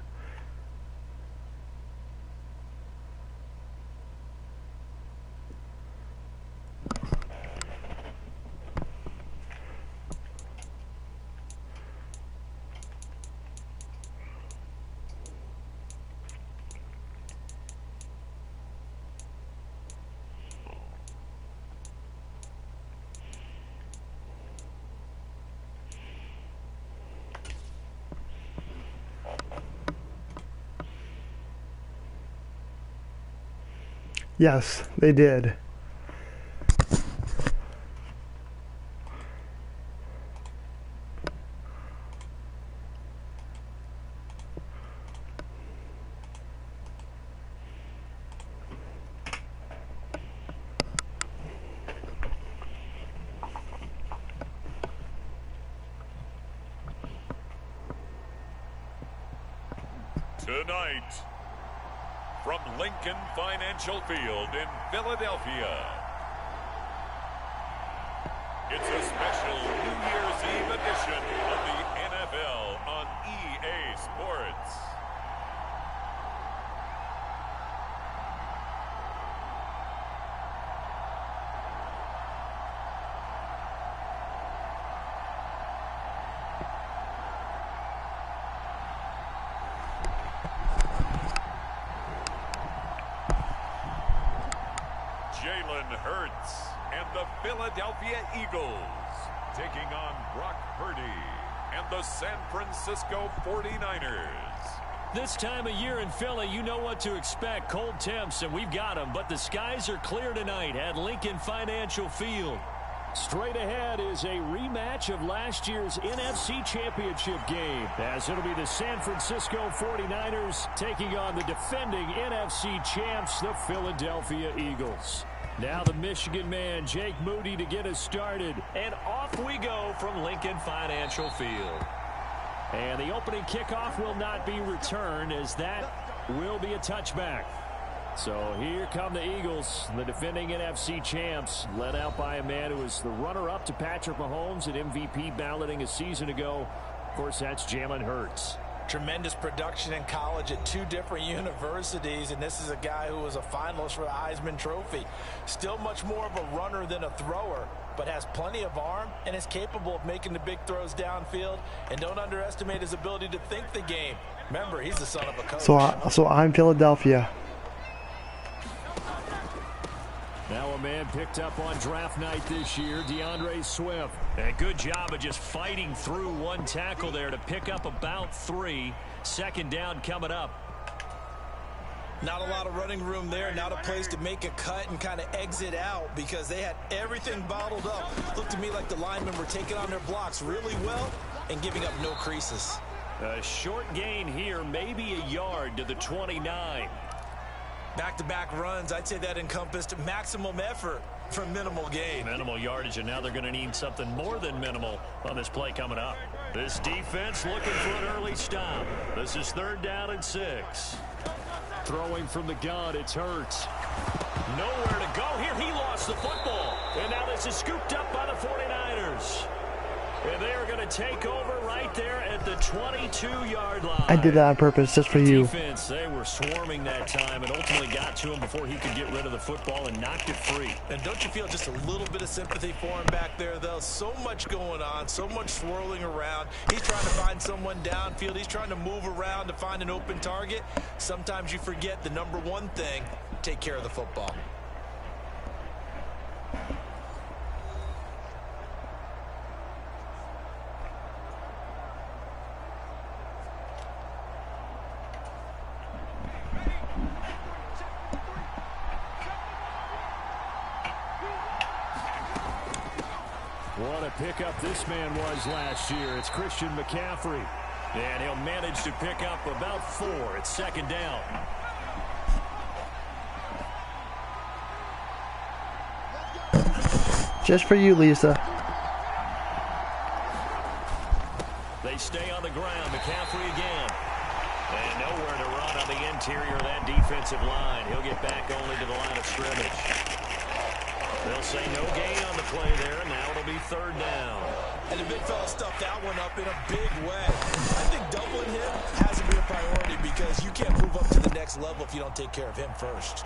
[SPEAKER 4] Yes, they did.
[SPEAKER 1] Tonight, from Lincoln Financial Field in Philadelphia, it's a special New Year's Eve edition of the NFL on EA Sports. Jalen Hurts and the Philadelphia Eagles taking on Brock Purdy and the San Francisco 49ers.
[SPEAKER 2] This time of year in Philly, you know what to expect. Cold temps, and we've got them. But the skies are clear tonight at Lincoln Financial Field. Straight ahead is a rematch of last year's NFC Championship game, as it'll be the San Francisco 49ers taking on the defending NFC champs, the Philadelphia Eagles. Now the Michigan man, Jake Moody, to get us started. And off we go from Lincoln Financial Field. And the opening kickoff will not be returned, as that will be a touchback. So here come the Eagles, the defending NFC champs, led out by a man who was the runner-up to Patrick Mahomes at MVP balloting a season ago. Of course, that's Jalen Hurts.
[SPEAKER 3] Tremendous production in college at 2 different universities, and this is a guy who was a finalist for the Heisman Trophy. Still much more of a runner than a thrower, but has plenty of arm and is capable of making the big throws downfield. And don't underestimate his ability to think the game. Remember, he's the son of a coach.
[SPEAKER 4] So I'm Philadelphia.
[SPEAKER 2] Now a man picked up on draft night this year, DeAndre Swift. And a good job of just fighting through one tackle there to pick up about 3. Second down coming up.
[SPEAKER 3] Not a lot of running room there. Not a place to make a cut and kind of exit out, because they had everything bottled up. Looked to me like the linemen were taking on their blocks really well and giving up no creases.
[SPEAKER 2] A short gain here, maybe a yard to the 29.
[SPEAKER 3] Back-to-back runs, I'd say that encompassed maximum effort for minimal gain.
[SPEAKER 2] Minimal yardage, and now they're going to need something more than minimal on this play coming up. This defense looking for an early stop. This is 3rd down and 6. Throwing from the gun, it's Hurts. Nowhere to go here. He lost the football. And now this is scooped up by the 49ers. And they are going to take over right there at the 22-yard line.
[SPEAKER 4] I did that on purpose, just for you.
[SPEAKER 2] Defense, they were swarming that time and ultimately got to him before he could get rid of the football and knocked it free.
[SPEAKER 3] And don't you feel just a little bit of sympathy for him back there, though? So much going on, so much swirling around. He's trying to find someone downfield. He's trying to move around to find an open target. Sometimes you forget the number one thing: take care of the football.
[SPEAKER 2] What a pickup this man was last year. It's Christian McCaffrey. And he'll manage to pick up about 4. It's second down.
[SPEAKER 4] Just for you, Lisa.
[SPEAKER 2] They stay on the ground. McCaffrey again. And nowhere to run on the interior of that defensive line. He'll get back only to the line of scrimmage. They'll say no gain on the play there, and now it'll be third down.
[SPEAKER 3] And the big fella stuffed that one up in a big way. I think doubling him has to be a priority because you can't move up to the next level if you don't take care of him first.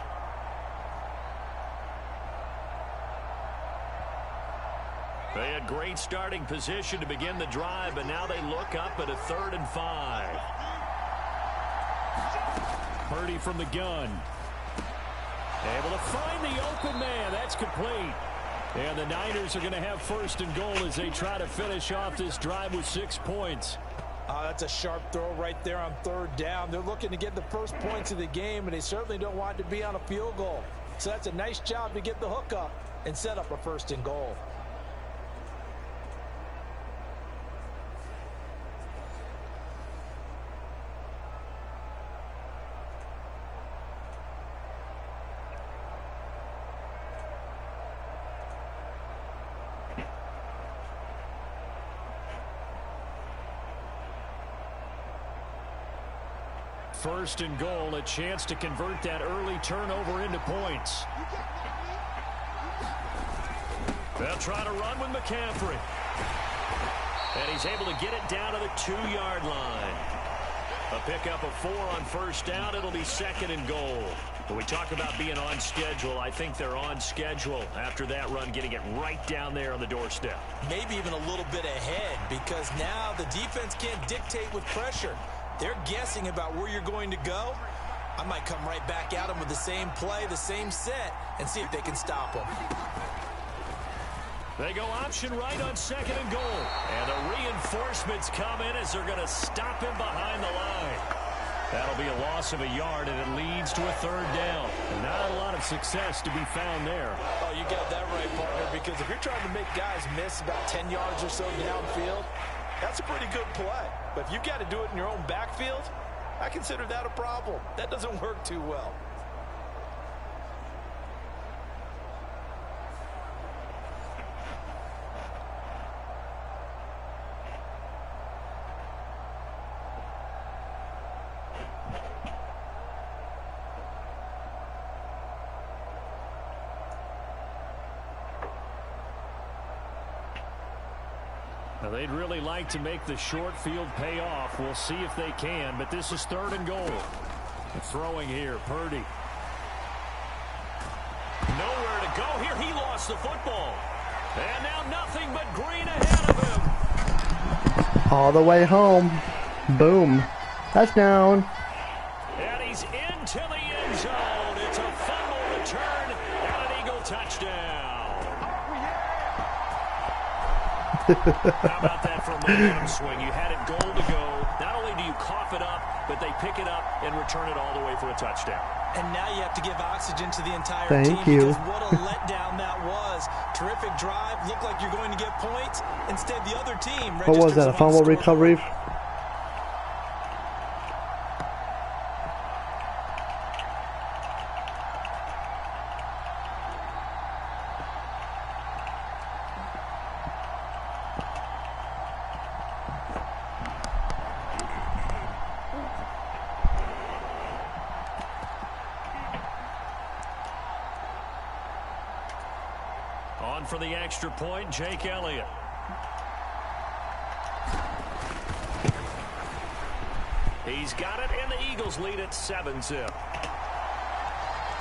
[SPEAKER 2] They had great starting position to begin the drive, but now they look up at a 3rd and 5. Purdy from the gun. Able to find the open man. That's complete. And the Niners are going to have 1st and goal as they try to finish off this drive with 6 points.
[SPEAKER 3] That's a sharp throw right there on 3rd down. They're looking to get the first points of the game, and they certainly don't want to be on a field goal. So that's a nice job to get the hook up and set up a 1st and goal.
[SPEAKER 2] First and goal, a chance to convert that early turnover into points. They'll try to run with McCaffrey. And he's able to get it down to the 2-yard line. A pickup of 4 on 1st down. It'll be 2nd and goal. When we talk about being on schedule, I think they're on schedule after that run, getting it right down there on the doorstep.
[SPEAKER 3] Maybe even a little bit ahead because now the defense can't dictate with pressure. They're guessing about where you're going to go. I might come right back at them with the same play, the same set, and see if they can stop them.
[SPEAKER 2] They go option right on 2nd and goal. And the reinforcements come in as they're going to stop him behind the line. That'll be a loss of a yard, and it leads to a 3rd down. Not a lot of success to be found there.
[SPEAKER 3] Oh, you got that right, partner, because if you're trying to make guys miss about 10 yards or so downfield, that's a pretty good play. But if you've got to do it in your own backfield, I consider that a problem. That doesn't work too well.
[SPEAKER 2] Now, they'd really like to make the short field pay off. We'll see if they can, but this is 3rd and goal. Throwing here, Purdy. Nowhere to go here. He lost the football. And now nothing but green ahead of him.
[SPEAKER 4] All the way home. Boom. Touchdown.
[SPEAKER 2] And he's into the end zone. It's a fumble return and an Eagle touchdown. How about that for a momentum swing? You had it goal to go. Not only do you cough it up, but they pick it up and return it all the way for a touchdown.
[SPEAKER 3] And now you have to give oxygen to the entire
[SPEAKER 4] team.
[SPEAKER 3] Thank you. Because what a letdown that was. Terrific drive. Looked like you're going to get points. Instead, the other team registers.
[SPEAKER 4] What was that, a fumble recovery?
[SPEAKER 2] On for the extra point, Jake Elliott. He's got it, and the Eagles lead at 7-zip.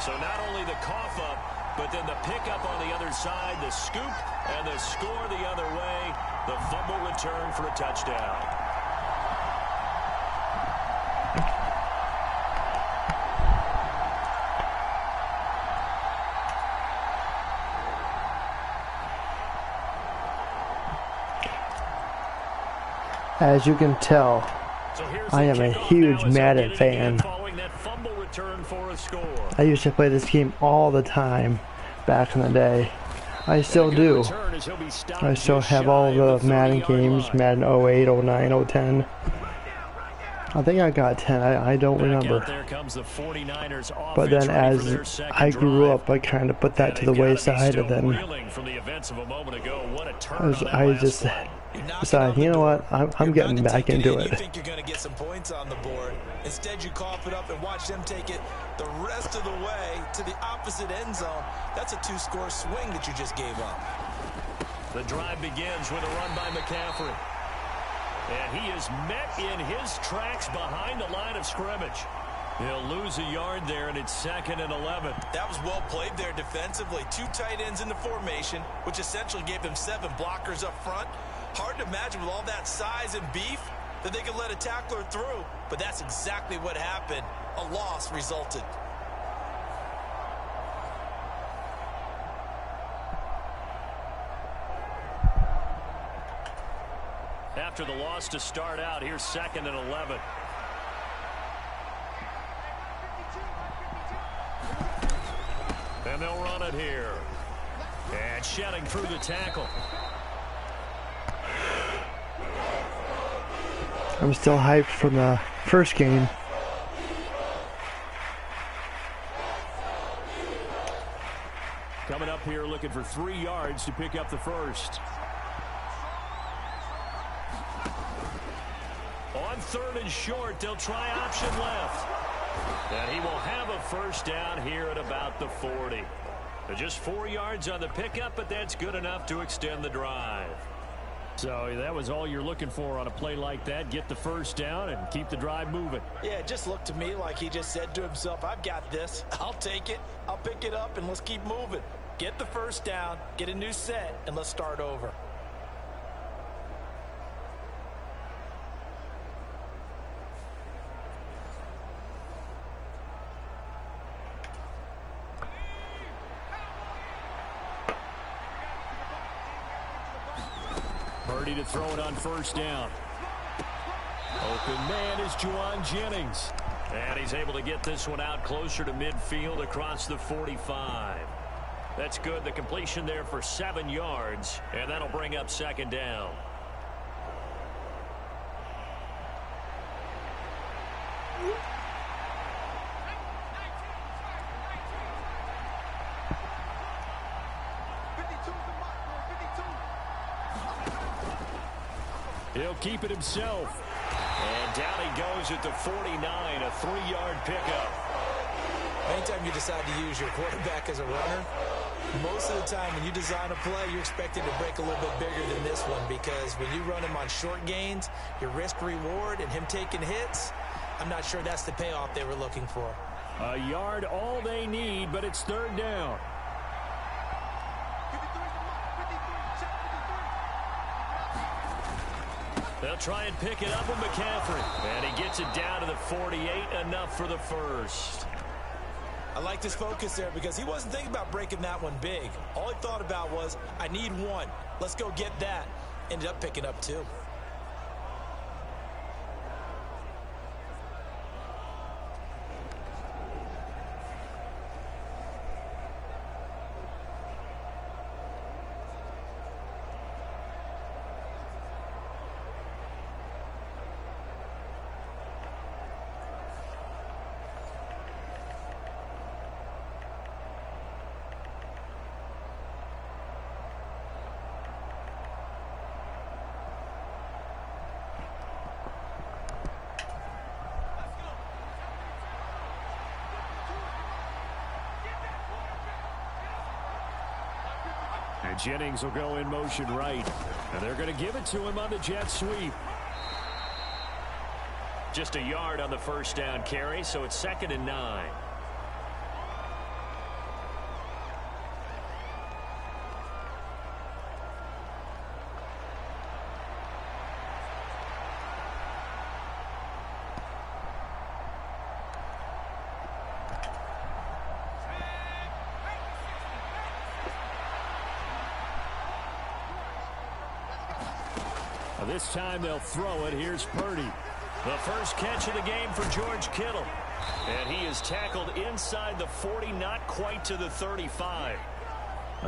[SPEAKER 2] So not only the cough up, but then the pickup on the other side, the scoop, and the score the other way. The fumble return for a touchdown.
[SPEAKER 4] As you can tell, I am a huge Madden fan. I used to play this game all the time back in the day. I still do. I still have all the Madden games, Madden 08, 09, 010. I think I got 10. I don't remember. But then as I grew up, I kind of put that to the wayside, and then I just decided, you know what, I'm getting back into it.
[SPEAKER 3] You think you're going to get some points on the board. Instead, you cough it up and watch them take it the rest of the way to the opposite end zone. That's a 2-score swing that you just gave up.
[SPEAKER 2] The drive begins with a run by McCaffrey. And he is met in his tracks behind the line of scrimmage. He'll lose a yard there, and it's 2nd and 11.
[SPEAKER 3] That was well played there defensively. 2 tight ends in the formation, which essentially gave them 7 blockers up front. Hard to imagine with all that size and beef that they could let a tackler through. But that's exactly what happened. A loss resulted.
[SPEAKER 2] After the loss to start out, here's 2nd and 11. And they'll run it here. And shedding through the tackle.
[SPEAKER 4] I'm still hyped from the first game.
[SPEAKER 2] Coming up here looking for 3 yards to pick up the first. On 3rd and short, they'll try option left. And he will have a first down here at about the 40. Just 4 yards on the pickup, but that's good enough to extend the drive. So that was all you're looking for on a play like that. Get the first down and keep the drive moving.
[SPEAKER 3] Yeah, it just looked to me like he just said to himself, I've got this. I'll take it. I'll pick it up, and let's keep moving. Get the first down, get a new set, and let's start over.
[SPEAKER 2] Purdy to throw it on first down. Open man is Juwan Jennings. And he's able to get this one out closer to midfield across the 45. That's good. The completion there for 7 yards. And that'll bring up 2nd down. He'll keep it himself. And down he goes at the 49, a 3-yard pickup.
[SPEAKER 3] Anytime you decide to use your quarterback as a runner, most of the time when you design a play, you're expected to break a little bit bigger than this one, because when you run him on short gains, your risk-reward and him taking hits, I'm not sure that's the payoff they were looking for.
[SPEAKER 2] A yard all they need, but it's 3rd down. They'll try and pick it up with McCaffrey. And he gets it down to the 48, enough for the first.
[SPEAKER 3] I like this focus there because he wasn't thinking about breaking that one big. All he thought about was, I need 1. Let's go get that. Ended up picking up 2.
[SPEAKER 2] And Jennings will go in motion right. And they're going to give it to him on the jet sweep. Just a yard on the first down carry, so it's 2nd and 9. This time they'll throw it. Here's Purdy. The first catch of the game for George Kittle. And he is tackled inside the 40, not quite to the 35.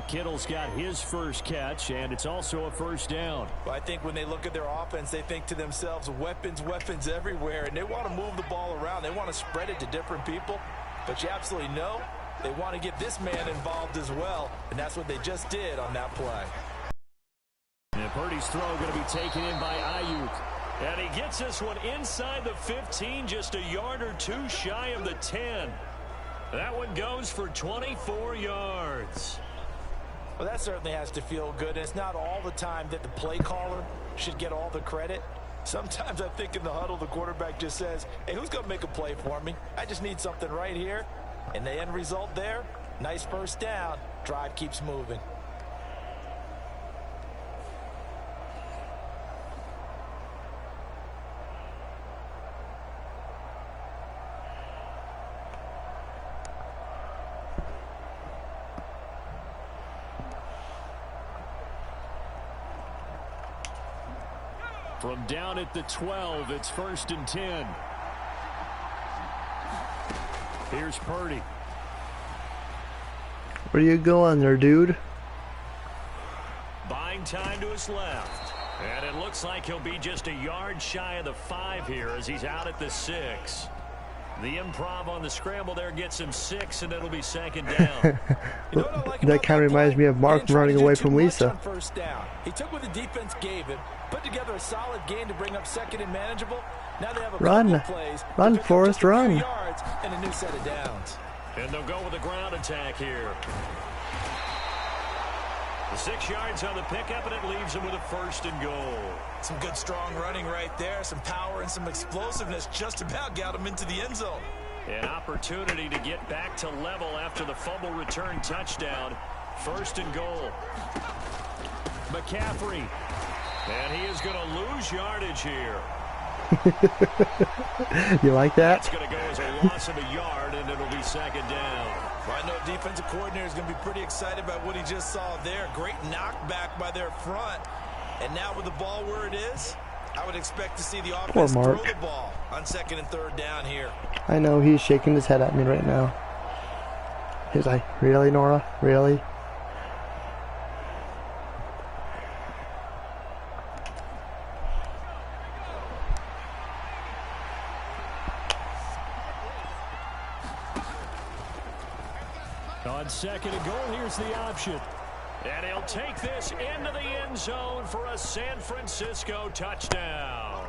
[SPEAKER 2] Kittle's got his first catch, and it's also a first down.
[SPEAKER 3] Well, I think when they look at their offense, they think to themselves, weapons, weapons everywhere, and they want to move the ball around. They want to spread it to different people, but you absolutely know they want to get this man involved as well, and that's what they just did on that play.
[SPEAKER 2] And Purdy's throw going to be taken in by Ayuk. And he gets this one inside the 15, just a yard or two shy of the 10. That one goes for 24 yards.
[SPEAKER 3] Well, that certainly has to feel good. And it's not all the time that the play caller should get all the credit. Sometimes I think in the huddle, the quarterback just says, hey, who's going to make a play for me? I just need something right here. And the end result there, nice first down. Drive keeps moving.
[SPEAKER 2] From down at the 12, it's 1st and 10. Here's Purdy.
[SPEAKER 4] Where you going there, dude?
[SPEAKER 2] Buying time to his left. And it looks like he'll be just a yard shy of the 5 here as he's out at the 6. The improv on the scramble there gets him 6, and it'll be 2nd down.
[SPEAKER 3] You know what I like
[SPEAKER 4] That kind of reminds me of Mark running away from Lisa.
[SPEAKER 3] First down. He took what the defense gave him, put together a solid game to bring up 2nd and manageable. Now they have a couple of plays.
[SPEAKER 4] Run, Forrest, run.
[SPEAKER 3] Yards and a new set of downs.
[SPEAKER 2] And they'll go with a ground attack here. The 6 yards on the pickup, and it leaves him with a 1st and goal.
[SPEAKER 3] Some good, strong running right there. Some power and some explosiveness just about got him into the end zone.
[SPEAKER 2] An opportunity to get back to level after the fumble return touchdown. 1st and goal. McCaffrey. And he is going to lose yardage here.
[SPEAKER 4] You like that?
[SPEAKER 2] It's going to go as a loss of a yard, and it'll be 2nd down.
[SPEAKER 3] Well, I know defensive coordinator is going to be pretty excited about what he just saw there. Great knockback by their front. And now with the ball where it is, I would expect to see the offense throw the ball on 2nd and 3rd down here.
[SPEAKER 4] I know he's shaking his head at me right now. He's like, really, Nora? Really?
[SPEAKER 2] On 2nd and goal, here's the option. And he'll take this into the end zone for a San Francisco touchdown.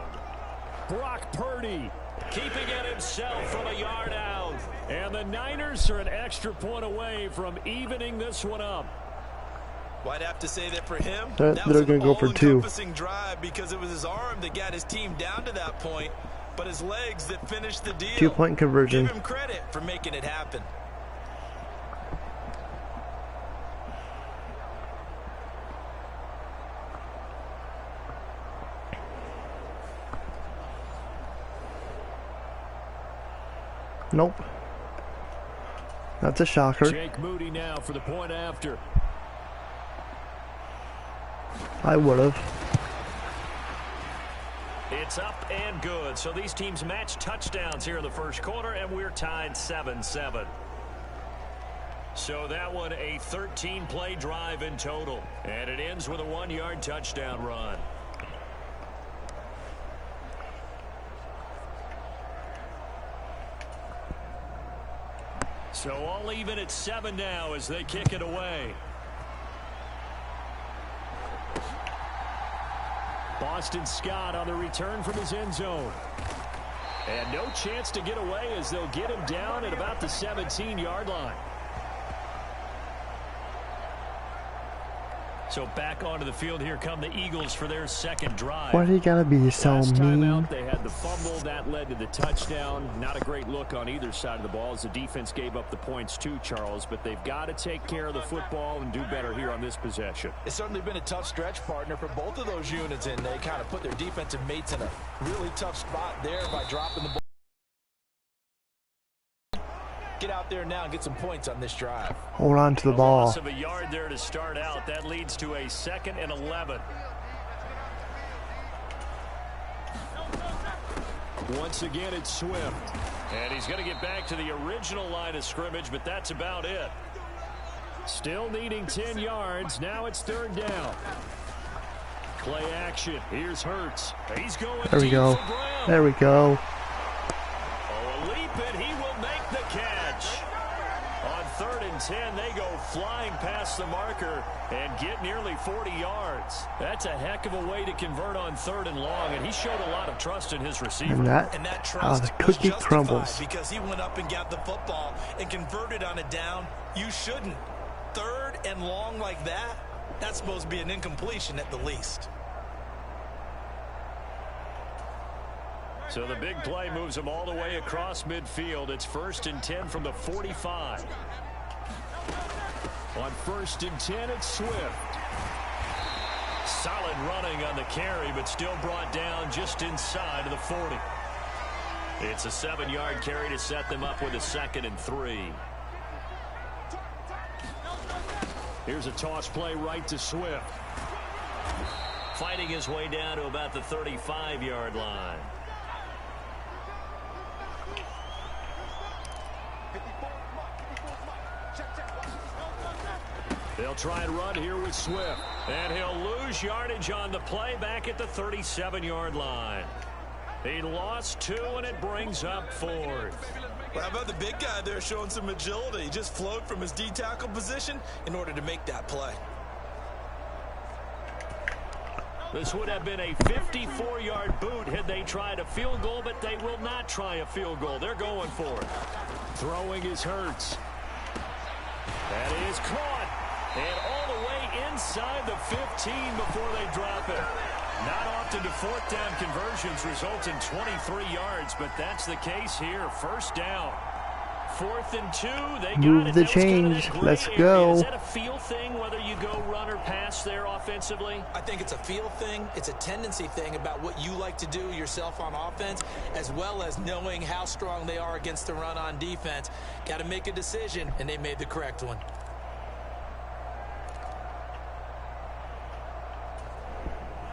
[SPEAKER 2] Brock Purdy keeping it himself from a yard out. And the Niners are an extra point away from evening this one up.
[SPEAKER 3] Well, I'd have to say that for him,
[SPEAKER 4] they're going to go for 2.
[SPEAKER 3] Drive because it was his arm that got his team down to that point, but his legs that finished the deal.
[SPEAKER 4] 2-point conversion.
[SPEAKER 3] Give him credit for making it happen.
[SPEAKER 4] Nope. That's a shocker.
[SPEAKER 2] Jake Moody now for the point after.
[SPEAKER 4] I would have.
[SPEAKER 2] It's up and good. So these teams match touchdowns here in the 1st quarter, and we're tied 7-7. So that one a 13-play drive in total. And it ends with a 1-yard touchdown run. So all even at 7 now as they kick it away. Boston Scott on the return from his end zone. And no chance to get away as they'll get him down at about the 17-yard line. So back onto the field, here come the Eagles for their 2nd drive.
[SPEAKER 4] Why do you gotta be so
[SPEAKER 2] Last time
[SPEAKER 4] mean?
[SPEAKER 2] out, they had the fumble. That led to the touchdown. Not a great look on either side of the ball as the defense gave up the points too, Charles. But they've got to take care of the football and do better here on this possession.
[SPEAKER 3] It's certainly been a tough stretch, partner, for both of those units, and they kind of put their defensive mates in a really tough spot there by dropping the ball. Get out there now and get some points on this drive.
[SPEAKER 4] Hold on to the ball.
[SPEAKER 2] Loss of a yard there to start out. That leads to a 2nd and 11. Once again, it's Swift. And he's going to get back to the original line of scrimmage, but that's about it. Still needing 10 yards. Now it's 3rd down. Play action. Here's Hurts. He's going
[SPEAKER 4] There we go.
[SPEAKER 2] for Brown.
[SPEAKER 4] There we go.
[SPEAKER 2] Oh, a leap, and he will make the catch. On 3rd and 10, they go flying past the marker and get nearly 40 yards. That's a heck of a way to convert on 3rd and long, and he showed a lot of trust in his receiver.
[SPEAKER 4] And that
[SPEAKER 3] trust
[SPEAKER 4] the cookie crumbles.
[SPEAKER 3] because he went up and got the football and converted on a down. You shouldn't. 3rd and long like that, that's supposed to be an incompletion at the least.
[SPEAKER 2] So the big play moves them all the way across midfield. It's 1st and 10 from the 45. On 1st and 10, it's Swift. Solid running on the carry, but still brought down just inside of the 40. It's a 7-yard carry to set them up with a 2nd and 3. Here's a toss play right to Swift. Fighting his way down to about the 35-yard line. They'll try and run here with Swift. And he'll lose yardage on the play back at the 37-yard line. He lost 2, and it brings up 4th.
[SPEAKER 3] Well, how about the big guy there showing some agility? He just flowed from his D-tackle position in order to make that play.
[SPEAKER 2] This would have been a 54-yard boot had they tried a field goal, but they will not try a field goal. They're going for it. Throwing is Hurts. That is caught. And all the way inside the 15 before they drop it. Not often do 4th down conversions result in 23 yards, but that's the case here. 1st down. 4th and 2. They
[SPEAKER 4] Move
[SPEAKER 2] got it.
[SPEAKER 4] the change. Let's
[SPEAKER 2] area.
[SPEAKER 4] go.
[SPEAKER 2] Is that a feel thing, whether you go run or pass there offensively?
[SPEAKER 3] I think it's a feel thing. It's a tendency thing about what you like to do yourself on offense, as well as knowing how strong they are against the run on defense. Got to make a decision, and they made the correct one.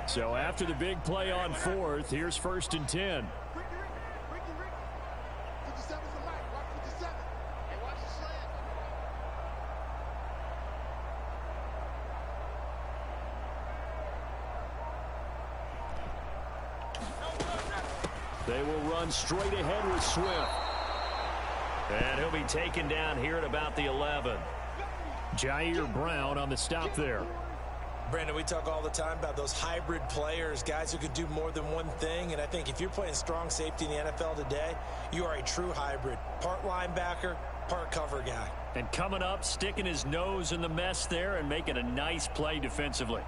[SPEAKER 2] So after the big play on 4th, here's 1st and 10. They will run straight ahead with Swift. And he'll be taken down here at about the 11. Jair Brown on the stop there.
[SPEAKER 3] Brandon, we talk all the time about those hybrid players, guys who could do more than one thing. And I think if you're playing strong safety in the NFL today, you are a true hybrid. Part linebacker, part cover guy.
[SPEAKER 2] And coming up, sticking his nose in the mess there and making a nice play defensively.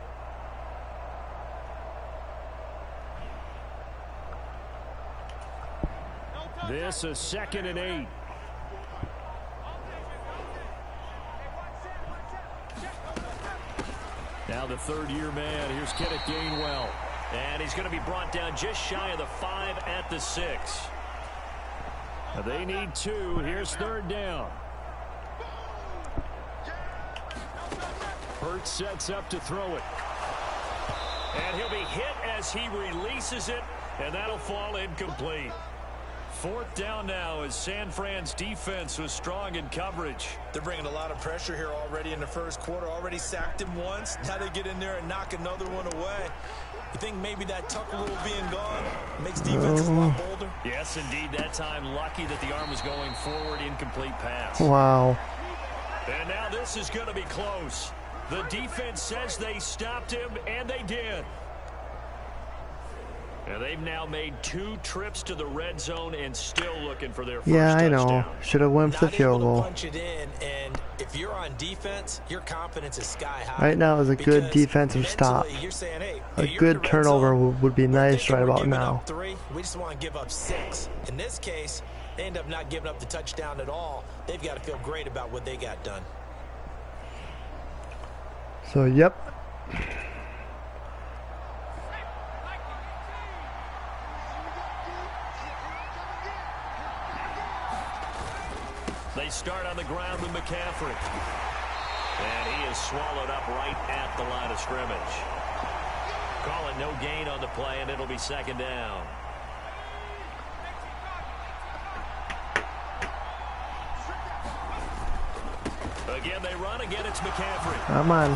[SPEAKER 2] This is 2nd and 8. Now the 3rd-year man. Here's Kenneth Gainwell. And he's going to be brought down just shy of the 5 at the 6. Now they need 2. Here's 3rd down. Hurts sets up to throw it. And he'll be hit as he releases it. And that'll fall incomplete. 4th down now as San Fran's defense was strong in coverage.
[SPEAKER 3] They're bringing a lot of pressure here already in the 1st quarter. Already sacked him once. Now they get in there and knock another one away. You think maybe that tuck rule being gone makes defenses a lot bolder?
[SPEAKER 2] Yes, indeed. That time lucky that the arm was going forward. Incomplete pass.
[SPEAKER 4] Wow.
[SPEAKER 2] And now this is going to be close. The defense says they stopped him, and they did. And they've now made 2 trips to the red zone and still looking for their first touchdown.
[SPEAKER 4] Yeah, I know. Should have went for the field goal.
[SPEAKER 3] Punch it in, and if you're on defense, your confidence is sky high.
[SPEAKER 4] Right now is a good defensive stop.
[SPEAKER 3] You're saying, hey,
[SPEAKER 4] a good turnover would be nice right about now.
[SPEAKER 3] 3, we just want to give up 6. In this case, they end up not giving up the touchdown at all. They've got to feel great about what they got done.
[SPEAKER 4] So, yep.
[SPEAKER 2] They start on the ground with McCaffrey. And he is swallowed up right at the line of scrimmage. Call it no gain on the play, and it'll be 2nd down. Again, they run. Again, it's McCaffrey.
[SPEAKER 4] Come on.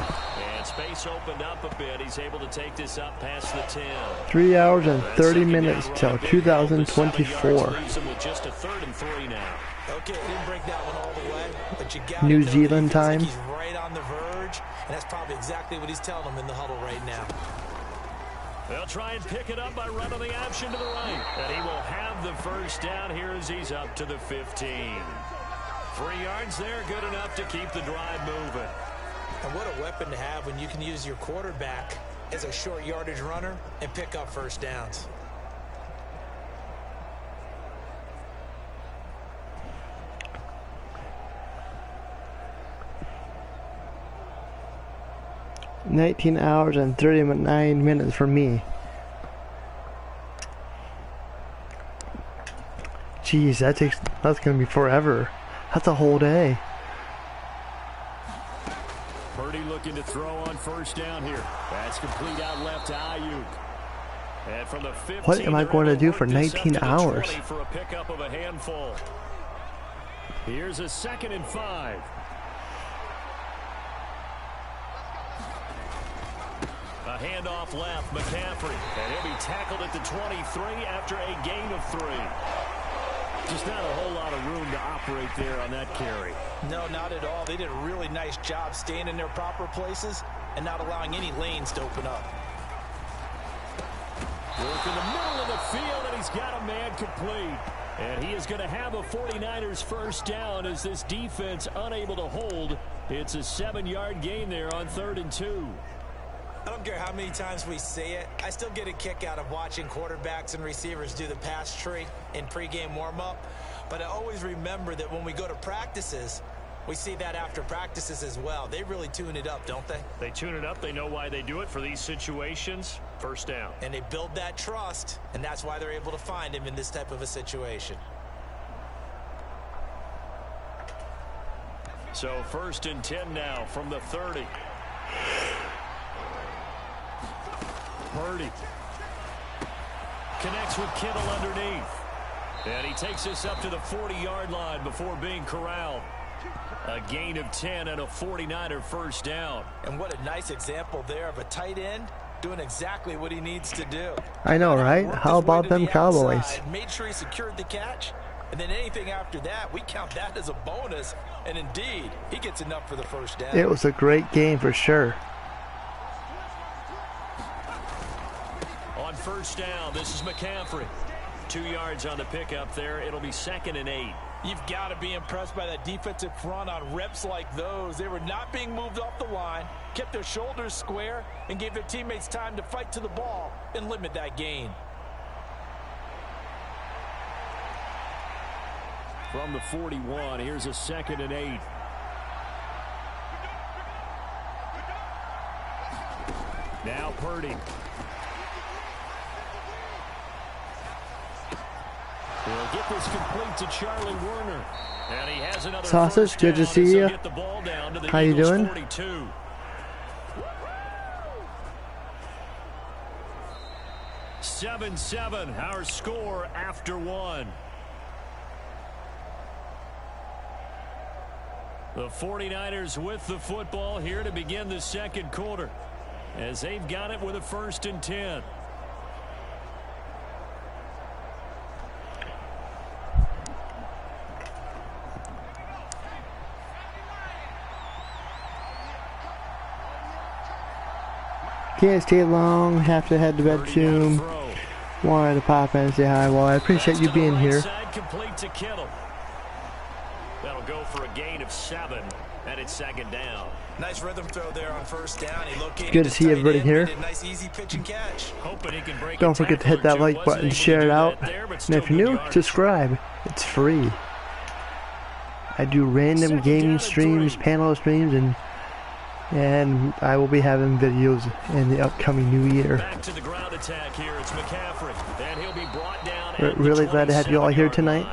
[SPEAKER 2] And space opened up a bit. He's able to take this up past the 10.
[SPEAKER 4] 3 hours and 30 minutes till 2024.
[SPEAKER 2] Leaves him with just a 3rd and 3 now.
[SPEAKER 3] Okay, didn't break that one all the way, but you got
[SPEAKER 4] New Zealand time.
[SPEAKER 3] Like he's right on the verge, and that's probably exactly what he's telling them in the huddle right now.
[SPEAKER 2] They'll try and pick it up by running the option to the right. And he will have the first down here as he's up to the 15. 3 yards there, good enough to keep the drive moving.
[SPEAKER 3] And what a weapon to have when you can use your quarterback as a short yardage runner and pick up first downs.
[SPEAKER 4] $19 hours and 39 minutes for me. Jeez, that's gonna be forever. That's a whole day.
[SPEAKER 2] Purdy looking to throw on first down here. That's complete out left to Ayuk. And from the 15,
[SPEAKER 4] what am I going to do for 19 hours?
[SPEAKER 2] For a pickup of a handful. Here's a 2nd and 5. A handoff left, McCaffrey. And he'll be tackled at the 23 after a gain of 3. Just not a whole lot of room to operate there on that carry.
[SPEAKER 3] No, not at all. They did a really nice job staying in their proper places and not allowing any lanes to open up.
[SPEAKER 2] Work in the middle of the field, and he's got a man complete. And he is going to have a 49ers first down as this defense unable to hold. It's a 7-yard gain there on 3rd and 2.
[SPEAKER 3] I don't care how many times we say it, I still get a kick out of watching quarterbacks and receivers do the pass tree in pregame warm-up. But I always remember that when we go to practices, we see that after practices as well. They really tune it up, don't they?
[SPEAKER 2] They tune it up. They know why they do it for these situations. First down.
[SPEAKER 3] And they build that trust, and that's why they're able to find him in this type of a situation.
[SPEAKER 2] So 1st and 10 now from the 30. Purdy connects with Kittle underneath. And he takes this up to the 40-yard line before being corralled. A gain of 10 and a 49er first down.
[SPEAKER 3] And what a nice example there of a tight end doing exactly what he needs to do.
[SPEAKER 4] I know, right? How about them Cowboys?
[SPEAKER 3] Outside, made sure he secured the catch. And then anything after that, we count that as a bonus. And indeed, he gets enough for the first down.
[SPEAKER 4] It was a great game for sure.
[SPEAKER 2] On first down, this is McCaffrey. 2 yards on the pickup there. It'll be 2nd and 8.
[SPEAKER 3] You've got to be impressed by that defensive front on reps like those. They were not being moved off the line, kept their shoulders square, and gave their teammates time to fight to the ball and limit that gain.
[SPEAKER 2] From the 41, here's a 2nd and 8. Now Purdy. We'll get this complete to Charlie Werner. And he has another
[SPEAKER 4] Sausage, good to see you. How you doing?
[SPEAKER 2] 42. (7-7) our score after 1. The 49ers with the football here to begin the 2nd quarter, as they've got it with a 1st and 10.
[SPEAKER 4] Can't stay long, have to head to bed soon. Wanted to pop in and say hi. Well, I appreciate you being here.
[SPEAKER 2] Complete to Kittle. That'll go for a gain of 7, and it's 2nd down.
[SPEAKER 3] Nice rhythm throw there on first down. He located
[SPEAKER 4] good to see everybody here.
[SPEAKER 3] Nice easy pitch and catch.
[SPEAKER 4] Don't forget to hit that like button, share it out, and if you're new, subscribe. It's free. I do random gaming streams, panel streams, and I will be having videos in the upcoming new year.
[SPEAKER 2] Back to the ground attack here. It's McCaffrey, and he'll be brought down.
[SPEAKER 4] Really glad to have you all here tonight.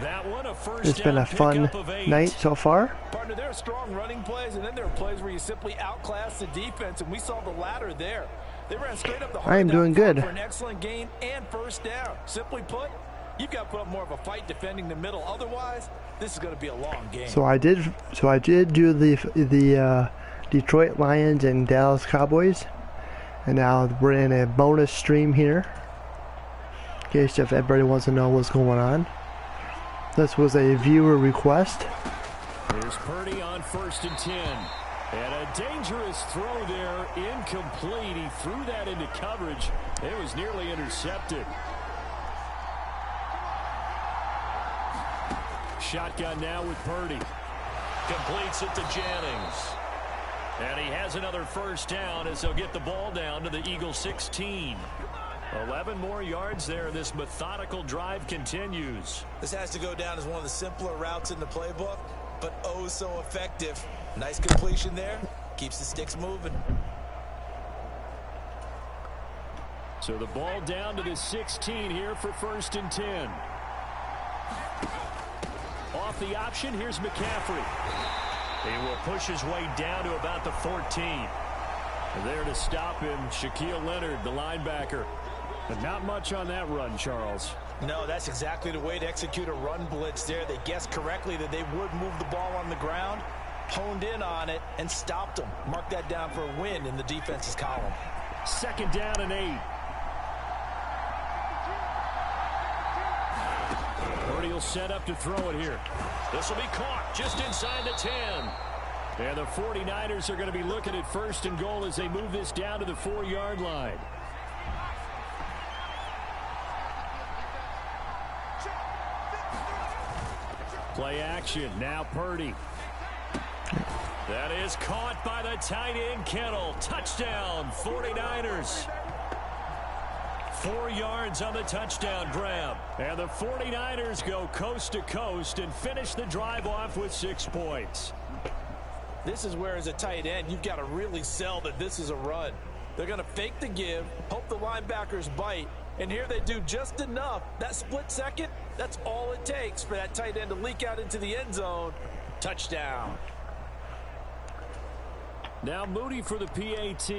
[SPEAKER 2] That one, a first
[SPEAKER 4] It's been a fun night so far.
[SPEAKER 3] Partner, there are strong running plays, and then there are plays where you simply outclass the defense, and we saw the latter there. They ran straight up the
[SPEAKER 4] I am doing good.
[SPEAKER 3] For an excellent gain and first down. Simply put, You've got to put up more of a fight defending the middle. Otherwise, this is going to be a long game.
[SPEAKER 4] So I did do the Detroit Lions and Dallas Cowboys, and now we're in a bonus stream here. In case if everybody wants to know what's going on. This was a viewer request.
[SPEAKER 2] Here's Purdy on 1st and 10. And a dangerous throw there, incomplete. He threw that into coverage. It was nearly intercepted. Shotgun now with Purdy. Completes it to Jennings. And he has another first down as they'll get the ball down to the Eagles 16. 11 more yards there. This methodical drive continues.
[SPEAKER 3] This has to go down as one of the simpler routes in the playbook, but oh so effective. Nice completion there. Keeps the sticks moving.
[SPEAKER 2] So the ball down to the 16 here for 1st and 10. Off the option, here's McCaffrey. He will push his way down to about the 14. And there to stop him, Shaquille Leonard, the linebacker. But not much on that run, Charles.
[SPEAKER 3] No, that's exactly the way to execute a run blitz there. They guessed correctly that they would move the ball on the ground, honed in on it, and stopped them. Mark that down for a win in the defense's column.
[SPEAKER 2] 2nd down and 8. Purdy will set up to throw it here. This will be caught just inside the 10. And the 49ers are going to be looking at 1st and goal as they move this down to the 4-yard line. Play action. Now Purdy. That is caught by the tight end Kittle. Touchdown, 49ers. 4 yards on the touchdown grab. And the 49ers go coast to coast and finish the drive off with 6 points.
[SPEAKER 3] This is where, as a tight end, you've got to really sell that this is a run. They're going to fake the give, hope the linebackers bite, and here they do just enough. That split second, that's all it takes for that tight end to leak out into the end zone. Touchdown.
[SPEAKER 2] Now Moody for the PAT.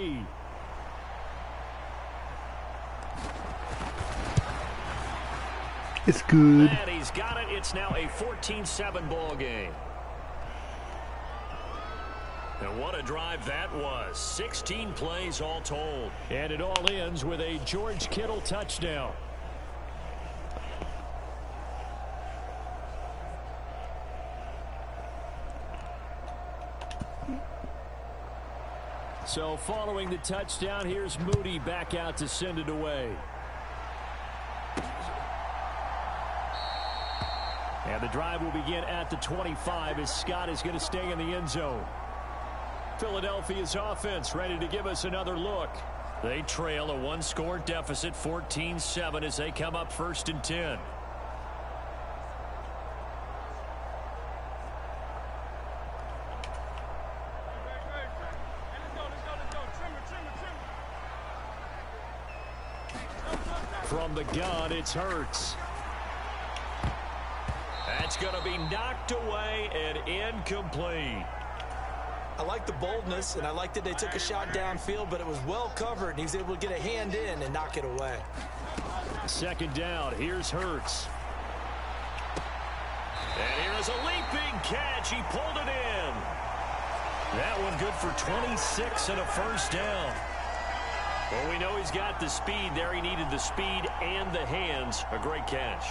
[SPEAKER 4] It's good.
[SPEAKER 2] And he's got it. It's now a 14-7 ball game. And what a drive that was. 16 plays all told. And it all ends with a George Kittle touchdown. So following the touchdown, here's Moody back out to send it away. And the drive will begin at the 25 as Scott is going to stay in the end zone. Philadelphia's offense ready to give us another look. They trail a 1-score deficit, 14-7, as they come up 1st and 10. From the gun, it's Hurts. That's going to be knocked away and incomplete.
[SPEAKER 3] I like the boldness, and I like that they took a shot downfield, but it was well covered, and he's able to get a hand in and knock it away.
[SPEAKER 2] 2nd down. Here's Hurts. And here's a leaping catch. He pulled it in. That one good for 26 and a first down. Well, we know he's got the speed there. He needed the speed and the hands. A great catch.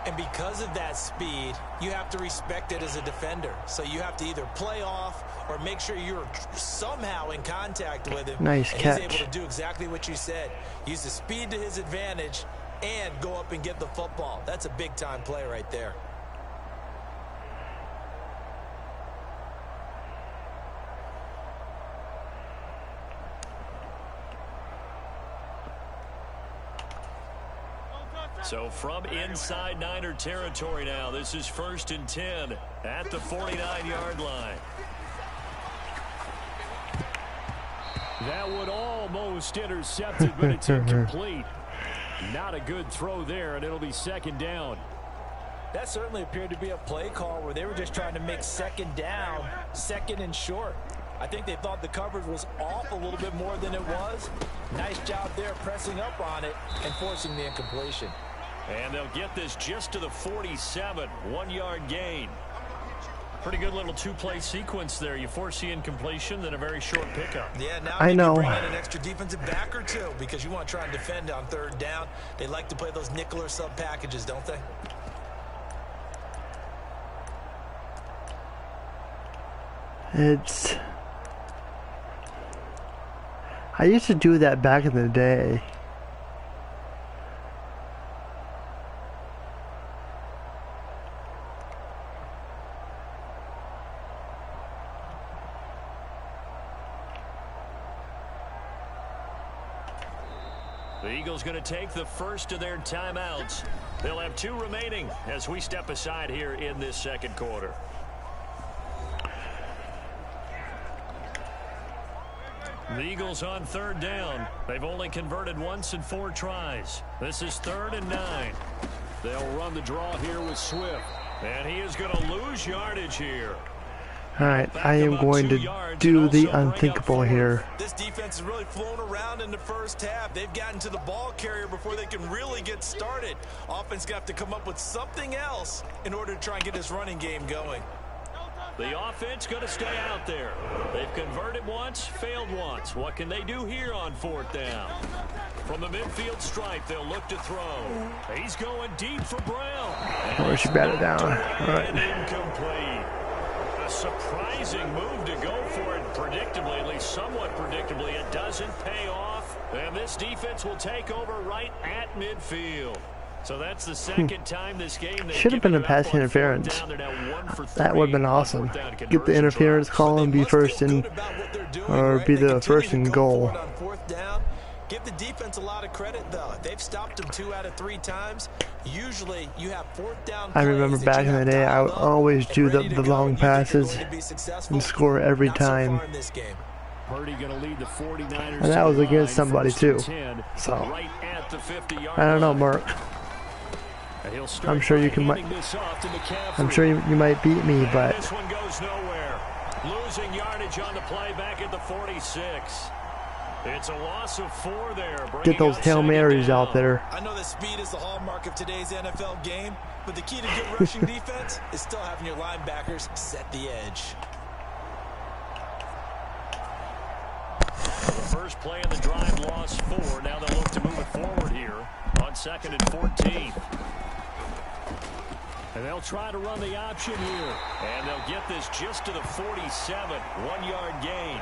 [SPEAKER 3] And because of that speed, you have to respect it as a defender. So you have to either play off or make sure you're somehow in contact with him.
[SPEAKER 4] Nice catch.
[SPEAKER 3] He's able to do exactly what you said. Use the speed to his advantage and go up and get the football. That's a big-time play right there.
[SPEAKER 2] So from inside Niner territory now, this is 1st and 10 at the 49-yard line. That one almost intercepted, but it's incomplete. Not a good throw there, and it'll be 2nd down.
[SPEAKER 3] That certainly appeared to be a play call where they were just trying to make 2nd down, 2nd and short. I think they thought the coverage was off a little bit more than it was. Nice job there pressing up on it and forcing the incompletion.
[SPEAKER 2] And they'll get this just to the 47, 1-yard gain. Pretty good little two-play sequence there. You foresee incompletion, then a very short pickup.
[SPEAKER 3] Yeah, now
[SPEAKER 4] I know.
[SPEAKER 3] bring in an extra defensive back or two because you want to try and defend on 3rd down. They like to play those nickel or sub packages, don't they?
[SPEAKER 4] I used to do that back in the day.
[SPEAKER 2] The Eagles going to take the first of their timeouts. They'll have 2 remaining as we step aside here in this 2nd quarter. The Eagles on 3rd down. They've only converted once in 4 tries. This is 3rd and 9. They'll run the draw here with Swift. And he is going to lose yardage here.
[SPEAKER 4] Alright, I am going to do the unthinkable here.
[SPEAKER 3] This defense has really flown around in the first half. They've gotten to the ball carrier before they can really get started. Offense got to come up with something else in order to try and get this running game going.
[SPEAKER 2] The offense going to stay out there. They've converted once, failed once. What can they do here on 4th down? From the midfield stripe, they'll look to throw. He's going deep for Brown.
[SPEAKER 4] Oh, she batted down. All right.
[SPEAKER 2] Incomplete. A surprising move to go for it predictably, at least somewhat predictably. It doesn't pay off. And this defense will take over right at midfield. So that's the 2nd time this game.
[SPEAKER 4] Should have been a pass interference. That would have been awesome. Get the interference call and be first in, or be the first and goal.
[SPEAKER 3] Give the defense a lot of credit, though. They've stopped them 2 out of 3 times. Usually, you have 4th down.
[SPEAKER 4] I remember back in the day, I would always do the long passes and score every time. And that was against somebody too. So I don't know, Mark. I'm sure you can. I'm sure you might beat me, but
[SPEAKER 2] this one goes nowhere. Losing yardage on the play back at the 46. It's a loss of 4 there.
[SPEAKER 4] Get those Hail Marys out there.
[SPEAKER 3] I know that speed is the hallmark of today's NFL game, but the key to good rushing defense is still having your linebackers set the edge.
[SPEAKER 2] First play of the drive, lost 4. Now they'll look to move it forward here on 2nd and 14. And they'll try to run the option here. And they'll get this just to the 47, 1-yard gain.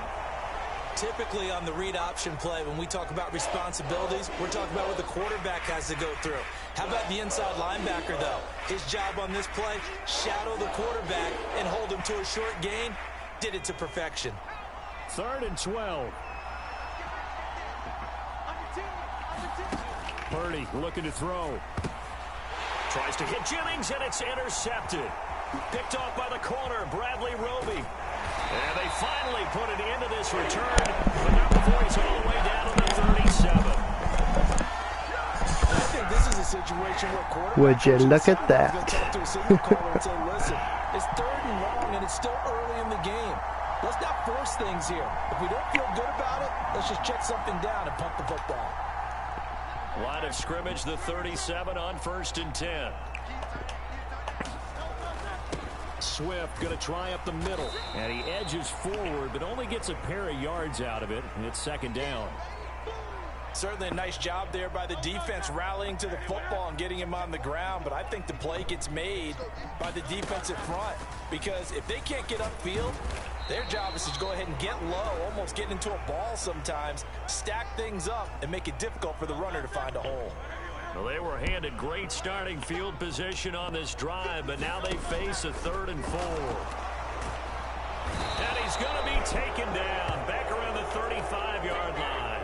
[SPEAKER 3] Typically on the read option play, when we talk about responsibilities, we're talking about what the quarterback has to go through. How about the inside linebacker, though? His job on this play, shadow the quarterback and hold him to a short gain. Did it to perfection.
[SPEAKER 2] 3rd and 12. Purdy looking to throw. Tries to hit Jennings, and it's intercepted. Picked off by the corner, Bradley Roby. And they finally put it into this return, but not before he's all the way down to the 37.
[SPEAKER 3] I think this is a situation where quarterback
[SPEAKER 4] would you look at that?
[SPEAKER 3] Listen, it's 3rd and long, and it's still early in the game. Let's not force things here. If we don't feel good about it, let's just check something down and punt the football.
[SPEAKER 2] Line of scrimmage, the 37 on 1st and 10. Swift going to try up the middle. And he edges forward, but only gets a pair of yards out of it. And it's 2nd down.
[SPEAKER 3] Certainly a nice job there by the defense rallying to the football and getting him on the ground. But I think the play gets made by the defensive front. Because if they can't get upfield, their job is to go ahead and get low, almost get into a ball sometimes, stack things up, and make it difficult for the runner to find a hole.
[SPEAKER 2] Well, they were handed great starting field position on this drive, but now they face a 3rd and 4. And he's going to be taken down back around the 35-yard line.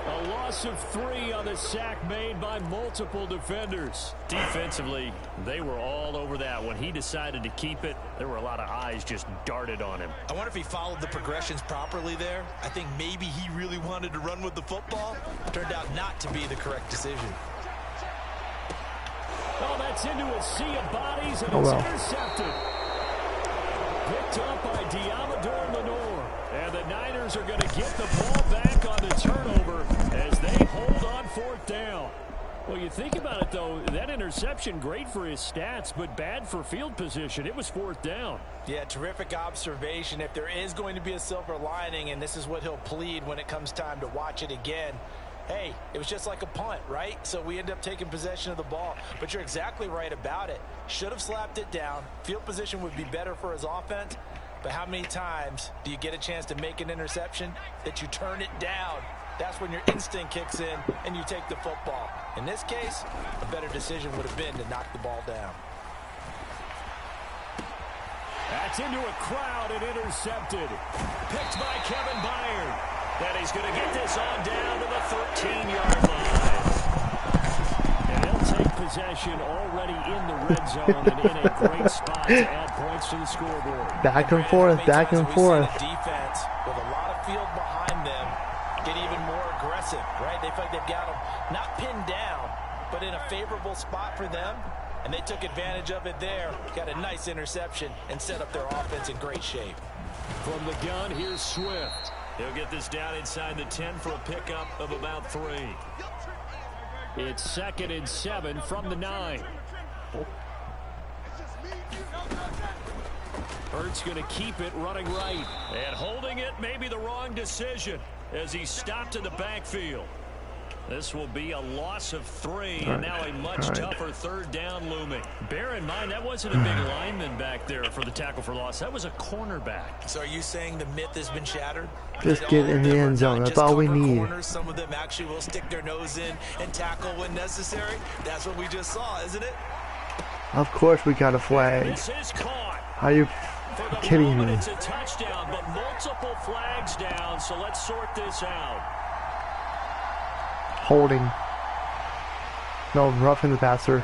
[SPEAKER 2] A loss of 3 on the sack made by multiple defenders. Defensively, they were all over that. When he decided to keep it, there were a lot of eyes just darted on him.
[SPEAKER 3] I wonder if he followed the progressions properly there. I think maybe he really wanted to run with the football. Turned out not to be the correct decision.
[SPEAKER 2] Oh, that's into a sea of bodies, and it's intercepted. Picked up by N.O.R. And the Niners are going to get the ball back on the turnover as they hold on 4th down. Well, you think about it, though, that interception, great for his stats, but bad for field position. It was 4th down.
[SPEAKER 3] Yeah, terrific observation. If there is going to be a silver lining, and this is what he'll plead when it comes time to watch it again, hey, it was just like a punt, right? So we end up taking possession of the ball. But you're exactly right about it. Should have slapped it down. Field position would be better for his offense. But how many times do you get a chance to make an interception that you turn it down? That's when your instinct kicks in and you take the football. In this case, a better decision would have been to knock the ball down.
[SPEAKER 2] That's into a crowd and intercepted. Picked by Kevin Byard. And he's going to get this on down to the 13-yard line. And they'll take possession already in the red zone and in a great spot to add points to the scoreboard.
[SPEAKER 4] Back and forth, back and forth.
[SPEAKER 3] Defense with a lot of field behind them get even more aggressive, right? They feel like they've got them not pinned down, but in a favorable spot for them. And they took advantage of it there. Got a nice interception and set up their offense in great shape.
[SPEAKER 2] From the gun, here's Swift. He'll get this down inside the 10 for a pickup of about 3. It's 2nd and 7 from the 9. Hurts going to keep it running right. And holding it may be the wrong decision as he stopped in the backfield. This will be a loss of 3, and now a much tougher 3rd down looming. Bear in mind, that wasn't a big lineman back there for the tackle for loss. That was a cornerback.
[SPEAKER 3] So are you saying the myth has been shattered?
[SPEAKER 4] Just get in the end zone. That's all we need.
[SPEAKER 3] Corners. Some of them actually will stick their nose in and tackle when necessary. That's what we just saw, isn't it?
[SPEAKER 4] Of course we got a flag.
[SPEAKER 2] This is caught.
[SPEAKER 4] Are you kidding me?
[SPEAKER 2] It's a touchdown, but multiple flags down, so let's sort this out.
[SPEAKER 4] Holding. No, roughing the passer.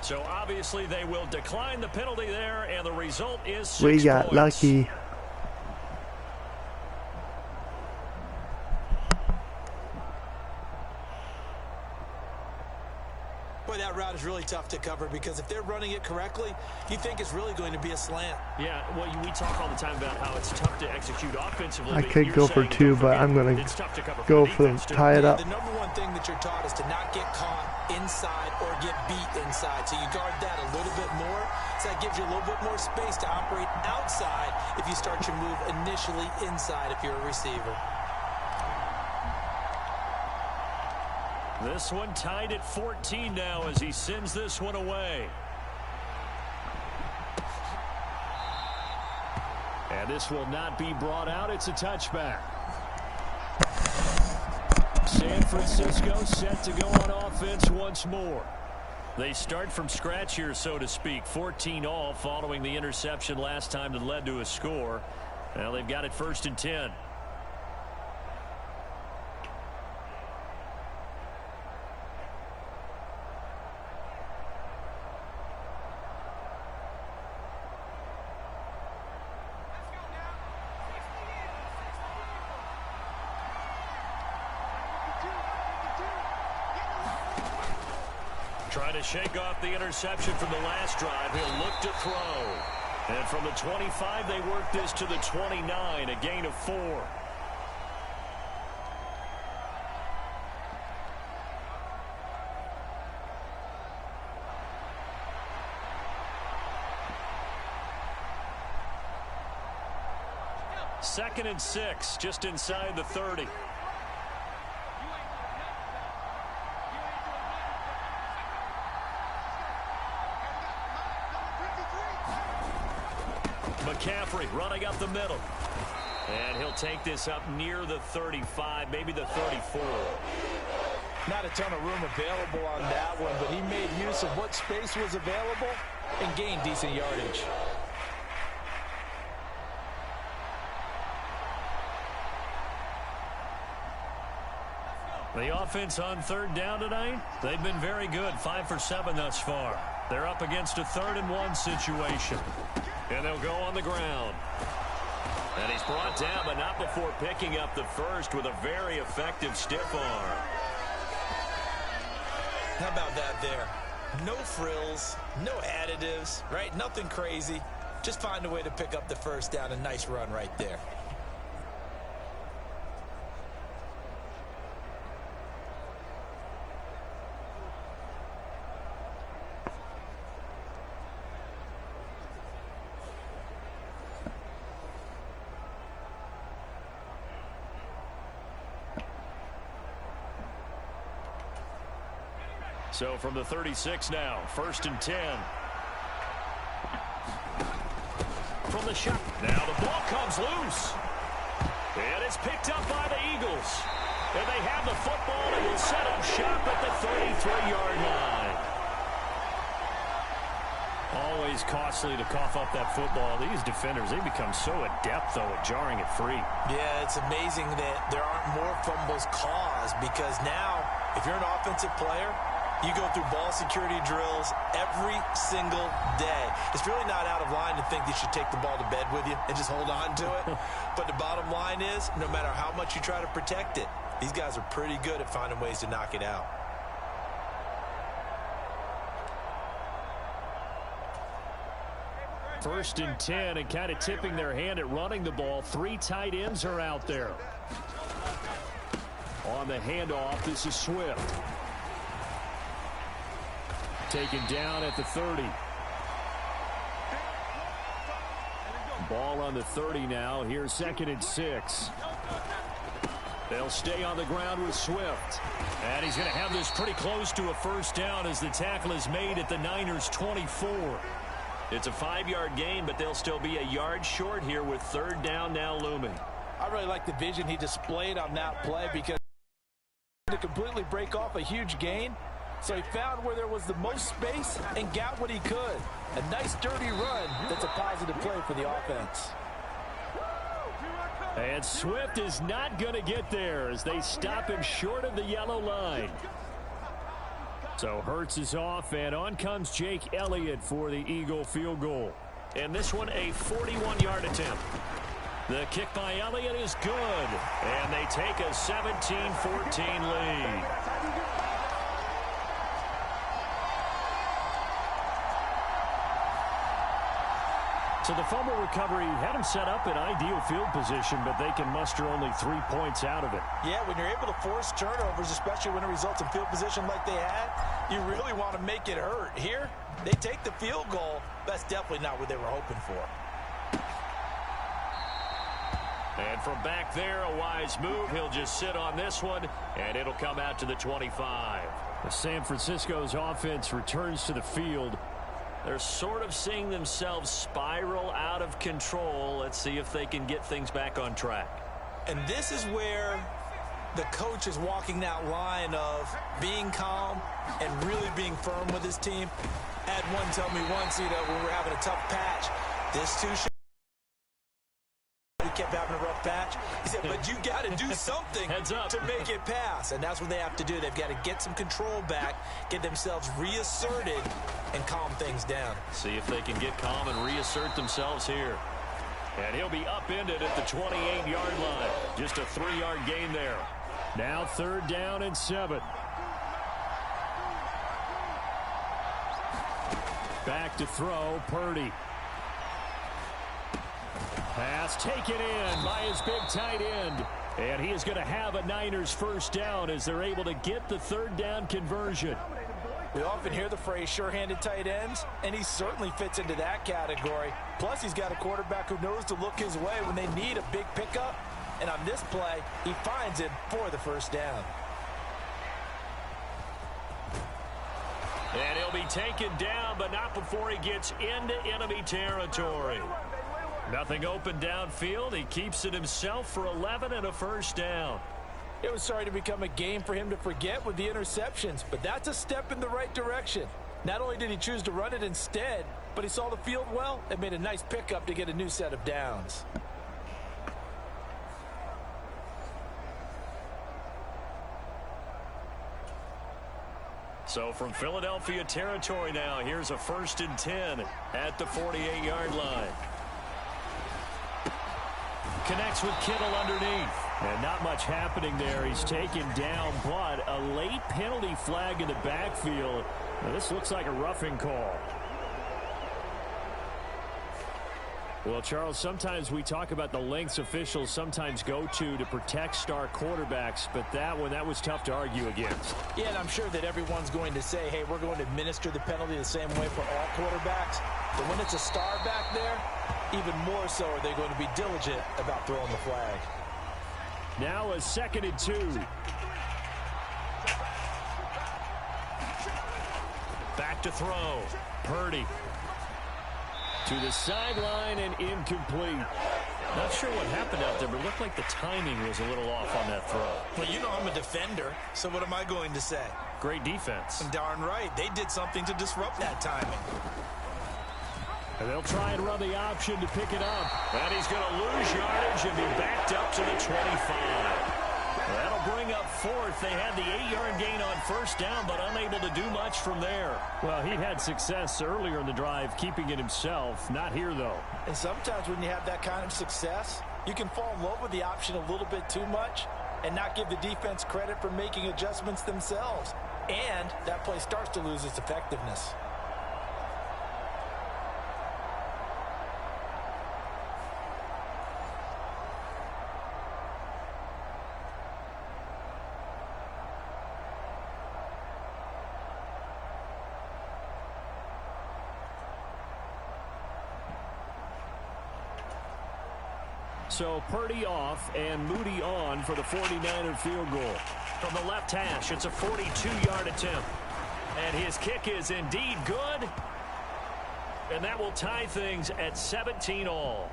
[SPEAKER 2] So obviously they will decline the penalty there, and the result is 6
[SPEAKER 4] We got
[SPEAKER 2] points.
[SPEAKER 4] lucky.
[SPEAKER 3] Boy, that route is really tough to cover because if they're running it correctly, you think it's really going to be a slant.
[SPEAKER 2] Yeah, well, we talk all the time about how it's tough to execute offensively.
[SPEAKER 4] I could go for 2, but I'm going to go for them, tie it up.
[SPEAKER 3] The number one thing that you're taught is to not get caught inside or get beat inside. So you guard that a little bit more. So that gives you a little bit more space to operate outside if you start your move initially inside if you're a receiver.
[SPEAKER 2] This one tied at 14 now as he sends this one away. And this will not be brought out. It's a touchback. San Francisco set to go on offense once more. They start from scratch here, so to speak. 14 all following the interception last time that led to a score. Now they've got it 1st and 10. Trying to shake off the interception from the last drive. He'll look to throw. And from the 25, they work this to the 29, a gain of 4. Second and 6, just inside the 30. McCaffrey running up the middle. And he'll take this up near the 35, maybe the 34.
[SPEAKER 3] Not a ton of room available on that one, but he made use of what space was available and gained decent yardage.
[SPEAKER 2] The offense on 3rd down tonight, they've been very good, 5 for 7 thus far. They're up against a 3rd and 1 situation. And they'll go on the ground. And he's brought down, but not before picking up the first with a very effective stiff arm.
[SPEAKER 3] How about that there? No frills, no additives, right? Nothing crazy. Just find a way to pick up the first down. A nice run right there.
[SPEAKER 2] So from the 36 now, 1st and 10. From the shot. Now the ball comes loose. And it's picked up by the Eagles. And they have the football and will set up shop at the 33-yard line. Always costly to cough up that football. These defenders, they become so adept, though, at jarring it free.
[SPEAKER 3] Yeah, it's amazing that there aren't more fumbles caused because now, if you're an offensive player, you go through ball security drills every single day. It's really not out of line to think you should take the ball to bed with you and just hold on to it. But the bottom line is, no matter how much you try to protect it, these guys are pretty good at finding ways to knock it out.
[SPEAKER 2] First and 10, and kind of tipping their hand at running the ball. 3 tight ends are out there. On the handoff, this is Swift. Taken down at the 30. Ball on the 30 now. Here's 2nd and 6. They'll stay on the ground with Swift. And he's going to have this pretty close to a first down as the tackle is made at the Niners' 24. It's a 5-yard gain, but they'll still be a yard short here with 3rd down now looming.
[SPEAKER 3] I really like the vision he displayed on that play because to completely break off a huge gain. So he found where there was the most space and got what he could. A nice dirty run that's a positive play for the offense.
[SPEAKER 2] And Swift is not going to get there as they stop him short of the yellow line. So Hurts is off, and on comes Jake Elliott for the Eagle field goal. And this one a 41-yard attempt. The kick by Elliott is good, and they take a 17-14 lead. So the fumble recovery had him set up in ideal field position, but they can muster only 3 points out of it.
[SPEAKER 3] Yeah, when you're able to force turnovers, especially when it results in field position like they had, you really want to make it hurt. Here, they take the field goal. That's definitely not what they were hoping for.
[SPEAKER 2] And from back there, a wise move. He'll just sit on this one, and it'll come out to the 25. The San Francisco's offense returns to the field. They're sort of seeing themselves spiral out of control. Let's see if they can get things back on track.
[SPEAKER 3] And this is where the coach is walking that line of being calm and really being firm with his team. I had one tell me once, when we were having a tough patch, this too he kept having a rough patch. He said, but you got to do something to make it pass. And that's what they have to do. They've got to get some control back, get themselves reasserted, and calm things down.
[SPEAKER 2] See if they can get calm and reassert themselves here. And he'll be upended at the 28-yard line. Just a 3-yard gain there. Now 3rd down and 7. Back to throw, Purdy. Pass taken in by his big tight end. And he is going to have a Niners first down as they're able to get the 3rd down conversion.
[SPEAKER 3] We often hear the phrase sure-handed tight ends, and he certainly fits into that category. Plus, he's got a quarterback who knows to look his way when they need a big pickup. And on this play, he finds it for the first down.
[SPEAKER 2] And he'll be taken down, but not before he gets into enemy territory. Nothing open downfield. He keeps it himself for 11 and a first down.
[SPEAKER 3] It was starting to become a game for him to forget with the interceptions, but that's a step in the right direction. Not only did he choose to run it instead, but he saw the field well and made a nice pickup to get a new set of downs.
[SPEAKER 2] So from Philadelphia territory now, here's a 1st and 10 at the 48-yard line. Connects with Kittle underneath. And not much happening there. He's taken down, but a late penalty flag in the backfield. Now, this looks like a roughing call. Well, Charles, sometimes we talk about the lengths officials sometimes go to protect star quarterbacks, but that was tough to argue against.
[SPEAKER 3] Yeah, and I'm sure that everyone's going to say, hey, we're going to administer the penalty the same way for all quarterbacks. But when it's a star back there, even more so are they going to be diligent about throwing the flag.
[SPEAKER 2] Now a 2nd and 2. back to throw. Purdy to the sideline and incomplete. Not sure what happened out there, but it looked like the timing was a little off on that throw.
[SPEAKER 3] Well, you know I'm a defender, so what am I going to say?
[SPEAKER 2] Great defense.
[SPEAKER 3] Darn right. They did something to disrupt that timing.
[SPEAKER 2] And they'll try and run the option to pick it up. And he's going to lose yardage and be backed up to the 25. That'll bring up fourth. They had the 8-yard gain on first down, but unable to do much from there.
[SPEAKER 5] Well, he had success earlier in the drive, keeping it himself. Not here, though.
[SPEAKER 3] And sometimes when you have that kind of success, you can fall in love with the option a little bit too much and not give the defense credit for making adjustments themselves. And that play starts to lose its effectiveness.
[SPEAKER 5] So Purdy off and Moody on for the 49er field goal.
[SPEAKER 2] From the left hash, it's a 42-yard attempt. And his kick is indeed good. And that will tie things at 17 all.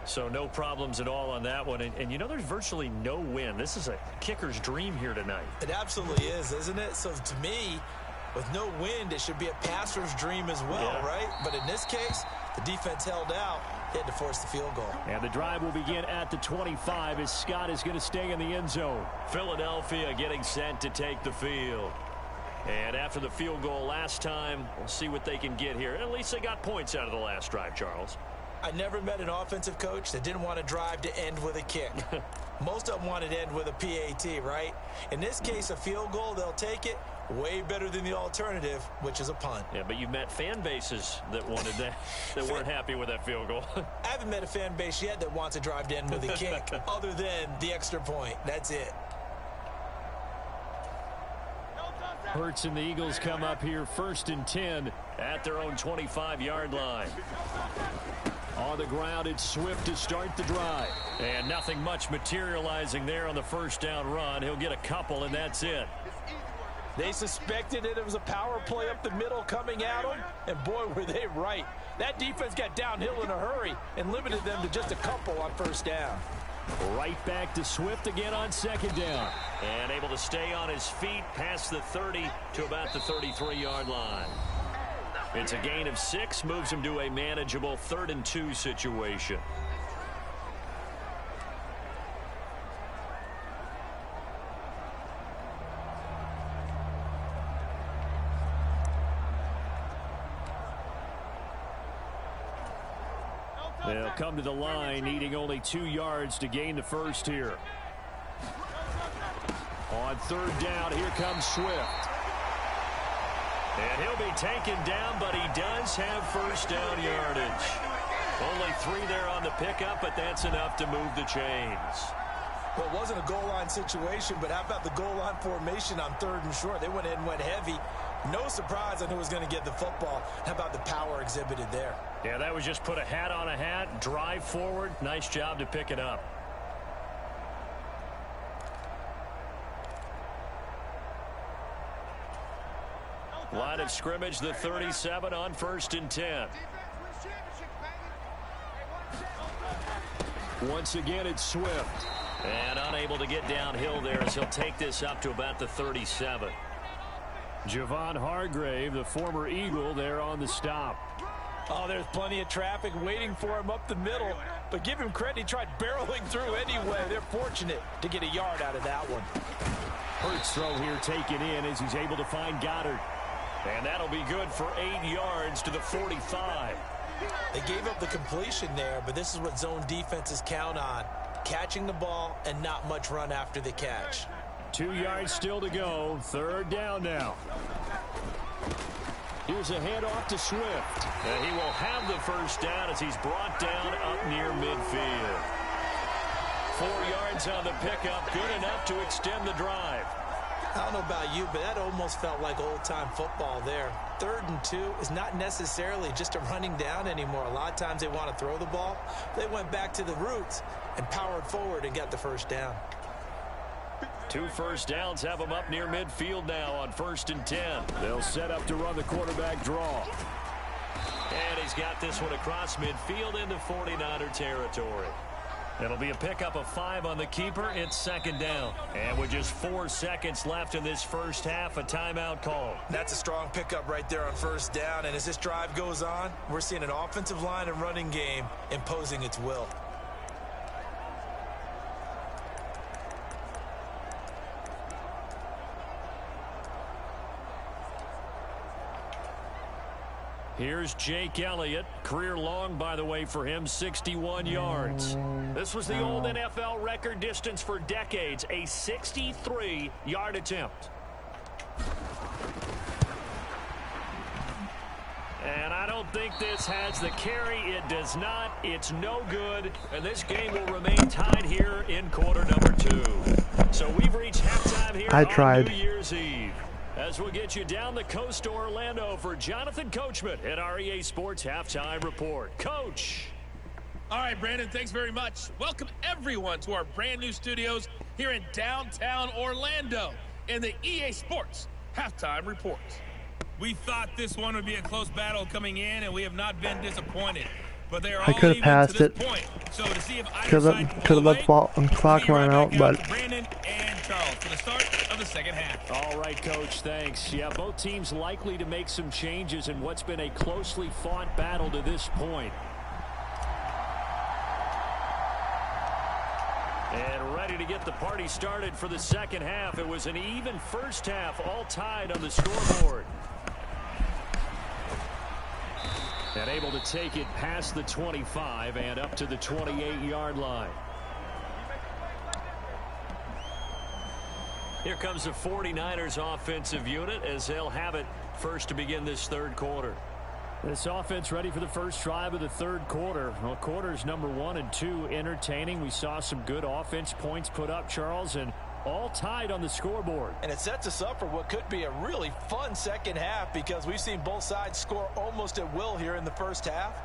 [SPEAKER 2] So no problems at all on that one. And you know, there's virtually no win. This is a kicker's dream here tonight.
[SPEAKER 3] It absolutely is, isn't it? So to me, with no wind, it should be a passer's dream as well, right? But in this case, the defense held out. They had to force the field goal.
[SPEAKER 5] And the drive will begin at the 25 as Scott is going to stay in the end zone.
[SPEAKER 2] Philadelphia getting set to take the field. And after the field goal last time, we'll see what they can get here. At least they got points out of the last drive, Charles.
[SPEAKER 3] I never met an offensive coach that didn't want to drive to end with a kick. Most of them wanted to end with a PAT, right? In this case, a field goal, they'll take it. Way better than the alternative, which is a punt.
[SPEAKER 2] Yeah, but you've met fan bases that wanted that, that weren't happy with that field goal.
[SPEAKER 3] I haven't met a fan base yet that wants to drive to end with a kick, other than the extra point. That's it.
[SPEAKER 5] Hurts and the Eagles come up here 1st and 10
[SPEAKER 2] at their own 25-yard line.
[SPEAKER 5] On the ground, it's Swift to start the drive.
[SPEAKER 2] And nothing much materializing there on the first down run. He'll get a couple, and that's it.
[SPEAKER 3] They suspected it was a power play up the middle coming at them, and boy, were they right. That defense got downhill in a hurry and limited them to just a couple on first down.
[SPEAKER 5] Right back to Swift again on 2nd down.
[SPEAKER 2] And able to stay on his feet past the 30 to about the 33-yard line. It's a gain of 6, moves him to a manageable 3rd and 2 situation.
[SPEAKER 5] They'll come to the line, needing only 2 yards to gain the first here. On 3rd down, here comes Swift.
[SPEAKER 2] And he'll be taken down, but he does have first down yardage. Only 3 there on the pickup, but that's enough to move the chains.
[SPEAKER 3] Well, it wasn't a goal line situation, but how about the goal line formation on 3rd and short? They went in and went heavy. No surprise on who was going to get the football. How about the power exhibited there?
[SPEAKER 2] Yeah, that was just put a hat on a hat, drive forward. Nice job to pick it up. Line of scrimmage, the 37 on 1st and 10.
[SPEAKER 5] Once again, it's Swift.
[SPEAKER 2] And unable to get downhill there as he'll take this up to about the 37.
[SPEAKER 5] Javon Hargrave, the former Eagle, there on the stop.
[SPEAKER 3] Oh, there's plenty of traffic waiting for him up the middle. But give him credit, he tried barreling through anyway. They're fortunate to get a yard out of that one.
[SPEAKER 5] Hurts throw here taken in as he's able to find Goddard.
[SPEAKER 2] And that'll be good for 8 yards to the 45.
[SPEAKER 3] They gave up the completion there, but this is what zone defenses count on. Catching the ball and not much run after the catch.
[SPEAKER 5] 2 yards still to go. 3rd down now. Here's a handoff to Swift.
[SPEAKER 2] And he will have the first down as he's brought down up near midfield. 4 yards on the pickup, good enough to extend the drive.
[SPEAKER 3] I don't know about you, but that almost felt like old-time football there. 3rd and 2 is not necessarily just a running down anymore. A lot of times they want to throw the ball. They went back to the roots and powered forward and got the first down.
[SPEAKER 2] 2 first downs have them up near midfield now on 1st and 10.
[SPEAKER 5] They'll set up to run the quarterback draw.
[SPEAKER 2] And he's got this one across midfield into 49er territory. It'll be a pickup of 5 on the keeper. It's 2nd down. And with just 4 seconds left in this first half, a timeout call.
[SPEAKER 3] That's a strong pickup right there on 1st down. And as this drive goes on, we're seeing an offensive line and running game imposing its will.
[SPEAKER 2] Here's Jake Elliott. Career long, by the way, for him, 61 yards. This was the old NFL record distance for decades, a 63-yard attempt. And I don't think this has the carry. It does not. It's no good. And this game will remain tied here in quarter number 2. So we've reached halftime here on New Year's Eve. As we'll get you down the coast to Orlando for Jonathan Coachman at our EA Sports Halftime Report. Coach.
[SPEAKER 6] All right, Brandon, thanks very much. Welcome everyone to our brand new studios here in downtown Orlando in the EA Sports Halftime Report. We thought this one would be a close battle coming in, and we have not been disappointed. But they are all even to this point. So to see if either side can pull away,
[SPEAKER 4] clock run out, but
[SPEAKER 6] Brandon and Charles for the start of the second half.
[SPEAKER 5] All right, Coach, thanks. Yeah, both teams likely to make some changes in what's been a closely fought battle to this point.
[SPEAKER 2] And ready to get the party started for the second half. It was an even first half, all tied on the scoreboard. And able to take it past the 25 and up to the 28-yard line. Here comes the 49ers offensive unit as they'll have it first to begin this third quarter.
[SPEAKER 5] This offense ready for the first drive of the third quarter. Well, quarters number 1 and 2 entertaining. We saw some good offense points put up, Charles, and all tied on the scoreboard.
[SPEAKER 3] And it sets us up for what could be a really fun second half because we've seen both sides score almost at will here in the first half.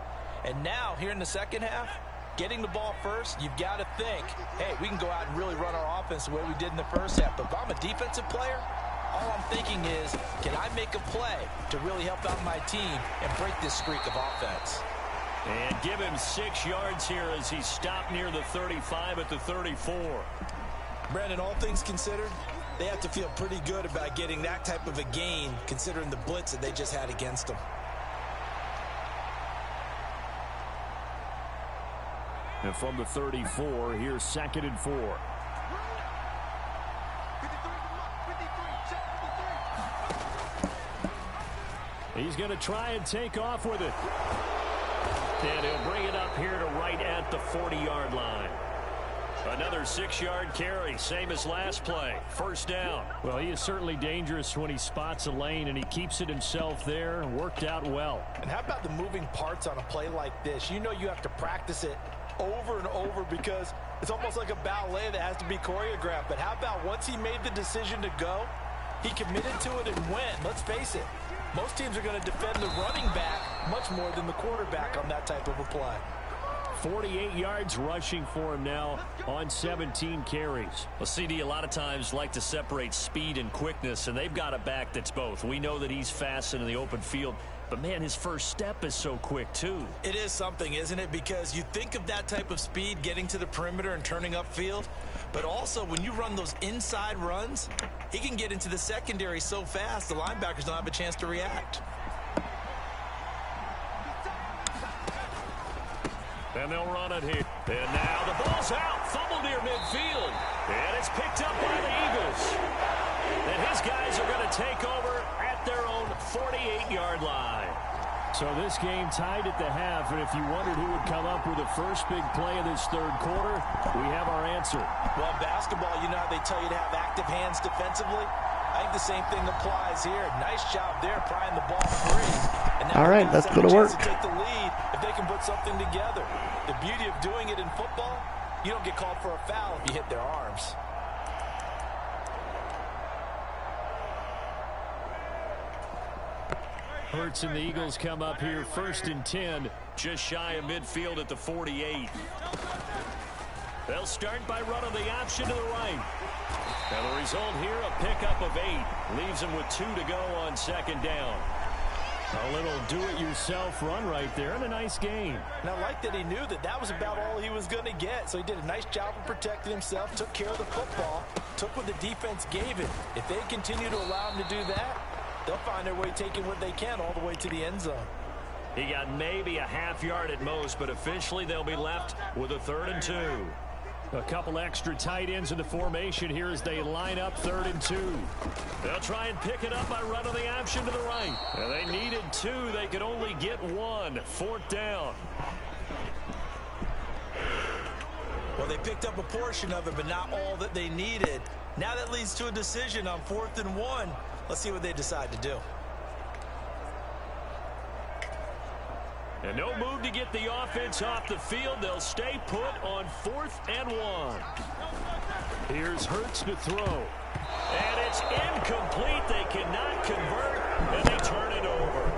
[SPEAKER 3] And now, here in the second half, getting the ball first, you've got to think, hey, we can go out and really run our offense the way we did in the first half. But if I'm a defensive player, all I'm thinking is, can I make a play to really help out my team and break this streak of offense?
[SPEAKER 2] And give him 6 yards here as he stopped near the 35 at the 34.
[SPEAKER 3] Brandon, all things considered, they have to feel pretty good about getting that type of a gain considering the blitz that they just had against them.
[SPEAKER 5] And from the 34, here's 2nd and 4. He's going to try and take off with it.
[SPEAKER 2] And he'll bring it up here to right at the 40-yard line. Another 6-yard carry, same as last play. First down.
[SPEAKER 5] Well, he is certainly dangerous when he spots a lane, and he keeps it himself there. Worked out well.
[SPEAKER 3] And how about the moving parts on a play like this? You know you have to practice it over and over because it's almost like a ballet that has to be choreographed. But how about once he made the decision to go, he committed to it and went. Let's face it, most teams are going to defend the running back much more than the quarterback on that type of a play.
[SPEAKER 5] 48 yards rushing for him now on 17 carries.
[SPEAKER 2] Well, CD a lot of times like to separate speed and quickness, and they've got a back that's both. We know that he's fast in the open field, but, man, his first step is so quick, too.
[SPEAKER 3] It is something, isn't it? Because you think of that type of speed getting to the perimeter and turning upfield, but also when you run those inside runs, he can get into the secondary so fast the linebackers don't have a chance to react.
[SPEAKER 2] And they'll run it here. And now the ball's out. Fumble near midfield. And it's picked up by the Eagles. And his guys are going to take over at their own 48-yard line.
[SPEAKER 5] So this game tied at the half, and if you wondered who would come up with the first big play of this third quarter, we have our answer.
[SPEAKER 3] Well, basketball, you know how they tell you to have active hands defensively? I think the same thing applies here. Nice job there, prying the ball free.
[SPEAKER 4] All right, let's go to work.
[SPEAKER 3] To take the lead if they can put something together. The beauty of doing it in football, you don't get called for a foul if you hit their arms.
[SPEAKER 5] Hurts and the Eagles come up here 1st and 10.
[SPEAKER 2] Just shy of midfield at the 48. They'll start by running the option to the right. And the result here, a pickup of 8. Leaves them with 2 to go on second down. A little do-it-yourself run right there and a nice gain.
[SPEAKER 3] And I like that he knew that that was about all he was going to get. So he did a nice job of protecting himself, took care of the football, took what the defense gave him. If they continue to allow him to do that, they'll find their way taking what they can all the way to the end zone.
[SPEAKER 2] He got maybe a half yard at most, but officially they'll be left with a 3rd and 2. A couple extra tight ends in the formation here as they line up 3rd and 2. They'll try and pick it up by running the option to the right. And they needed 2. They could only get 1. 4th down.
[SPEAKER 3] Well, they picked up a portion of it, but not all that they needed. Now that leads to a decision on 4th and 1. Let's see what they decide to do.
[SPEAKER 2] And no move to get the offense off the field. They'll stay put on 4th and 1. Here's Hurts to throw. And it's incomplete. They cannot convert, and they turn it over.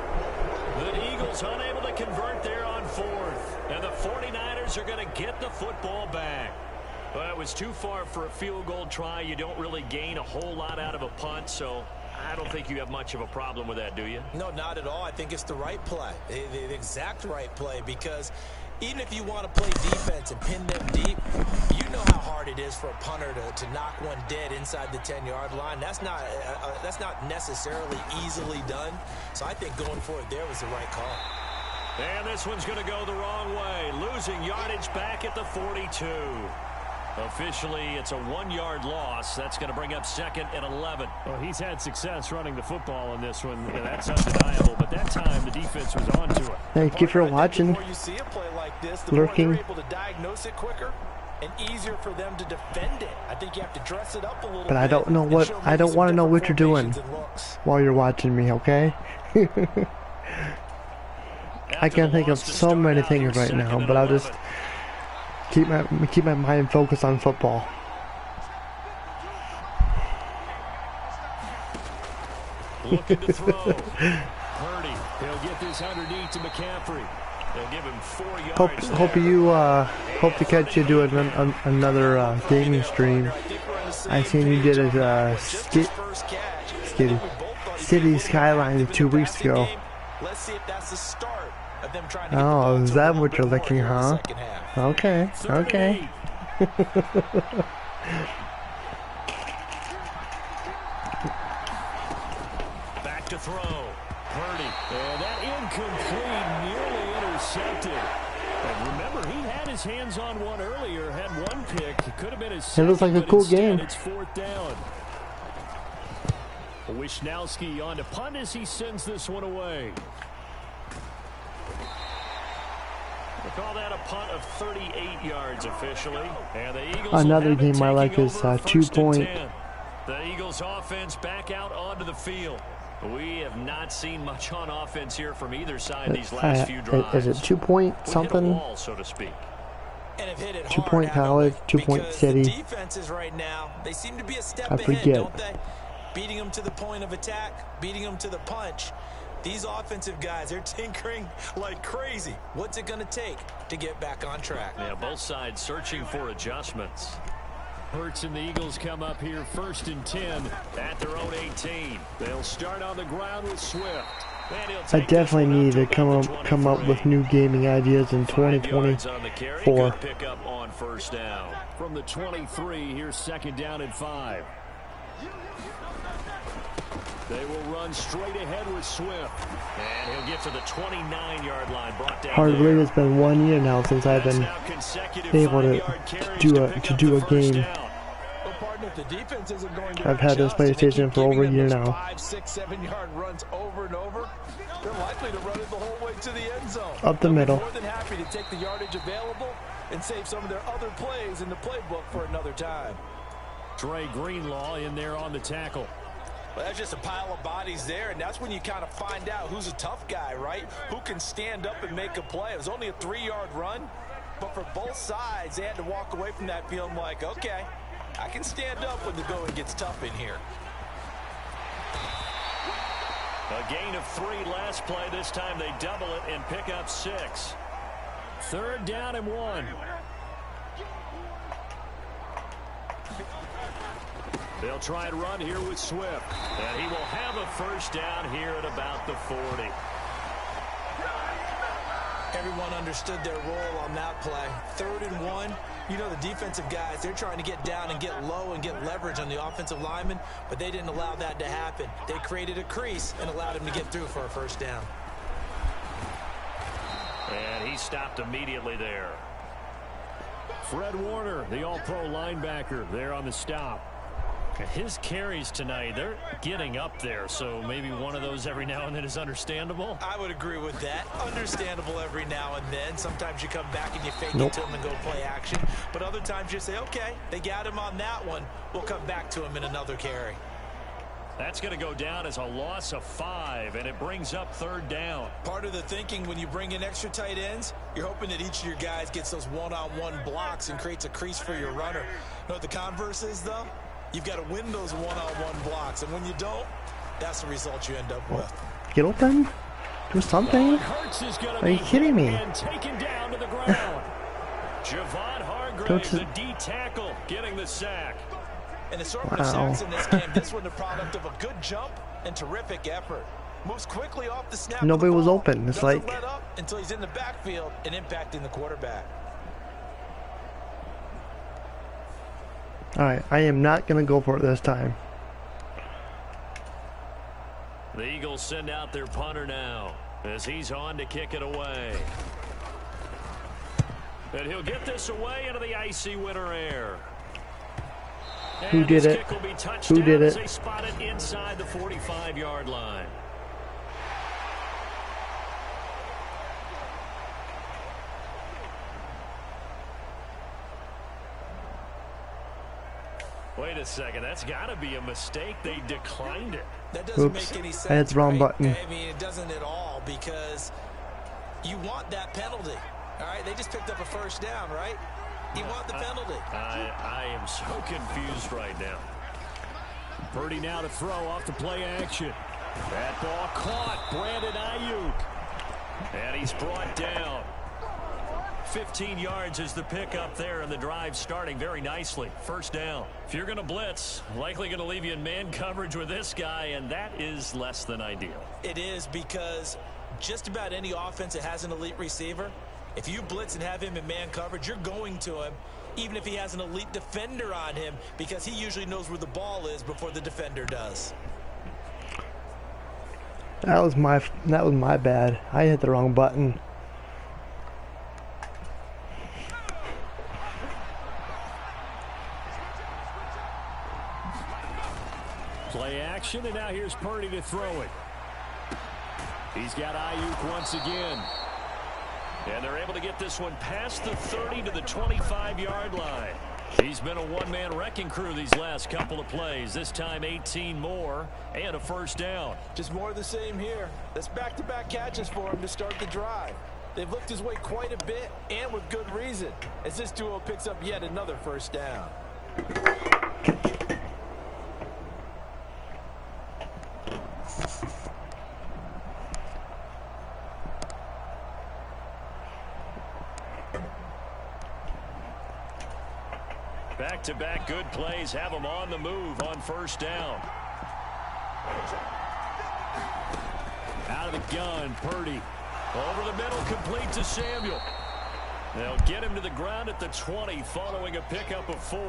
[SPEAKER 2] The Eagles unable to convert there on 4th. And the 49ers are going to get the football back. Well, it was too far for a field goal try. You don't really gain a whole lot out of a punt, so I don't think you have much of a problem with that, do you?
[SPEAKER 3] No, not at all. I think it's the right play, the exact right play, because even if you want to play defense and pin them deep, you know how hard it is for a punter to knock one dead inside the 10-yard line. That's not necessarily easily done. So I think going for it there was the right call.
[SPEAKER 2] And this one's going to go the wrong way, losing yardage back at the 42. Officially, it's a 1-yard loss. That's going to bring up 2nd and 11.
[SPEAKER 5] Well, he's had success running the football in this one. Yeah, that's undeniable. But that time, the defense was on to it.
[SPEAKER 4] Thank you for watching.
[SPEAKER 3] The more you see a play like this, the more they're able to diagnose it quicker and easier for them to defend it. I think you have to dress it up a little bit.
[SPEAKER 4] But I don't know what, I don't want to know what you're doing while you're watching me, okay? I can think of so many things right now, but I'll just keep my mind focused on football.
[SPEAKER 2] Looking to throw. Purdy. He'll get this underneath to McCaffrey. They'll give him 4 yards.
[SPEAKER 4] Hope to catch you doing another gaming stream. I seen you did a City Skyline 2 weeks ago.
[SPEAKER 3] Let's see if that's the start of them trying to
[SPEAKER 4] oh, is that what you're looking, huh? Okay, okay.
[SPEAKER 2] Back to throw. Purdy. And that incomplete, nearly intercepted. And remember, he had his hands on one earlier, had 1 pick. It could have been his second,
[SPEAKER 4] it looks like a cool game.
[SPEAKER 2] It's 4th down. Wisnowski on to punt as he sends this one away. We'll call that a punt of 38 yards officially. And the Eagles
[SPEAKER 4] another game I like is 2-point.
[SPEAKER 2] The Eagles offense back out onto the field. We have not seen much on offense here from either side these last few drives.
[SPEAKER 4] Is it 2-point something?
[SPEAKER 2] Wall, so to speak.
[SPEAKER 3] And have hit it
[SPEAKER 4] 2-point college, 2-point city.
[SPEAKER 3] The defenses right now, they seem to be a step
[SPEAKER 4] I
[SPEAKER 3] ahead,
[SPEAKER 4] forget.
[SPEAKER 3] don't they? Beating them to the point of attack, beating them to the punch. These offensive guys, they're tinkering like crazy. What's it going to take to get back on track?
[SPEAKER 2] Yeah, both sides searching for adjustments. Hurts and the Eagles come up here 1st and 10 at their own 18. They'll start on the ground with Swift.
[SPEAKER 4] I definitely need to come up with new gaming ideas in 2024.
[SPEAKER 2] Pick up on 1st down. From the 23, here's 2nd down and 5. They will run straight ahead with Swift. And he'll get to the 29-yard line. Brought down.
[SPEAKER 4] Hard to believe it's been 1 year now since I've been able to do a game. I've had this PlayStation for over a year now.
[SPEAKER 3] 5, 6, 7-yard runs over and over. They're likely to run it the whole way to the end zone.
[SPEAKER 4] Up the middle.
[SPEAKER 3] More than happy to take the yardage available and save some of their other plays in the playbook for another time.
[SPEAKER 2] Dre Greenlaw in there on the tackle.
[SPEAKER 3] Well, that's just a pile of bodies there, and that's when you kind of find out who's a tough guy, right? Who can stand up and make a play. It was only a 3-yard run, but for both sides, they had to walk away from that feeling like, okay, I can stand up when the going gets tough in here.
[SPEAKER 2] A gain of 3 last play. This time they double it and pick up 6. 3rd down and 1. They'll try and run here with Swift. And he will have a first down here at about the 40.
[SPEAKER 3] Everyone understood their role on that play. 3rd and 1. You know, the defensive guys, they're trying to get down and get low and get leverage on the offensive lineman, but they didn't allow that to happen. They created a crease and allowed him to get through for a first down.
[SPEAKER 2] And he stopped immediately there.
[SPEAKER 5] Fred Warner, the all-pro linebacker, there on the stop.
[SPEAKER 2] His carries tonight, they're getting up there, so maybe one of those every now and then is understandable.
[SPEAKER 3] I would agree with that. Understandable every now and then. Sometimes you come back and you fake it to him and go play action. But other times you say, okay, they got him on that one. We'll come back to him in another carry.
[SPEAKER 2] That's going to go down as a loss of 5, and it brings up 3rd down.
[SPEAKER 3] Part of the thinking when you bring in extra tight ends, you're hoping that each of your guys gets those one-on-one blocks and creates a crease for your runner. You know what the converse is, though? You've got to win those one-on-one blocks, and when you don't, that's the result you end up with.
[SPEAKER 4] Get open. Do something. Are you kidding me?
[SPEAKER 2] And taken down to the ground. Javon Hargrave, the D tackle, getting the sack.
[SPEAKER 3] An assortment of sacks in this game. This one the product of a good jump and terrific effort. Moves quickly off the snap.
[SPEAKER 4] Nobody was open. It's like
[SPEAKER 3] let up until he's in the backfield and impacting the quarterback.
[SPEAKER 4] Alright, I am not going to go for it this time.
[SPEAKER 2] The Eagles send out their punter now as he's on to kick it away. And he'll get this away into the icy winter air.
[SPEAKER 4] Who did it? Who did it?
[SPEAKER 2] They spot it inside the 45-yard line. Wait a second, that's got to be a mistake. They declined it.
[SPEAKER 3] That doesn't make any sense.
[SPEAKER 4] I hit the wrong button.
[SPEAKER 3] I mean, it doesn't at all because you want that penalty. All right, they just picked up a first down, right? You want the penalty.
[SPEAKER 2] I am so confused right now.
[SPEAKER 5] Purdy now to throw off the play action. That ball caught. Brandon Ayuk.
[SPEAKER 2] And he's brought down. 15 yards is the pickup there, and the drive starting very nicely. First down. If you're going to blitz, likely going to leave you in man coverage with this guy, and that is less than ideal.
[SPEAKER 3] It is because just about any offense that has an elite receiver, if you blitz and have him in man coverage, you're going to him, even if he has an elite defender on him, because he usually knows where the ball is before the defender does.
[SPEAKER 4] That was my bad. I hit the wrong button.
[SPEAKER 5] Play action, and now here's Purdy to throw it. He's got Ayuk once again.
[SPEAKER 2] And they're able to get this one past the 30 to the 25-yard line. He's been a one-man wrecking crew these last couple of plays. This time 18 more and a first down.
[SPEAKER 3] Just more of the same here. That's back-to-back catches for him to start the drive. They've looked his way quite a bit, and with good reason, as this duo picks up yet another first down.
[SPEAKER 2] Back-to-back good plays have them on the move on first down.
[SPEAKER 5] Out of the gun, Purdy.
[SPEAKER 2] Over the middle, complete to Samuel. They'll get him to the ground at the 20 following a pickup of 4.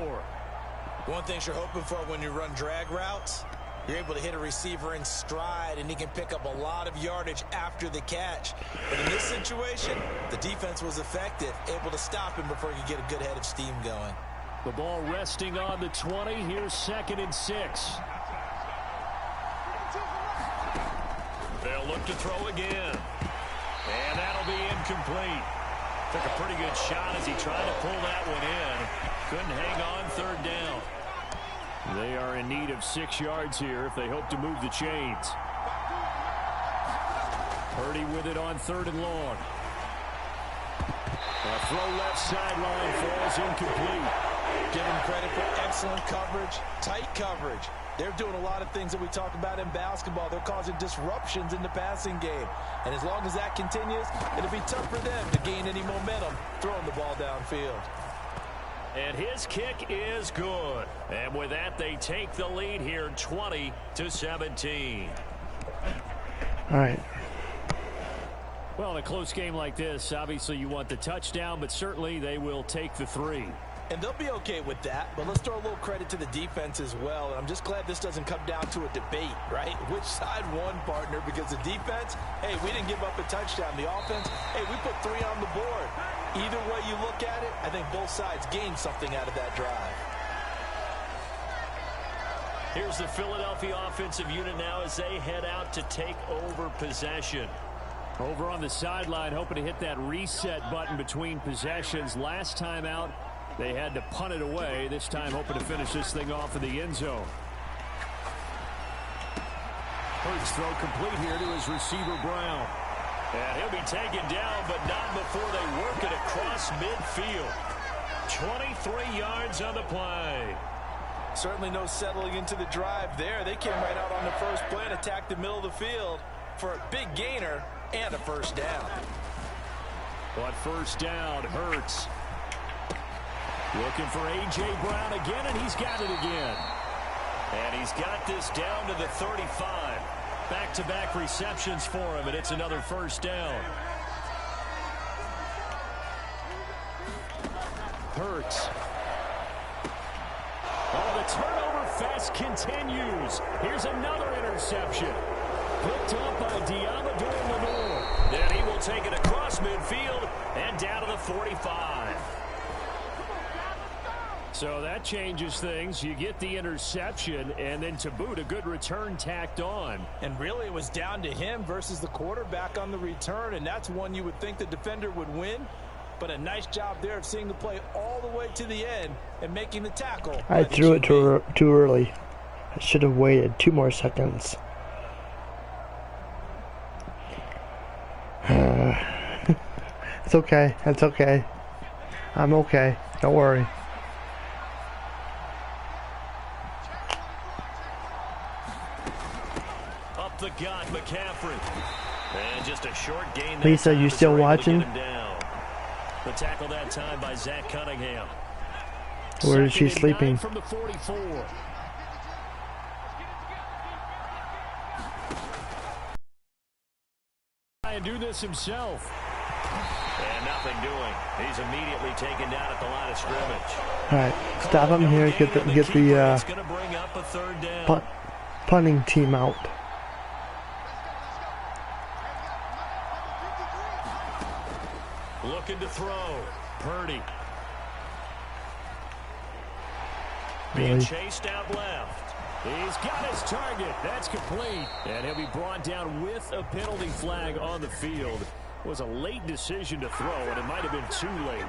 [SPEAKER 3] One thing you're hoping for when you run drag routes, you're able to hit a receiver in stride, and he can pick up a lot of yardage after the catch. But in this situation, the defense was effective, able to stop him before he could get a good head of steam going.
[SPEAKER 5] The ball resting on the 20. Here's 2nd and 6.
[SPEAKER 2] They'll look to throw again. And that'll be incomplete. Took a pretty good shot as he tried to pull that one in. Couldn't hang on 3rd down.
[SPEAKER 5] They are in need of 6 yards here if they hope to move the chains. Purdy with it on 3rd and long. A throw left sideline falls incomplete.
[SPEAKER 3] Give him credit for excellent coverage, tight coverage. They're doing a lot of things that we talk about in basketball. They're causing disruptions in the passing game. And as long as that continues, it'll be tough for them to gain any momentum throwing the ball downfield.
[SPEAKER 2] And his kick is good. And with that, they take the lead here 20-17.
[SPEAKER 4] All right.
[SPEAKER 5] Well, in a close game like this, obviously you want the touchdown, but certainly they will take the 3.
[SPEAKER 3] And they'll be okay with that, but let's throw a little credit to the defense as well. And I'm just glad this doesn't come down to a debate, right? Which side won, partner? Because the defense, hey, we didn't give up a touchdown. The offense, hey, we put 3 on the board. Either way you look at it, I think both sides gained something out of that drive.
[SPEAKER 2] Here's the Philadelphia offensive unit now as they head out to take over possession.
[SPEAKER 5] Over on the sideline, hoping to hit that reset button between possessions. Last time out, they had to punt it away. This time hoping to finish this thing off in the end zone. Hurts throw complete here to his receiver, Brown.
[SPEAKER 2] And he'll be taken down, but not before they work it across midfield. 23 yards on the play.
[SPEAKER 3] Certainly no settling into the drive there. They came right out on the first play and attacked the middle of the field for a big gainer and a first down.
[SPEAKER 5] But first down, Hurts. Looking for A.J. Brown again, and he's got it again.
[SPEAKER 2] And he's got this down to the 35. Back-to-back receptions for him, and it's another first down.
[SPEAKER 5] Hurts. Oh, the turnover fest continues. Here's another interception. Picked up by N.O.R.A.
[SPEAKER 2] Then he will take it across midfield and down to the 45.
[SPEAKER 5] So that changes things. You get the interception, and then to boot, a good return tacked on.
[SPEAKER 3] And really, it was down to him versus the quarterback on the return, and that's one you would think the defender would win. But a nice job there of seeing the play all the way to the end and making the tackle.
[SPEAKER 4] I threw it too early. I should have waited 2 more seconds. It's okay. It's okay. I'm okay. Don't worry.
[SPEAKER 2] Up the gut, McCaffrey. And just a short gain.
[SPEAKER 4] Lisa, you still watching?
[SPEAKER 2] The tackle that time by Zach Cunningham.
[SPEAKER 4] Where is she sleeping?
[SPEAKER 5] From the 44. And do this himself.
[SPEAKER 2] And nothing doing. He's immediately taken down at the line of scrimmage.
[SPEAKER 4] All right, stop him here. Get the punting team out.
[SPEAKER 2] Looking to throw. Purdy.
[SPEAKER 4] Really?
[SPEAKER 2] Being chased out left.
[SPEAKER 5] He's got his target. That's complete. And he'll be brought down with a penalty flag on the field. It was a late decision to throw, and it might have been too late.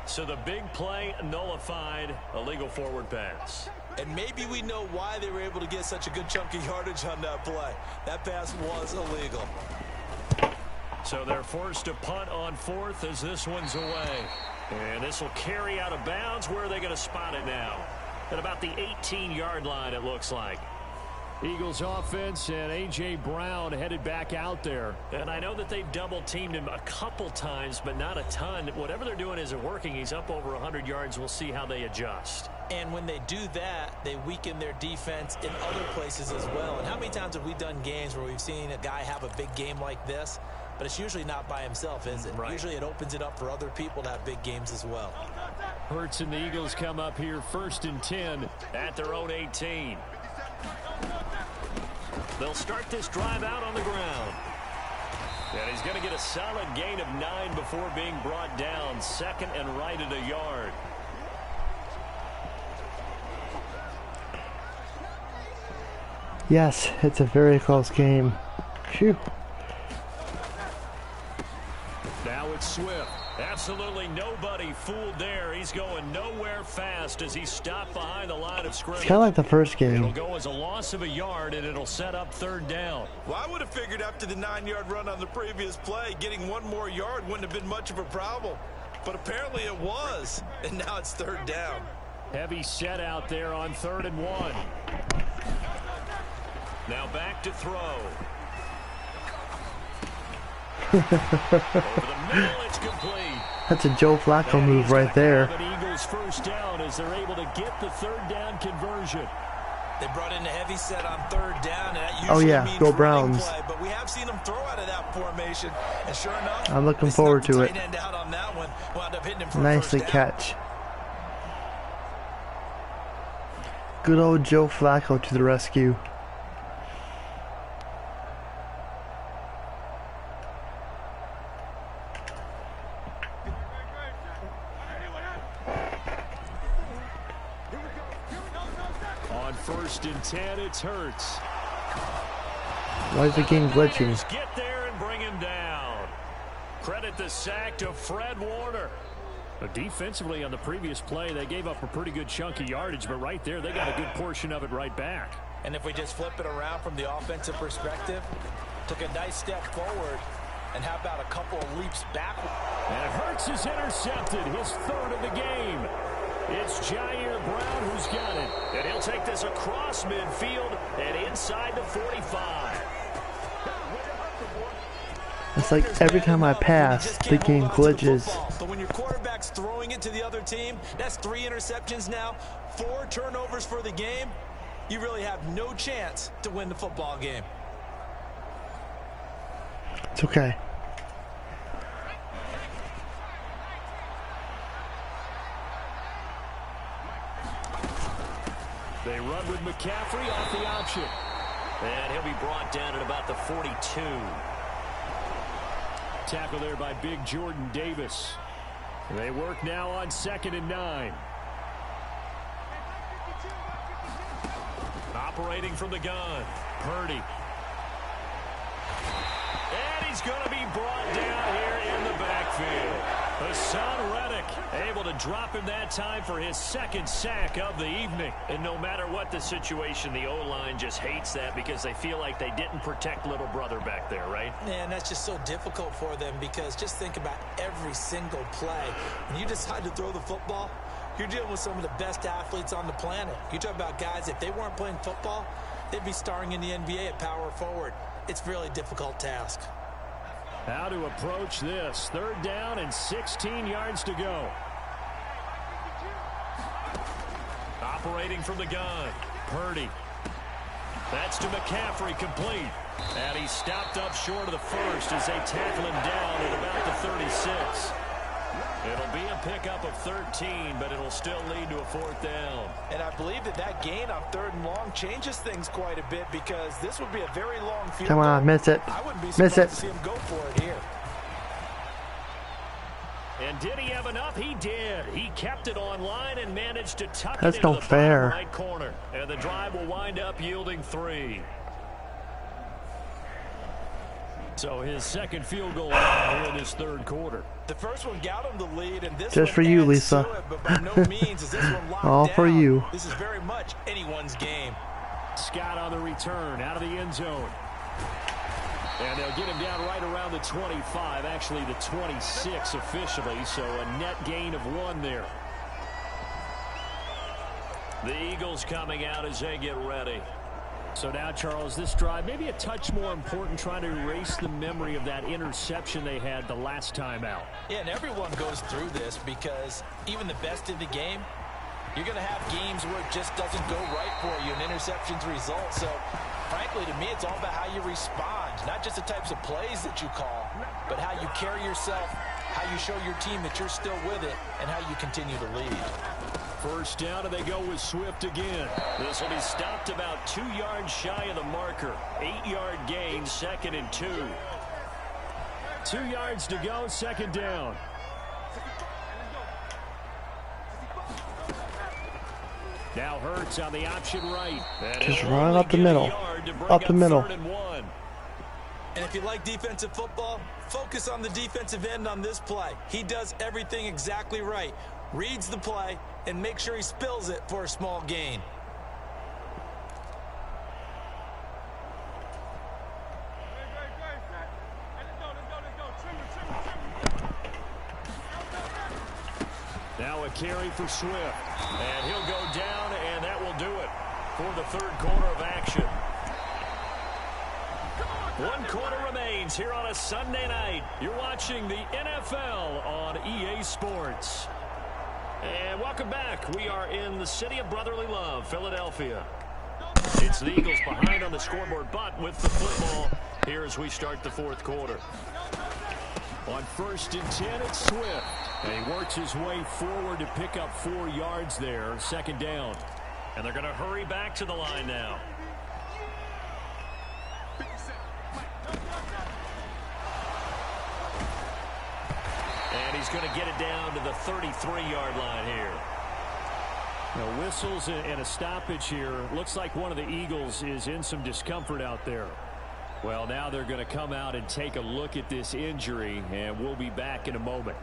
[SPEAKER 2] So the big play nullified, a legal forward pass.
[SPEAKER 3] And maybe we know why they were able to get such a good chunk of yardage on that play. That pass was illegal.
[SPEAKER 2] So they're forced to punt on 4th as this one's away. And this will carry out of bounds. Where are they going to spot it now? At about the 18-yard line, it looks like.
[SPEAKER 5] Eagles offense and A.J. Brown headed back out there.
[SPEAKER 2] And I know that they've double-teamed him a couple times, but not a ton. Whatever they're doing isn't working. He's up over 100 yards. We'll see how they adjust.
[SPEAKER 3] And when they do that, they weaken their defense in other places as well. And how many times have we done games where we've seen a guy have a big game like this? But it's usually not by himself, is it?
[SPEAKER 2] Right. Usually
[SPEAKER 3] it opens it up for other people to have big games as well.
[SPEAKER 5] Hurts and the Eagles come up here 1st and 10
[SPEAKER 2] at their own 18. They'll start this drive out on the ground. And he's going to get a solid gain of 9 before being brought down. 2nd and right at a yard.
[SPEAKER 4] Yes, it's a very close game. Phew.
[SPEAKER 2] Now it's Swift. Absolutely nobody fooled there. He's going nowhere fast as he stopped behind the line of scrimmage.
[SPEAKER 4] It's kind of like the first game.
[SPEAKER 2] It'll go as a loss of a yard, and it'll set up 3rd down.
[SPEAKER 3] Well, I would have figured after the 9-yard run on the previous play, getting 1 more yard wouldn't have been much of a problem. But apparently it was, and now it's 3rd down.
[SPEAKER 5] Heavy set out there on 3rd and 1.
[SPEAKER 2] Now back to throw. It's complete.
[SPEAKER 4] That's a Joe Flacco move right there.
[SPEAKER 2] Eagles first down as they're able to get the third down conversion.
[SPEAKER 3] They brought in a heavy set on third down, and that usually means
[SPEAKER 4] go Browns.
[SPEAKER 3] play, but we have seen them throw out of that formation, and sure enough,
[SPEAKER 4] I'm looking forward to it.
[SPEAKER 3] Out on that one, wound up hitting him for
[SPEAKER 4] Nicely catch. Good old Joe Flacco to the rescue.
[SPEAKER 2] On 1st and 10, it's Hurts.
[SPEAKER 4] Why is the game glitching?
[SPEAKER 2] Get there and bring him down. Credit the sack to Fred Warner. But defensively on the previous play, they gave up a pretty good chunk of yardage, but right there, they got a good portion of it right back.
[SPEAKER 3] And if we just flip it around from the offensive perspective, took a nice step forward, and how about a couple of leaps backward?
[SPEAKER 2] And Hurts is intercepted, his third of the game. It's Jair Brown who's got it. And he'll take this across midfield and inside the 45.
[SPEAKER 4] It's like every time I pass, the game glitches.
[SPEAKER 3] But when your quarterback's throwing it to the other team, that's 3 interceptions now, 4 turnovers for the game. You really have no chance to win the football game.
[SPEAKER 4] It's okay.
[SPEAKER 2] They run with McCaffrey off the option. And he'll be brought down at about the 42. Tackle there by big Jordan Davis. They work now on 2nd and 9. Operating from the gun, Purdy. And he's going to be brought down here in the backfield. Hassan Reddick able to drop him that time for his 2nd sack of the evening. And no matter what the situation, the O-line just hates that because they feel like they didn't protect little brother back there, right?
[SPEAKER 3] Man, that's just so difficult for them because just think about every single play. When you decide to throw the football, you're dealing with some of the best athletes on the planet. You talk about guys, if they weren't playing football, they'd be starring in the NBA at power forward. It's a really difficult task.
[SPEAKER 2] How to approach this. 3rd down and 16 yards to go. Operating from the gun, Purdy. That's to McCaffrey, complete. And he's stopped up short of the first as they tackle him down at about the 36. It'll be a pickup of 13, but it'll still lead to a 4th down.
[SPEAKER 3] And I believe that gain on 3rd and long changes things quite a bit because this would be a very long field.
[SPEAKER 4] Come on, miss it.
[SPEAKER 3] I wouldn't be
[SPEAKER 4] miss
[SPEAKER 3] surprised
[SPEAKER 4] it.
[SPEAKER 3] to see him go for it here.
[SPEAKER 2] And did he have enough? He did. He kept it online and managed to tuck
[SPEAKER 4] That's
[SPEAKER 2] it into
[SPEAKER 4] no
[SPEAKER 2] the
[SPEAKER 4] fair.
[SPEAKER 2] right corner. And the drive will wind up yielding 3. So his 2nd field goal here in this 3rd quarter.
[SPEAKER 3] The first one got him the lead, and this
[SPEAKER 4] just
[SPEAKER 3] one
[SPEAKER 4] for you,
[SPEAKER 3] adds
[SPEAKER 4] Lisa.
[SPEAKER 3] to it, but by no means is this one locked
[SPEAKER 4] All
[SPEAKER 3] down.
[SPEAKER 4] for you.
[SPEAKER 3] This is very much anyone's game.
[SPEAKER 2] Scott on the return out of the end zone. And they'll get him down right around the 25, actually the 26 officially, so a net gain of 1 there. The Eagles coming out as they get ready. So now, Charles, this drive maybe a touch more important, trying to erase the memory of that interception they had the last time out.
[SPEAKER 3] Yeah, and everyone goes through this because even the best in the game, you're going to have games where it just doesn't go right for you, and interceptions result. So, frankly, to me, it's all about how you respond, not just the types of plays that you call, but how you carry yourself, how you show your team that you're still with it, and how you continue to lead.
[SPEAKER 2] 1st down, and they go with Swift again. This will be stopped about 2 yards shy of the marker. 8-yard gain, 2nd and 2. 2 yards to go, 2nd down. Now Hurts on the option right.
[SPEAKER 4] Just run up the middle. Up the middle.
[SPEAKER 3] And if you like defensive football, focus on the defensive end on this play. He does everything exactly right. Reads the play and make sure he spills it for a small gain.
[SPEAKER 2] Now a carry for Swift. And he'll go down, and that will do it for the 3rd quarter of action. 1 quarter remains here on a Sunday night. You're watching the NFL on EA Sports. And welcome back. We are in the city of brotherly love, Philadelphia. It's the Eagles behind on the scoreboard, but with the football here as we start the 4th quarter. On 1st and 10, it's Swift. And he works his way forward to pick up 4 yards there. 2nd down. And they're going to hurry back to the line now. And he's going to get it down to the 33-yard line here. Now, whistles and a stoppage here. Looks like one of the Eagles is in some discomfort out there. Well, now they're going to come out and take a look at this injury, and we'll be back in a moment.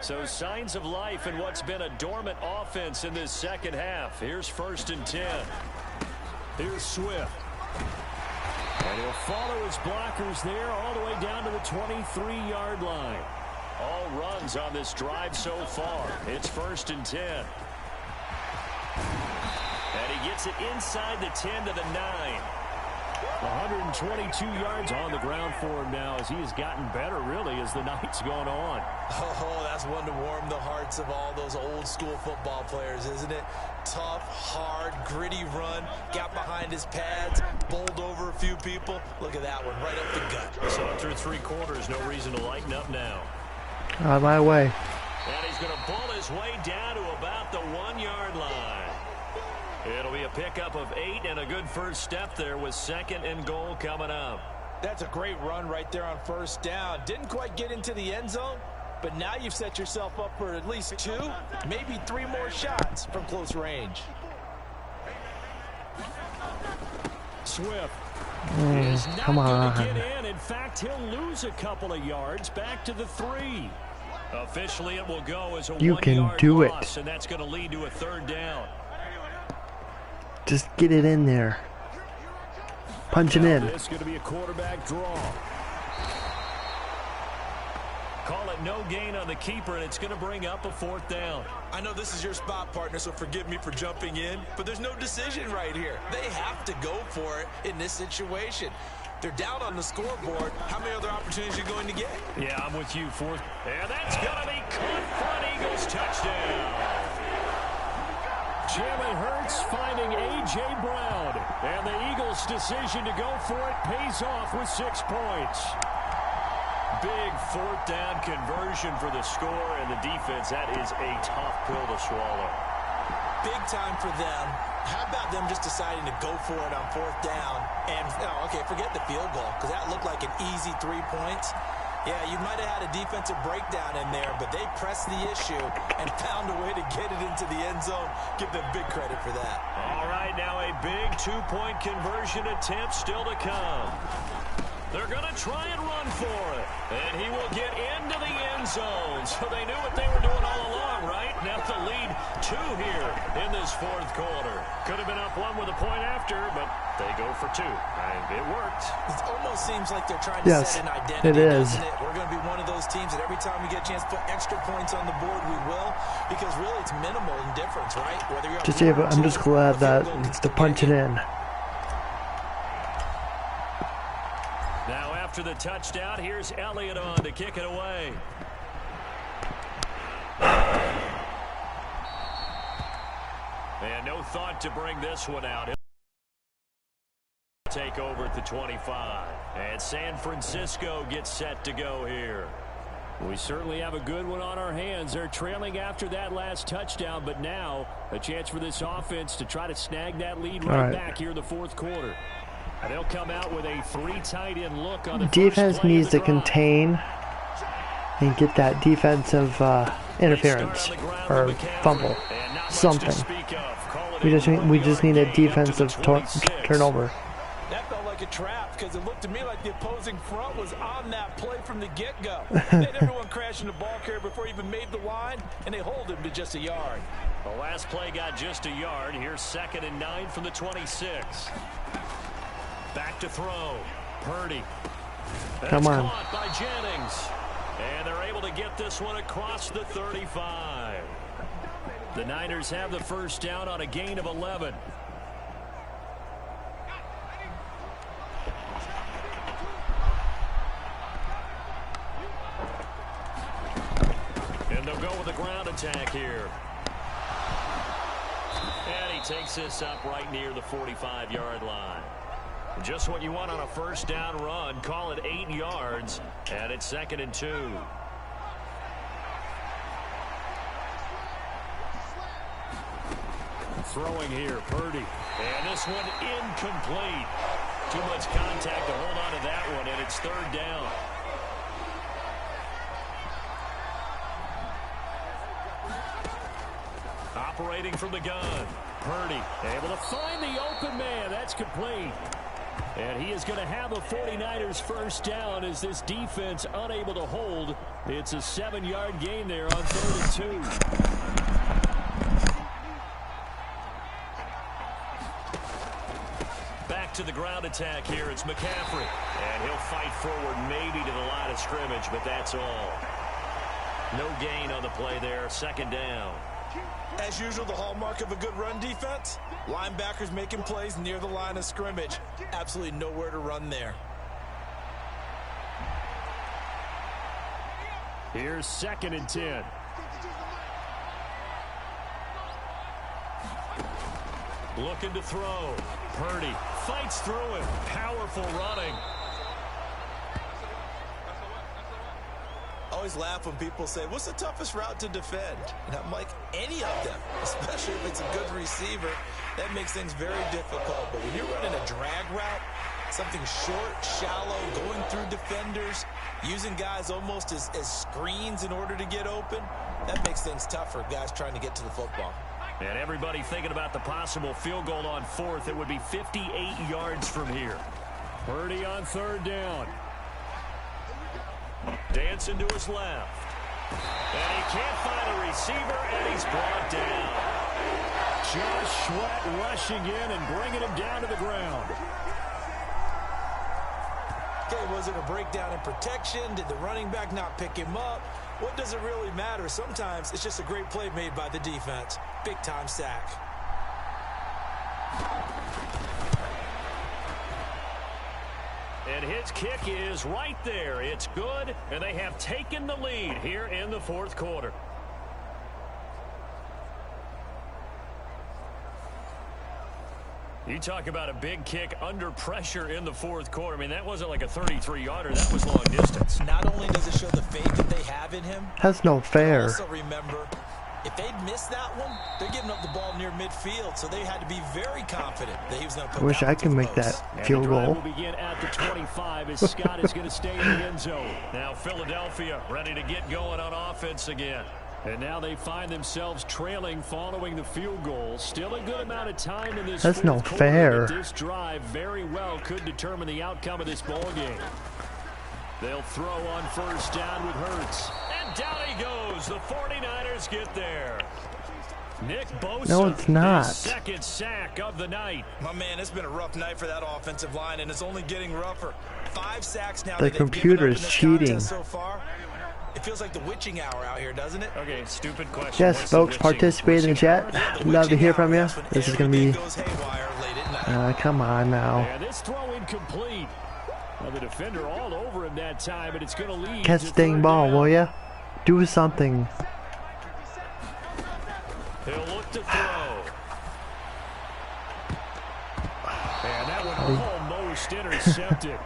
[SPEAKER 2] So signs of life in what's been a dormant offense in this 2nd half. Here's 1st and 10. Here's Swift. And he'll follow his blockers there all the way down to the 23-yard line. All runs on this drive so far. It's 1st and 10. And he gets it inside the 10 to the 9. 122 yards on the ground for him now as he has gotten better, really, as the night's gone on.
[SPEAKER 3] Oh, that's one to warm the hearts of all those old-school football players, isn't it? Tough, hard, gritty run, got behind his pads, bowled over a few people. Look at that one, right up the gut.
[SPEAKER 2] So through 3 quarters, no reason to lighten up now.
[SPEAKER 4] On my way.
[SPEAKER 2] And he's going to pull his way down to about the 1-yard line. It'll be a pickup of 8 and a good first step there with 2nd and goal coming up.
[SPEAKER 3] That's a great run right there on 1st down. Didn't quite get into the end zone, but now you've set yourself up for at least 2, maybe 3 more shots from close range.
[SPEAKER 2] Swift.
[SPEAKER 4] Come on.
[SPEAKER 2] Get in. In fact, he'll lose a couple of yards back to the 3. Officially, it will go as a 1-yard loss, and that's going to lead to a 3rd down.
[SPEAKER 4] Just get it in there. Punch it in.
[SPEAKER 2] This is going to be a quarterback draw. Call it no gain on the keeper, and it's going to bring up a 4th down.
[SPEAKER 3] I know this is your spot, partner, so forgive me for jumping in, but there's no decision right here. They have to go for it in this situation. They're down on the scoreboard. How many other opportunities are you going to get?
[SPEAKER 2] Yeah, I'm with you. 4th. And that's going to be caught front. Eagles touchdown. Jalen Hurts finding A.J. Brown. And the Eagles' decision to go for it pays off with 6 points. Big 4th down conversion for the score, and the defense, that is a tough pill to swallow.
[SPEAKER 3] Big time for them. How about them just deciding to go for it on 4th down? And, okay, forget the field goal, because that looked like an easy 3 points. Yeah, you might have had a defensive breakdown in there, but they pressed the issue and found a way to get it into the end zone. Give them big credit for that.
[SPEAKER 2] All right, now a big 2-point conversion attempt still to come. They're going to try and run for it. And he will get into the end zone. So they knew what they were doing all along, right? Now the lead 2 here in this 4th quarter. Could have been up 1 with a point after, but they go for 2. And it worked.
[SPEAKER 3] It almost seems like they're trying to set an identity,
[SPEAKER 4] it is.
[SPEAKER 3] doesn't it? We're going to be one of those teams that every time we get a chance to put extra points on the board, we will. Because really it's minimal in difference, right? Whether you're
[SPEAKER 4] I'm just glad that it's to punch it in.
[SPEAKER 2] After the touchdown, here's Elliott on to kick it away. And no thought to bring this one out. He'll take over at the 25. And San Francisco gets set to go here. We certainly have a good one on our hands. They're trailing after that last touchdown, but now a chance for this offense to try to snag that lead right back here in the 4th quarter. And they'll come out with a 3 tight end look on the
[SPEAKER 4] defense needs to contain and get that defensive interference or fumble, something. We just need a defensive turnover.
[SPEAKER 3] That felt like a trap because it looked to me like the opposing front was on that play from the get-go. They had everyone crashing the ball carrier before he even made the line, and they hold him to just a yard.
[SPEAKER 2] The last play got just a yard. Here's 2nd and 9 from the 26. Back to throw. Purdy.
[SPEAKER 4] Come on.
[SPEAKER 2] Caught by Jennings. And they're able to get this one across the 35. The Niners have the first down on a gain of 11. And they'll go with a ground attack here. And he takes this up right near the 45-yard line. Just what you want on a first down run. Call it 8 yards, and it's 2nd and 2. Throwing here, Purdy. And this one incomplete. Too much contact to hold on to that one, and it's 3rd down. Operating from the gun. Purdy able to find the open man. That's complete. And he is going to have a 49ers first down as this defense unable to hold. It's a 7-yard gain there on 3rd and 2. Back to the ground attack here. It's McCaffrey. And he'll fight forward maybe to the line of scrimmage, but that's all. No gain on the play there. 2nd down.
[SPEAKER 3] As usual, the hallmark of a good run defense, linebackers making plays near the line of scrimmage. Absolutely nowhere to run there.
[SPEAKER 2] Here's 2nd and 10. Looking to throw. Purdy fights through it. Powerful running.
[SPEAKER 3] I always laugh when people say, what's the toughest route to defend? And I'm like, any of them, especially if it's a good receiver. That makes things very difficult. But when you're running a drag route, something short, shallow, going through defenders, using guys almost as screens in order to get open, that makes things tough for guys trying to get to the football.
[SPEAKER 2] And everybody thinking about the possible field goal on 4th. It would be 58 yards from here. Purdy on 3rd down. Dancing to his left. And he can't find a receiver, and he's brought down. Josh Sweat rushing in and bringing him down to the ground.
[SPEAKER 3] Okay, was it a breakdown in protection? Did the running back not pick him up? What does it really matter? Sometimes it's just a great play made by the defense. Big-time sack.
[SPEAKER 2] And his kick is right there. It's good, and they have taken the lead here in the 4th quarter. You talk about a big kick under pressure in the 4th quarter. I mean, that wasn't like a 33-yarder. That was long distance.
[SPEAKER 3] Not only does it show the faith that they have in him.
[SPEAKER 4] That's no fair.
[SPEAKER 3] Also remember, if they'd missed that one, they're giving up the ball near midfield, so they had to be very confident that he was going to put
[SPEAKER 4] I wish I could make that field goal.
[SPEAKER 2] Will begin at the 25 as Scott is going to stay in the end zone. Now Philadelphia ready to get going on offense again. And now they find themselves trailing following the field goal. Still a good amount of time in this.
[SPEAKER 4] That's no fair.
[SPEAKER 2] This drive very well could determine the outcome of this ball game. They'll throw on 1st down with Hurts. And down he goes. The 49ers get there. Nick Bosa.
[SPEAKER 4] No, it's not.
[SPEAKER 2] His 2nd sack of the night.
[SPEAKER 3] My man, it's been a rough night for that offensive line, and it's only getting rougher. 5 sacks now.
[SPEAKER 4] The computer is cheating.
[SPEAKER 3] So far. It feels like the witching hour out here, doesn't it?
[SPEAKER 2] Okay, stupid question.
[SPEAKER 4] Yes, folks, participate in the chat. Love to hear from you. This is going to be... come on now.
[SPEAKER 2] Yeah, this throw incomplete. Well, the defender all over him that time, but it's going to lead.
[SPEAKER 4] Catch the dang ball, will ya? Do something.
[SPEAKER 2] He'll look to throw. And that one almost intercepted.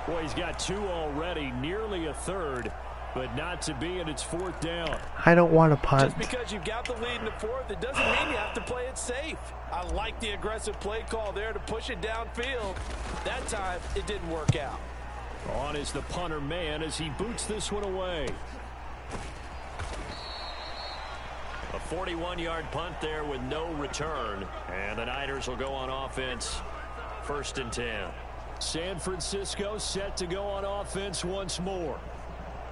[SPEAKER 2] Boy, he's got 2 already, nearly a 3rd. But not to be, and it's 4th down.
[SPEAKER 4] I don't want to punt.
[SPEAKER 3] Just because you've got the lead in the 4th, it doesn't mean you have to play it safe. I like the aggressive play call there to push it downfield. That time, it didn't work out.
[SPEAKER 2] On is the punter man as he boots this one away. A 41-yard punt there with no return. And the Niners will go on offense. 1st and 10. San Francisco set to go on offense once more.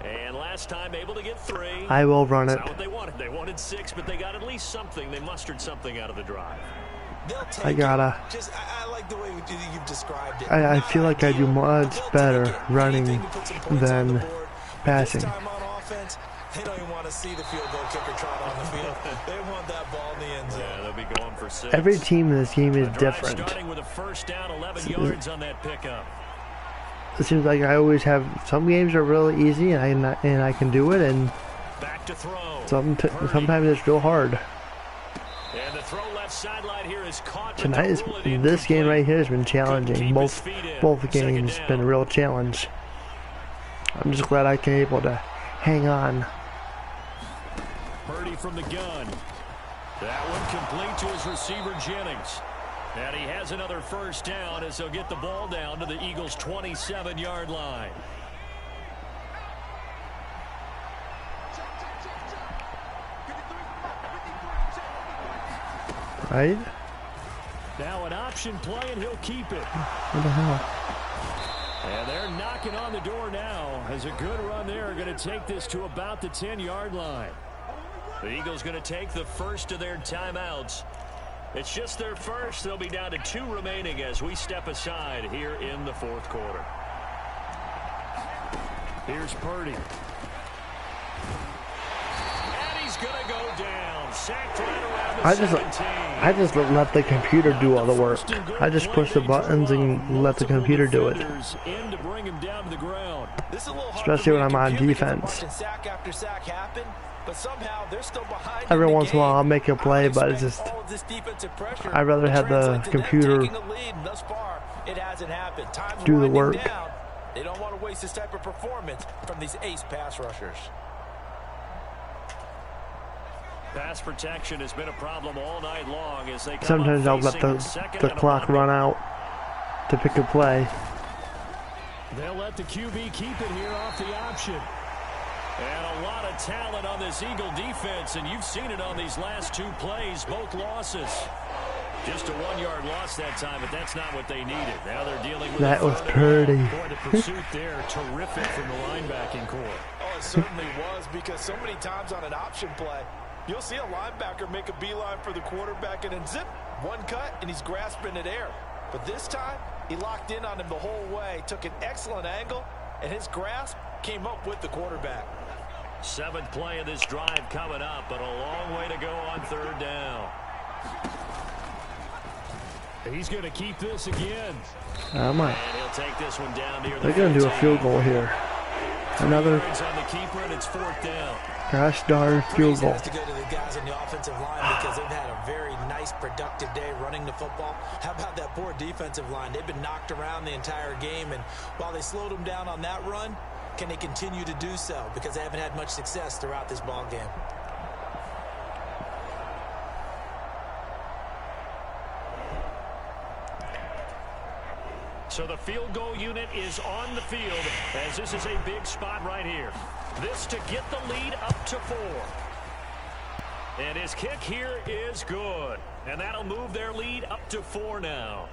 [SPEAKER 2] And last time able to get 3.
[SPEAKER 4] I will run it.
[SPEAKER 2] That's not what they wanted. They wanted 6, but they got at least something. They mustered something out of the drive.
[SPEAKER 4] I gotta.
[SPEAKER 3] I like the way you've described it.
[SPEAKER 4] I feel like I do much better running than passing.
[SPEAKER 3] This time on offense, they don't even want to see the field goal kicker trot on the field. They want that ball in the end zone.
[SPEAKER 5] Yeah, they'll be going for 6.
[SPEAKER 4] Every team in this game is different.
[SPEAKER 5] Starting with a first down, 11 yards on that pickup.
[SPEAKER 4] It seems like I always have some games are really easy and I can do it, and
[SPEAKER 5] back to throw.
[SPEAKER 4] Sometimes it's real hard.
[SPEAKER 5] And the throw left sideline here is caught.
[SPEAKER 4] Tonight this game right here has been challenging. Both games been a real challenge. I'm just glad I can able to hang on.
[SPEAKER 5] Purdy from the gun. That one complete to his receiver Jennings. And he has another first down as he'll get the ball down to the Eagles' 27-yard line.
[SPEAKER 4] Right?
[SPEAKER 5] Now an option play, and he'll keep it.
[SPEAKER 4] What the hell?
[SPEAKER 5] And they're knocking on the door now. As a good run there, going to take this to about the 10-yard line. The Eagles going to take the first of their timeouts. It's just their first. They'll be down to 2 remaining as we step aside here in the 4th quarter. Here's Purdy. And he's going to go down. Sacked right around the 17.
[SPEAKER 4] I just let the computer do all the work. I just push the buttons and let the computer do it. Especially when I'm on defense. Every once in a while I'll make a play, but it's just I'd rather have the computer do the work.
[SPEAKER 3] They don't want to waste this type of performance from these ace pass rushers.
[SPEAKER 5] Pass protection has been a problem all night long as they
[SPEAKER 4] sometimes I'll let the clock run out to pick a play.
[SPEAKER 5] They'll let the QB keep it here off the option. And a lot of talent on this Eagle defense, and you've seen it on these last 2 plays, both losses. Just a 1-yard loss that time, but that's not what they needed. Now they're dealing with
[SPEAKER 4] that was Purdy.
[SPEAKER 5] Boy, the pursuit there, terrific from the linebacking core.
[SPEAKER 3] Oh, it certainly was, because so many times on an option play, you'll see a linebacker make a beeline for the quarterback and then zip, one cut, and he's grasping at air. But this time, he locked in on him the whole way, took an excellent angle, and his grasp came up with the quarterback.
[SPEAKER 5] 7th play of this drive coming up, but a long way to go on 3rd down. He's going to keep this again.
[SPEAKER 4] And
[SPEAKER 5] he'll take this one down near the
[SPEAKER 4] they're going to do a field goal here. Another
[SPEAKER 5] on the keeper, and it's 4th down.
[SPEAKER 4] gosh darn field goal.
[SPEAKER 3] Has to go to the guys on the offensive line because they've had a very nice, productive day running the football. How about that poor defensive line? They've been knocked around the entire game, and while they slowed them down on that run, can they continue to do so? Because they haven't had much success throughout this ball game.
[SPEAKER 5] So the field goal unit is on the field as this is a big spot right here. This to get the lead up to 4. And his kick here is good. And that'll move their lead up to 4 now.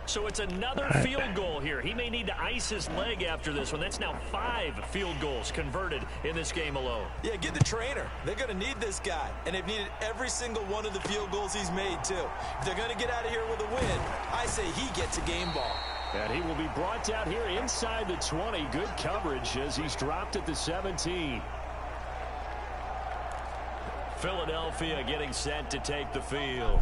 [SPEAKER 5] So it's another field goal here. He may need to ice his leg after this one. That's now 5 field goals converted in this game alone.
[SPEAKER 3] Yeah, get the trainer. They're going to need this guy. And they've needed every single one of the field goals he's made, too. If they're going to get out of here with a win, I say he gets a game ball.
[SPEAKER 5] And he will be brought down here inside the 20. Good coverage as he's dropped at the 17. Philadelphia getting set to take the field.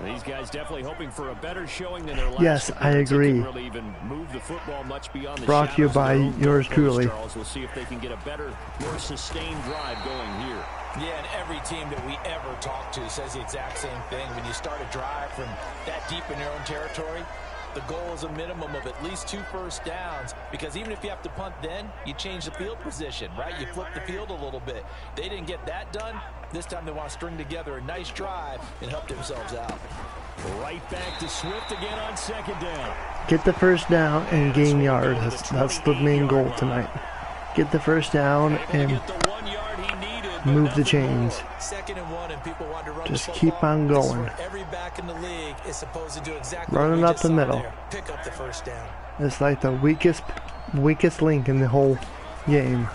[SPEAKER 5] These guys definitely hoping for a better showing than their last.
[SPEAKER 4] Yes, I agree.
[SPEAKER 5] Really even move the football much beyond the
[SPEAKER 4] brought to you by yours truly.
[SPEAKER 5] We'll see if they can get a better, more sustained drive going here.
[SPEAKER 3] Yeah, and every team that we ever talk to says the exact same thing. When you start a drive from that deep in your own territory, the goal is a minimum of at least 2 first downs, because even if you have to punt then, you change the field position, right? You flip the field a little bit. They didn't get that done. This time they want to string together a nice drive and help themselves out.
[SPEAKER 5] Right back to Swift again on 2nd down.
[SPEAKER 4] Get the first down and gain yards. That's the main goal tonight. Get the first down and move the chains.
[SPEAKER 3] 2nd and 1, and people want to run
[SPEAKER 4] just keep on going.
[SPEAKER 3] Every back in the league is supposed to do exactly
[SPEAKER 4] running up the middle.
[SPEAKER 3] There. Pick up the first down.
[SPEAKER 4] It's like the weakest link in the whole game.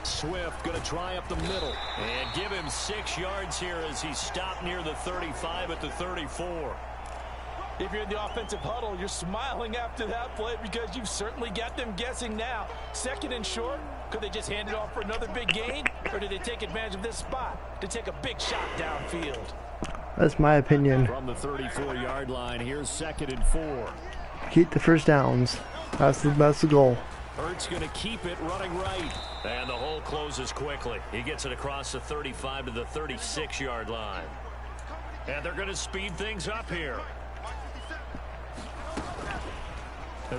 [SPEAKER 5] Swift going to try up the middle and give him 6 yards here as he stopped near the 35 at the 34.
[SPEAKER 3] If you're in the offensive huddle, you're smiling after that play because you've certainly got them guessing now. 2nd and short, could they just hand it off for another big gain? Or did they take advantage of this spot to take a big shot downfield?
[SPEAKER 4] That's my opinion.
[SPEAKER 2] From the 34-yard line, here's 2nd and 4.
[SPEAKER 4] Keep the first downs. That's the goal.
[SPEAKER 2] Hurts going to keep it running right. And the hole closes quickly. He gets it across the 35 to the 36-yard line. And they're going to speed things up here.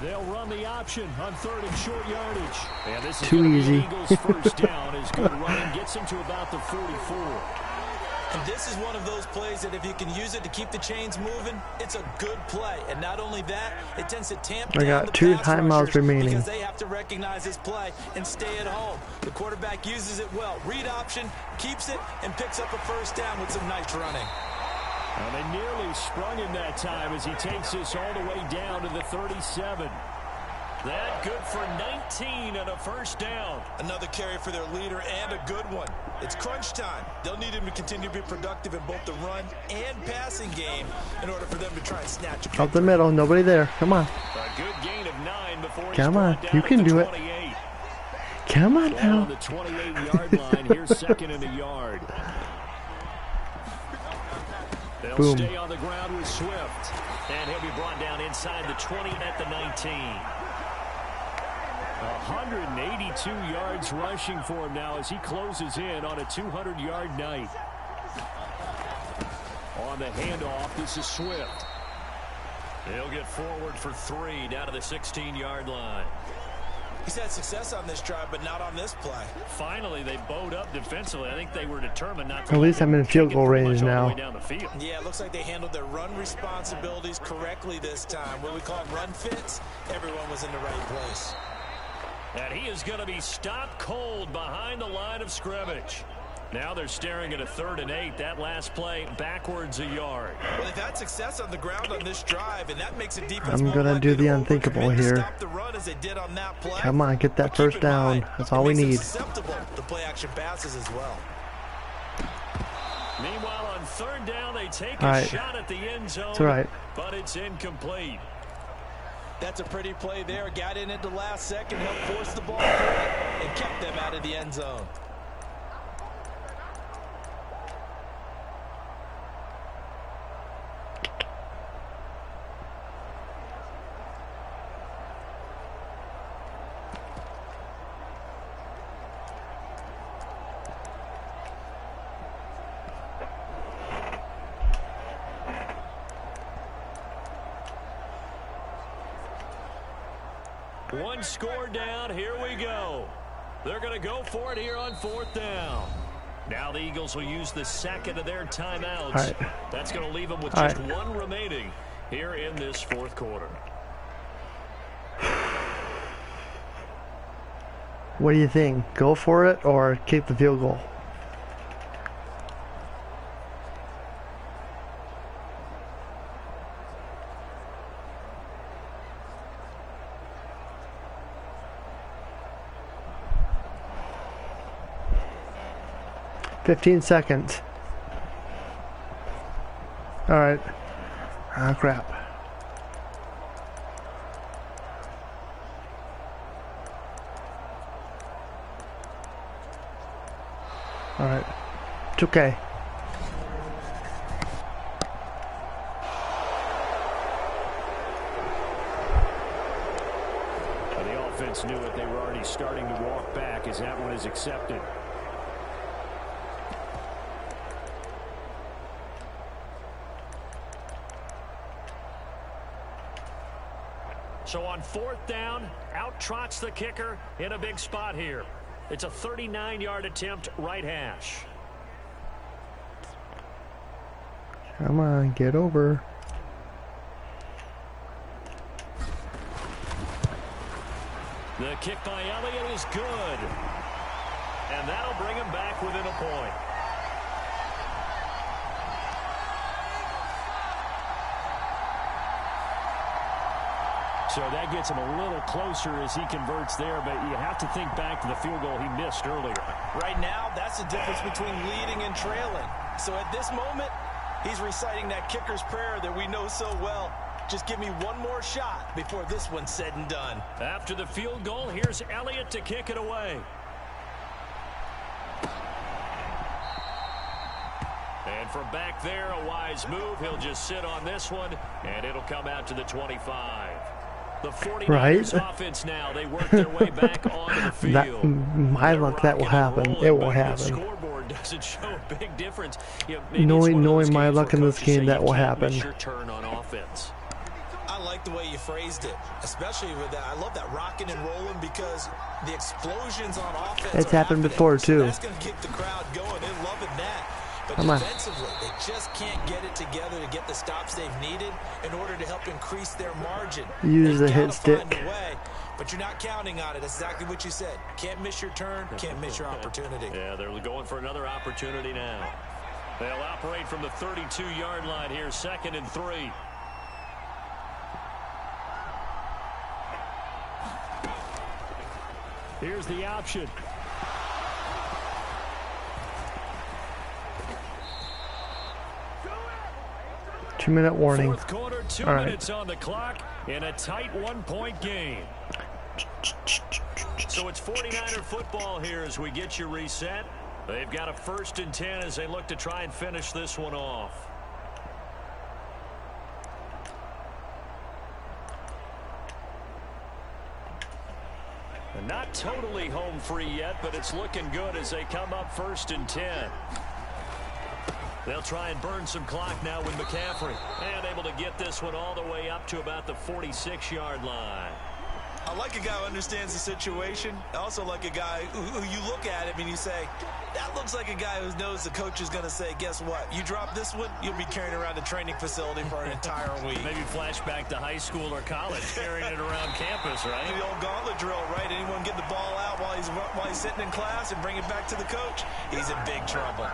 [SPEAKER 2] They'll run the option on 3rd and short yardage. And this is
[SPEAKER 4] too easy.
[SPEAKER 2] Eagles' first down as good running gets him to about the 44.
[SPEAKER 3] And this is one of those plays that if you can use it to keep the chains moving, it's a good play. And not only that, it tends to tamp down
[SPEAKER 4] got
[SPEAKER 3] the
[SPEAKER 4] 2
[SPEAKER 3] pass
[SPEAKER 4] timeouts
[SPEAKER 3] rushers
[SPEAKER 4] remaining.
[SPEAKER 3] because they have to recognize this play and stay at home. The quarterback uses it well. Read option, keeps it, and picks up a first down with some nice running.
[SPEAKER 2] And they nearly sprung him that time as he takes this all the way down to the 37. That good for 19 and a first down.
[SPEAKER 3] Another carry for their leader and a good one. It's crunch time. They'll need him to continue to be productive in both the run and passing game in order for them to try and snatch a
[SPEAKER 4] Up the middle, nobody there. Come on.
[SPEAKER 2] A good gain of 9 before he's
[SPEAKER 4] Come on,
[SPEAKER 2] brought down
[SPEAKER 4] you can
[SPEAKER 2] at the
[SPEAKER 4] do it.
[SPEAKER 2] 28.
[SPEAKER 4] Come on
[SPEAKER 2] Ball on
[SPEAKER 4] now.
[SPEAKER 2] the 28-yard line. Here's 2nd and a yard. They'll
[SPEAKER 4] Boom.
[SPEAKER 2] stay on the ground with Swift. And he'll be brought down inside the 20 at the 19. 182 yards rushing for him now as he closes in on a 200-yard night. On the handoff, this is Swift. He'll get forward for 3 down to the 16-yard line.
[SPEAKER 3] He's had success on this drive, but not on this play.
[SPEAKER 2] Finally, they bowed up defensively. I think they were determined not to.
[SPEAKER 4] At least I'm in field goal range
[SPEAKER 2] all the
[SPEAKER 4] now.
[SPEAKER 2] way down the field.
[SPEAKER 3] Yeah, it looks like they handled their run responsibilities correctly this time. What we call run fits, everyone was in the right place.
[SPEAKER 2] And he is going to be stopped cold behind the line of scrimmage. Now they're staring at a 3rd and 8. That last play backwards a yard.
[SPEAKER 3] Well, they've had success on the ground on this drive, and that makes a defense
[SPEAKER 4] I'm going to do the unthinkable here.
[SPEAKER 3] Stop the run as they did on that play.
[SPEAKER 4] Come on, get that first down. That's all we need.
[SPEAKER 3] Susceptible to play action passes as well.
[SPEAKER 2] Meanwhile, on 3rd down, they take a
[SPEAKER 4] right.
[SPEAKER 2] shot at the end zone.
[SPEAKER 4] It's all right.
[SPEAKER 2] But it's incomplete.
[SPEAKER 3] That's a pretty play there. Got in at the last second, helped force the ball forward, and kept them out of the end zone.
[SPEAKER 2] One score down. Here we go. They're going to go for it here on 4th down. Now the Eagles will use the 2nd of their timeouts.
[SPEAKER 4] Right.
[SPEAKER 2] That's going to leave them with
[SPEAKER 4] All
[SPEAKER 2] just
[SPEAKER 4] right.
[SPEAKER 2] 1 remaining here in this 4th quarter.
[SPEAKER 4] What do you think? Go for it or kick the field goal? $15 seconds. All right. Ah, crap. All right. It's okay.
[SPEAKER 2] Well, the offense knew it. They were already starting to walk back as that one is accepted. So on 4th down, out trots the kicker in a big spot here. It's a 39-yard attempt, right hash.
[SPEAKER 4] Come on, get over.
[SPEAKER 2] The kick by Elliott is good. And that'll bring him back within a point. So that gets him a little closer as he converts there, but you have to think back to the field goal he missed earlier.
[SPEAKER 3] Right now, that's the difference between leading and trailing. So at this moment, He's reciting that kicker's prayer that we know so well. Just give me one more shot before this one's said and done.
[SPEAKER 2] After the field goal, here's Elliott to kick it away. And from back there, a wise move. He'll just sit on this one, and it'll come out to the 25. The 49ers offense now, they work their way back onto the field.
[SPEAKER 4] My luck, that will happen. It will happen.
[SPEAKER 2] The scoreboard doesn't show a big difference.
[SPEAKER 4] Knowing my luck in this game, that will happen.
[SPEAKER 2] Your turn on offense.
[SPEAKER 3] I like the way you phrased it, especially with that. I love that rocking and rolling because the explosions on offense.
[SPEAKER 4] It's happened before too.
[SPEAKER 3] So that's going to keep the crowd going. They're loving that. But defensively, they just can't get it together to get the stops they've needed in order to help increase their margin.
[SPEAKER 4] Use the hit stick.
[SPEAKER 3] But you're not counting on it. That's exactly what you said. Can't miss your turn, can't miss your opportunity.
[SPEAKER 2] Yeah, they're going for another opportunity now. They'll operate from the 32-yard line here, 2nd and 3. Here's the option.
[SPEAKER 4] Two-minute warning.
[SPEAKER 2] Fourth quarter, 2 minutes on the clock in a tight 1-point game. So it's 49er football here as we get you reset. They've got a 1st and 10 as they look to try and finish this one off. And not totally home free yet, but it's looking good as they come up 1st and 10. They'll try and burn some clock now with McCaffrey. And able to get this one all the way up to about the 46-yard line.
[SPEAKER 3] I like a guy who understands the situation. I also like a guy who you look at him and you say, that looks like a guy who knows the coach is going to say, guess what? You drop this one, you'll be carrying around the training facility for an entire week.
[SPEAKER 2] Maybe flashback to high school or college, carrying it around campus, right?
[SPEAKER 3] The old gauntlet drill, right? Anyone get the ball out while he's sitting in class and bring it back to the coach? He's in big trouble.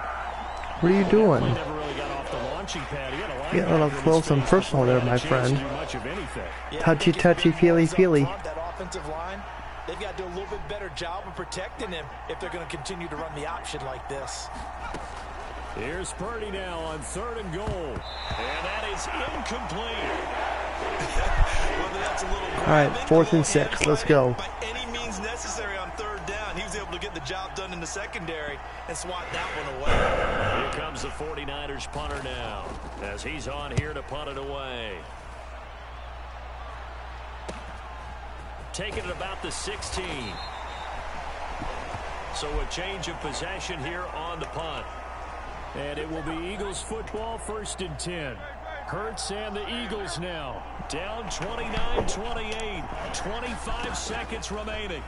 [SPEAKER 4] What are you doing?
[SPEAKER 2] Never really got off the launching pad.
[SPEAKER 4] Get a little close and personal there, my friend. Touchy, touchy, feely, feely.
[SPEAKER 3] That offensive line, they've got to do a little bit better job of protecting him if they're going to continue to run the option like this.
[SPEAKER 2] Here's Purdy now on 3rd and goal. And that is incomplete.
[SPEAKER 4] All right, 4th and 6. Let's go.
[SPEAKER 3] By any means necessary on 3rd down, he was able to get the job done in the secondary and swat that one away.
[SPEAKER 2] Here comes the 49ers punter now as he's on here to punt it away. Taking it about the 16. So a change of possession here on the punt. And it will be Eagles football, 1st and 10. Hurts and the Eagles now down 29-28. 25 seconds remaining.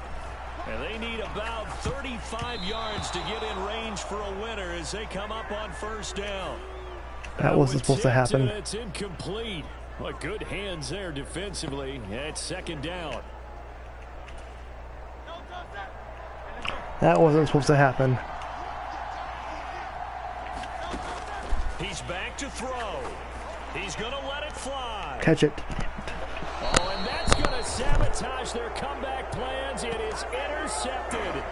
[SPEAKER 2] And they need about 35 yards to get in range for a winner as they come up on 1st down.
[SPEAKER 4] That wasn't supposed to happen.
[SPEAKER 2] It's incomplete. Well, good hands there defensively. It's 2nd down.
[SPEAKER 4] That wasn't supposed to happen.
[SPEAKER 2] He's back to throw. He's going to let it fly.
[SPEAKER 4] Catch it.
[SPEAKER 2] Oh, and that's going to sabotage their comeback plans. It is intercepted.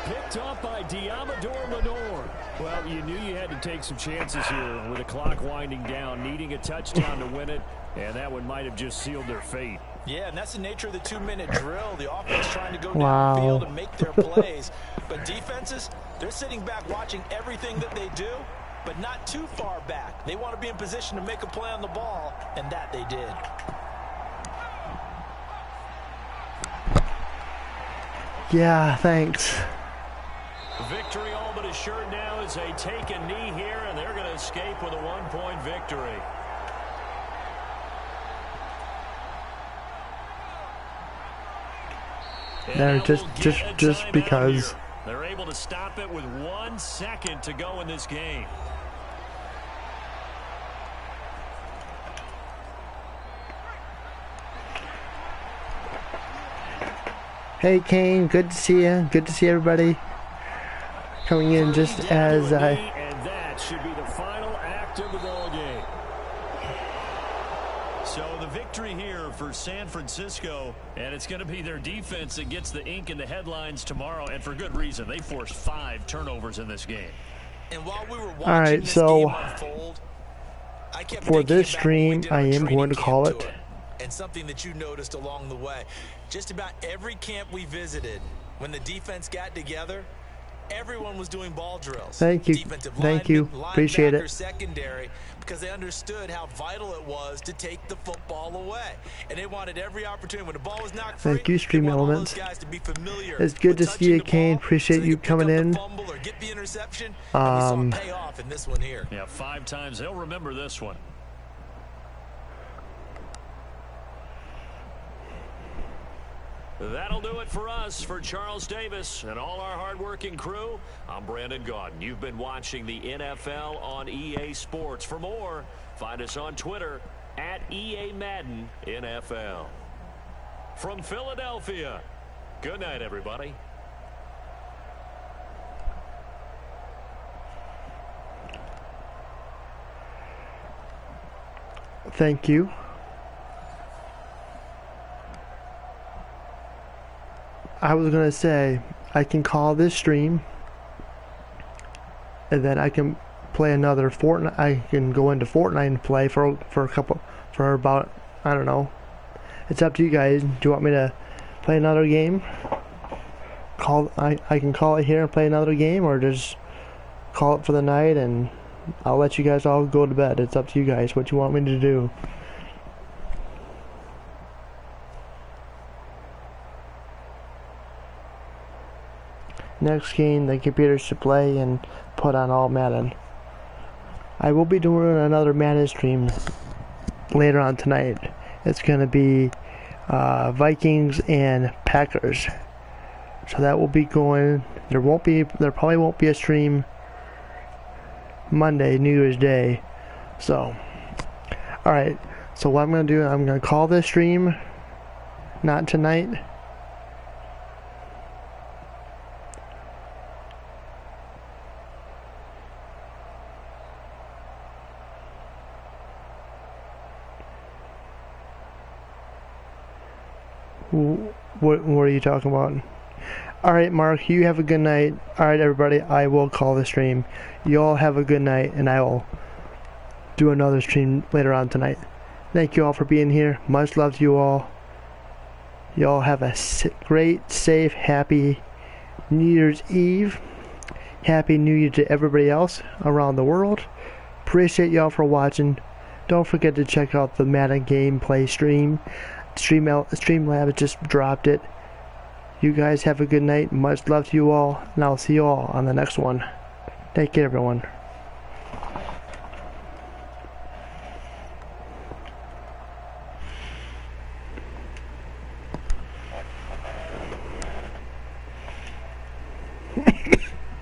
[SPEAKER 2] Picked up by N.O.R. Well, you knew you had to take some chances here with the clock winding down, needing a touchdown to win it, and that one might have just sealed their fate.
[SPEAKER 3] Yeah, and that's the nature of the 2-minute drill. The offense trying to go downfield and make their plays. But defenses, they're sitting back watching everything that they do, but not too far back. They want to be in position to make a play on the ball, and that they did.
[SPEAKER 4] Yeah, thanks.
[SPEAKER 2] Victory all but assured now as they take a knee here, and they're going to escape with a 1-point victory.
[SPEAKER 4] There, just because.
[SPEAKER 2] They're able to stop it with 1 second to go in this game.
[SPEAKER 4] Hey Kane, good to see you. Good to see everybody coming in just as I.
[SPEAKER 2] And that should be the final act of the ball game. So the victory here for San Francisco, and it's going to be their defense that gets the ink in the headlines tomorrow, and for good reason. They forced 5 turnovers in this game.
[SPEAKER 3] And while we were watching
[SPEAKER 4] Alright,
[SPEAKER 3] this
[SPEAKER 4] so
[SPEAKER 3] game unfold, I kept
[SPEAKER 4] for
[SPEAKER 3] thinking
[SPEAKER 4] this
[SPEAKER 3] about when we
[SPEAKER 4] stream,
[SPEAKER 3] did
[SPEAKER 4] I
[SPEAKER 3] our
[SPEAKER 4] am
[SPEAKER 3] training
[SPEAKER 4] going to
[SPEAKER 3] camp
[SPEAKER 4] call it.
[SPEAKER 3] tour. And something that you noticed along the way, just about every camp we visited, when the defense got together, everyone was doing ball drills.
[SPEAKER 4] Thank you. Thank you. Appreciate it.
[SPEAKER 3] Secondary, because they understood how vital it was to take the football away. And they wanted every opportunity. When the ball was knocked free,
[SPEAKER 4] Thank you, Stream
[SPEAKER 3] they want all those
[SPEAKER 4] Elements.
[SPEAKER 3] guys to be familiar
[SPEAKER 4] It's good to
[SPEAKER 3] with
[SPEAKER 4] see you,
[SPEAKER 3] touching the
[SPEAKER 4] Kane.
[SPEAKER 3] ball
[SPEAKER 4] Appreciate
[SPEAKER 3] so they
[SPEAKER 4] you
[SPEAKER 3] could pick
[SPEAKER 4] coming
[SPEAKER 3] up the
[SPEAKER 4] in.
[SPEAKER 3] fumble or get the interception. And we saw it pay off in this one here.
[SPEAKER 2] Yeah, 5 times. They'll remember this one. That'll do it for us. For Charles Davis and all our hardworking crew, I'm Brandon Gaudin. You've been watching the NFL on EA Sports. For more, find us on Twitter at EA Madden NFL. From Philadelphia, good night, everybody.
[SPEAKER 4] Thank you. I was gonna say I can call this stream and then I can play another Fortnite. I can go into Fortnite and play for about, I don't know. It's up to you guys. Do you want me to play another game? I can call it here and play another game, or just call it for the night and I'll let you guys all go to bed. It's up to you guys what you want me to do. Next game, the computer should play and put on all Madden. I will be doing another Madden stream later on tonight. It's going to be Vikings and Packers. So that will be going. There probably won't be a stream Monday, New Year's Day. So, alright. So what I'm going to do, I'm going to call this stream, not tonight. What are you talking about? Alright, Mark, you have a good night. Alright, everybody, I will call the stream. You all have a good night, and I will do another stream later on tonight. Thank you all for being here. Much love to you all. You all have a great, safe, happy New Year's Eve. Happy New Year to everybody else around the world. Appreciate y'all for watching. Don't forget to check out the Madden gameplay stream. Streamlabs just dropped it. You guys have a good night. Much love to you all, and I'll see you all on the next one. Take care, everyone.